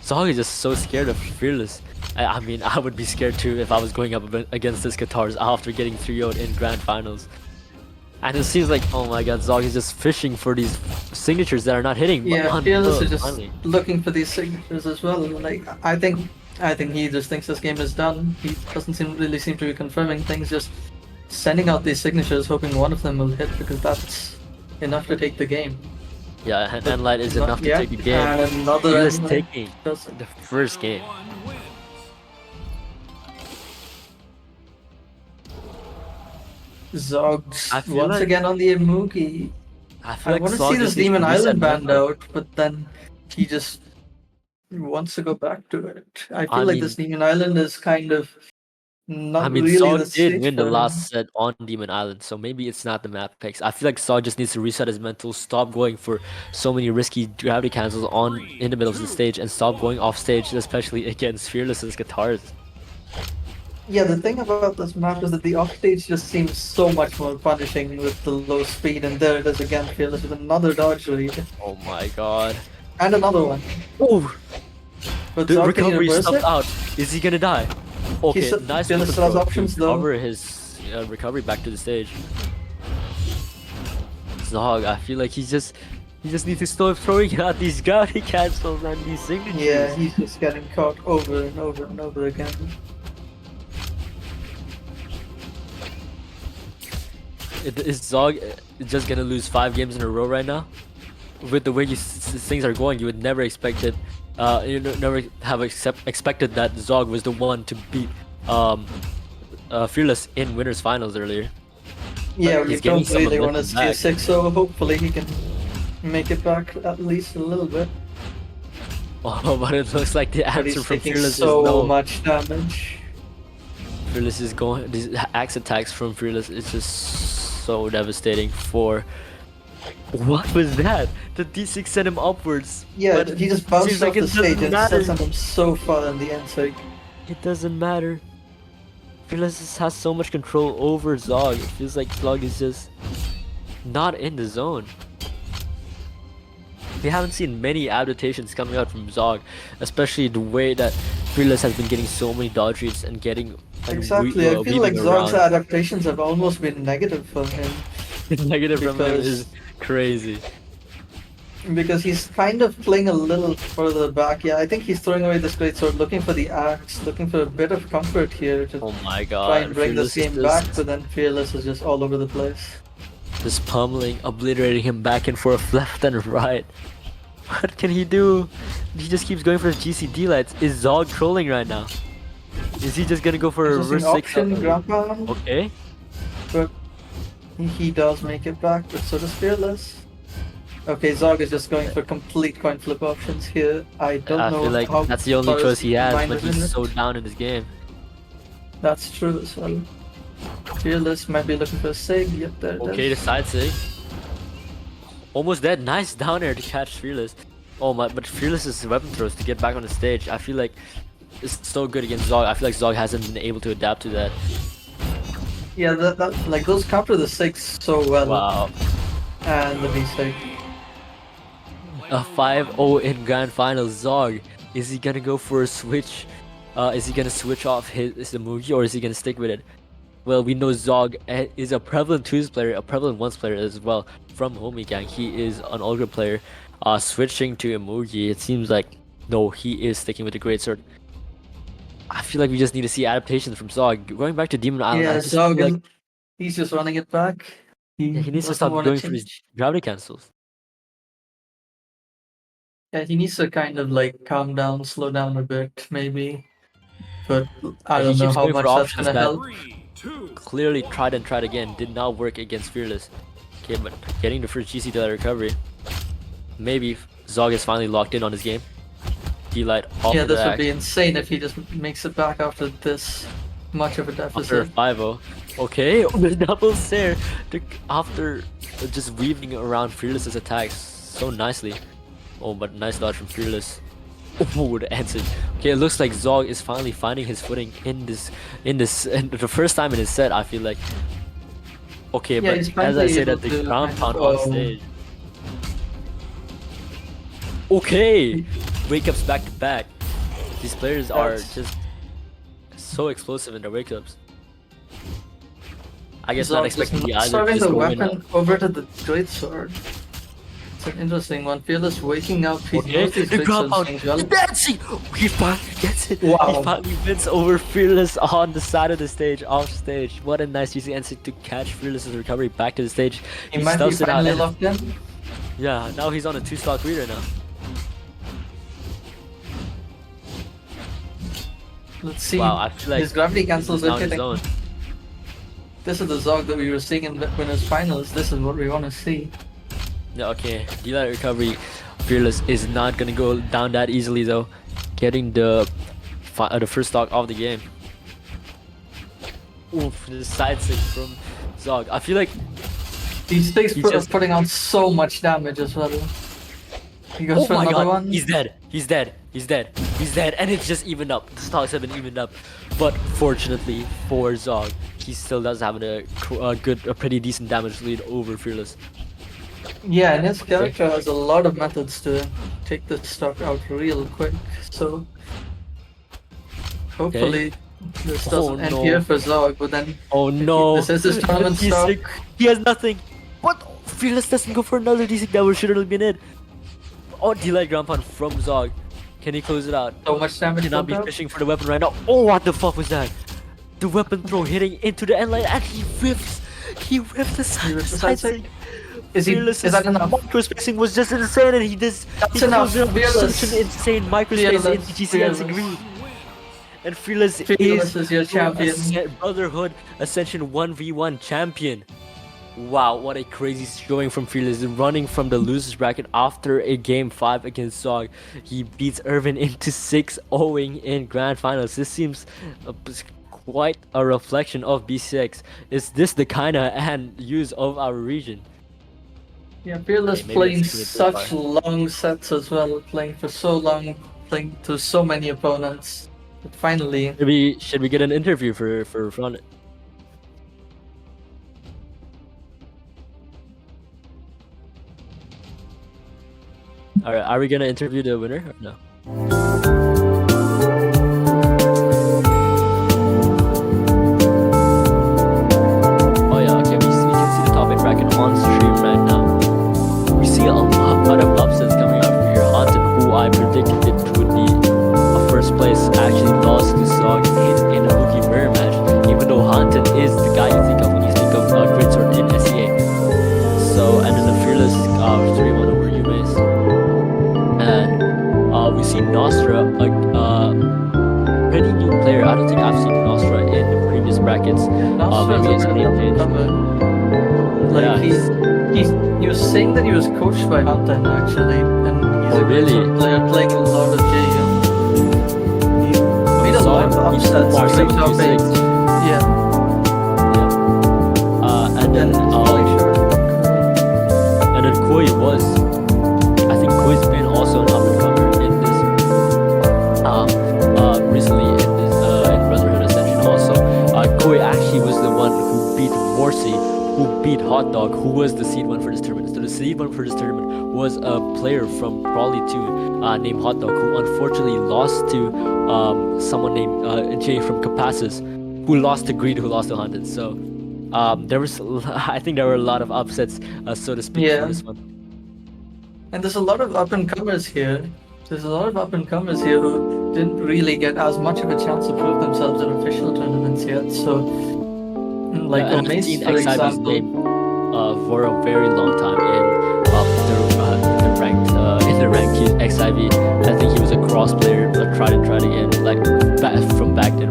Zog is just so scared of Fearless. I mean, I would be scared too if I was going up against this guitars after getting 3-0'd in grand finals. And it seems like, oh my god, Zog is just fishing for these signatures that are not hitting. Yeah, Fearless is just finally. looking for these signatures as well. Like I think he just thinks this game is done. He doesn't really seem to be confirming things, just sending out these signatures, hoping one of them will hit because that's enough to take the game. Yeah, and Enlight is enough to Yeah, take the game. and another Fearless Enlight taking does- the first game. Zogs I feel once like- again on the Imugi. I feel I like want to Zog see this just needs to Demon reset Island band mental. out, but then he just wants to go back to it. I feel I like mean- this Demon Island is kind of not I mean, really Zog the did stage win the for him. last set on Demon Island, so maybe it's not the map picks. I feel like Zog just needs to reset his mental, stop going for so many risky gravity cancels in the middle of the stage, and stop going off stage, especially against Fearless's guitars. Yeah, the thing about this map is that the offstage just seems so much more punishing with the low speed, and there it is again, Fearless with another dodge lead. Oh my god. And another one. Oh, But the Zog, can he recovery reverse stuff it? out. Is he gonna die? Okay, He's- nice Fearless move still has to options, though. recover his recovery back to the stage. Zog, I feel like he just needs to stop throwing out these gravity cancels and these signatures. Yeah, he's just getting caught over and over and over again. Is Zog just gonna lose 5 games in a row right now? With the way things are going, you would never expect it. Never have expected that Zog was the one to beat Fearless in winners finals earlier. Yeah, He's we getting don't some really want to momentum see back. a 6, so hopefully he can make it back at least a little bit. Oh, but it looks like the But answer he's from taking Fearless so is no. much damage. Fearless is going. These axe attacks from Fearless is just so devastating for. What was that? The D6 sent him upwards. Yeah, but he just it bounced seems off like the it stage doesn't and matter. sent him so far in the end, so It doesn't matter. Fearless just has so much control over Zog. It feels like Zog is just not in the zone. We haven't seen many adaptations coming out from Zog, especially the way that Fearless has been getting so many dodge reads and getting and exactly. I feel like weaving Zog's around. adaptations have almost been negative for him Negative from him because- is crazy. because he's kind of playing a little further back. Yeah, I think he's throwing away this great sword, looking for the axe, looking for a bit of comfort here to Oh my try god. and bring this Fearless game is back. But then Fearless is just all over the place. just pummeling, obliterating him back and forth, left and right. What can he do? He just keeps going for his GCD lights. Is Zog trolling right now? Is he just gonna go for a Using reverse 6? option ground pound, Okay. but he does make it back, but so does Fearless. Okay, Zog is just going for complete coin flip options here. I don't I know feel like how that's the only far choice he has, mind but is in he's it. so down in this game. That's true as well. Fearless might be looking for a sig. Yep, there it Okay, the is. side sig. Almost dead. Nice down air to catch Fearless. Oh my, but Fearless's weapon throws to get back on the stage. I feel like it's so good against Zog. I feel like Zog hasn't been able to adapt to that. Yeah, that like those counter the sigs so well, Wow. and the V sig. A 5-0 in grand final. Zog, is he gonna go for a switch? Is he gonna switch off his movie, or is he gonna stick with it? Well, we know Zog is a prevalent 2s player, a prevalent 1s player as well from Homie Gang. He is an older player. Switching to Imugi, it seems like no, he is sticking with the Great Sword. I feel like we just need to see adaptations from Zog. Going back to Demon Island, I Yeah, just Zog feel is, like he's just running it back. he needs to doesn't stop wanna going for his change. gravity cancels. Yeah, he needs to kind of like calm down, slow down a bit, maybe. but I And don't he know keeps how going for much that's options gonna that help. clearly tried and tried again. Did not work against Fearless. Okay, but getting the first GC to that recovery. Maybe Zog is finally locked in on his game. D-Light off Yeah, of the this would axe. be insane if he just makes it back after this much of a After a deficit. 5-0. Okay, the double stare after just weaving around Fearless's attacks so nicely. Oh, but nice dodge from Fearless. Oh, the answer. Okay, it looks like Zog is finally finding his footing in this, and the first time in his set, I feel like. Okay, Yeah, but he's as I finally said able at the to ground kind pound of, on stage. Okay, wake ups back to back. These players are That's- just so explosive in their wake ups. I guess Zog not just expecting the either to starting just the go in. weapon over to the great sword. It's an interesting one. Fearless waking up. He Okay, knows these the great ground swords pound, things well. the dancing. He finally gets it. He Wow. finally wins over Fearless on the side of the stage, off stage. What a nice easy answer to catch Fearless's recovery back to the stage. He might be stuffs it out. finally And, locked in. yeah, now he's on a 2-stock leader now. Let's see. Wow, I feel like his gravity cancels he's now with on his hitting. own. This is the Zog that we were seeing in winners finals. This is what we want to see. Yeah, okay. D-Light recovery. Fearless is not gonna go down that easily though. Getting the first stock of the game. Oof, the side stick from Zog. I feel like These sticks He are just- putting out so much damage as well. He goes oh for my another god, one. he's dead. He's dead. He's dead. He's dead. And it's just evened up. The stocks have been evened up. But fortunately for Zog, he still does have a pretty decent damage lead over Fearless. Yeah, and his character has a lot of methods to take the stock out real quick. So hopefully this doesn't end no. here for Zog, but then Oh no. this is his tournament He's stock. sick. He has nothing. But Fearless doesn't go for another decent damage. Should have been it. Oh, D-Light ground pound from Zog. Can he close it out? So much damage Cannot pumped be out. fishing for the weapon right now. Oh, what the fuck was that? The weapon throw hitting into the end line and he whiffs. He whiffed the side, whiffs the side side stick. Is that enough? Micro spacing was just insane and he just That's he enough. closed it up with Fearless. such an insane micro space Fearless. into GCN's Fearless. green. And Fearless Is your champion. Brotherhood Ascension 1v1 champion. Wow, what a crazy showing from Fearless, running from the losers bracket after a game 5 against Zog. He beats Irvin into 6-0 in grand finals. This seems quite a reflection of B6. Is this the kind of and use of our region? Yeah, Fearless Okay, maybe playing it's too late to such long sets as well, playing for so long, playing to so many opponents. But finally, Should we get an interview for Front? Alright, are we gonna interview the winner or no? Oh yeah, okay, we can see the topic bracket on stream right now. We see a lot of upsets coming out from here. Haunted, who I predicted it would be a first place, actually lost to Zog in a Rookie Mirror match, even though Haunted is the guy you think of when you think of Great Sword in SEA. So, and then the Fearless 3-1 over Yume's. And we see Nostra, a pretty new player. I don't think I've seen Nostra in the previous brackets. Nostra Maybe is it's a name really change. Like Yeah, he was saying that he was coached by Hunter actually, and he's Oh, a great really? sword player playing a lot of JU. He made a lot of Zog, he's upsets. Mark Great top 726. 8. Yeah, And then and then Koi was, I think Koi's been also an up and comer in this recently in this in Brotherhood Ascension also. Koi actually was the one who beat Morsi, who beat Hot Dog, who was the seed one for this tournament. So the seed one for this tournament was a player from Brawley 2 named Hot Dog, who unfortunately lost to someone named Jay from Capassus, who lost to Greed, who lost to Hunted. So there was, I think there were a lot of upsets, so to speak, Yeah. for this one. and there's a lot of up and comers here. There's a lot of up and comers here who didn't really get as much of a chance to prove themselves in official tournaments yet. So, like Yeah, and I've Omaze, seen for XIV's example. name for a very long time in the ranked XIV. I think he was a cross player, but tried and tried again, like from back then.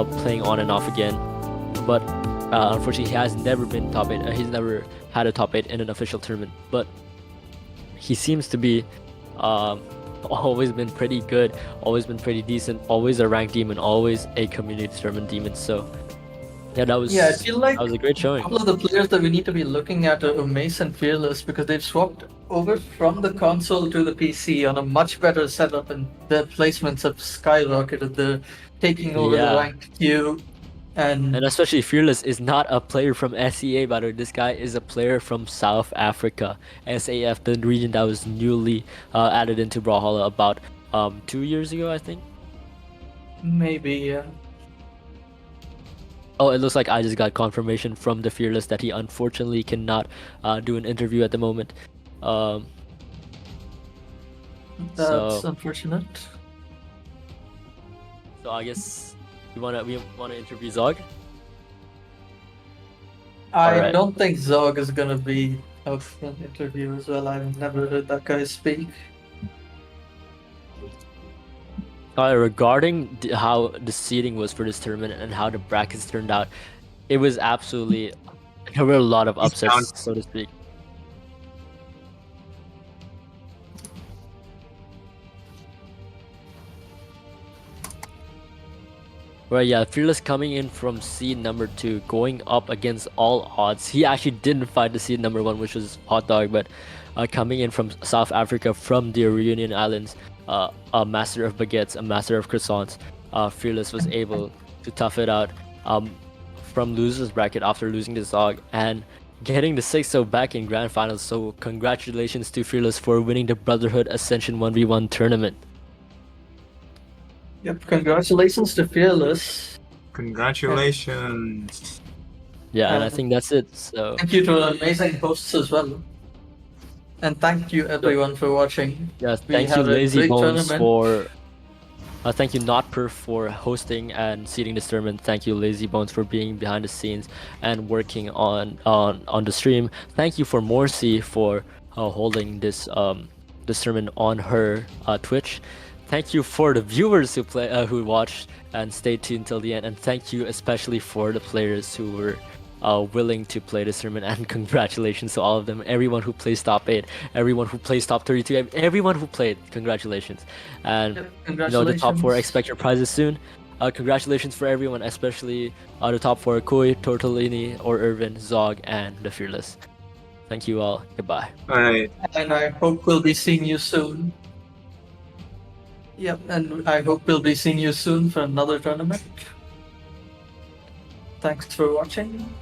playing on and off again, but unfortunately he has never been top 8. He's never had a top 8 in an official tournament, but he seems to be always been pretty good, always been pretty decent, always a ranked demon, always a community tournament demon. So yeah, I feel like that was a great a showing. couple of the players that we need to be looking at are Mace and Fearless because they've swapped over from the console to the PC on a much better setup, and their placements have skyrocketed. They're taking over the Yeah. ranked queue, And and especially Fearless is not a player from SEA, by the way. This guy is a player from South Africa, SAF, the region that was newly added into Brawlhalla about 2 years ago, I think. maybe Oh, it looks like I just got confirmation from the Fearless that he unfortunately cannot do an interview at the moment. that's So unfortunate. I guess we wanna interview Zog. I Alright. don't think Zog is gonna be up for an interview as well. I've never heard that guy speak. Regarding how the seeding was for this tournament and how the brackets turned out, it was absolutely, there were a lot of He's down. upsets, so to speak. Right, yeah, Fearless coming in from seed number 2, going up against all odds. He actually didn't fight the seed number 1, which was Hot Dog, but coming in from South Africa, from the Reunion Islands, a master of baguettes, a master of croissants, Fearless was able to tough it out from loser's bracket after losing to Zog and getting the 6-0 back in grand finals. So congratulations to Fearless for winning the Brotherhood Ascension 1v1 tournament. Yep, congratulations to Fearless. Congratulations. Yeah, and I think that's it. So Thank you to our amazing hosts as well. And thank you everyone for watching. yes, We thank you had a Lazy great Bones tournament. for thank you Notper for hosting and seeding this tournament. Thank you Lazy Bones for being behind the scenes and working on the stream. Thank you for Morsi for holding this this tournament on her Twitch. Thank you for the viewers who watched and stayed tuned till the end, and thank you especially for the players who were willing to play this tournament, and congratulations to all of them. Everyone who plays top 8, everyone who plays top 32, everyone who played, congratulations. And Yep, you know, the top 4 congratulations. expect your prizes soon. Congratulations for everyone, especially the top 4, Koi, Tortellini, or Irvin, Zog, and the Fearless. Thank you all. Goodbye. Alright. And I hope we'll be seeing you soon. Yep, and I hope we'll be seeing you soon for another tournament. Thanks for watching.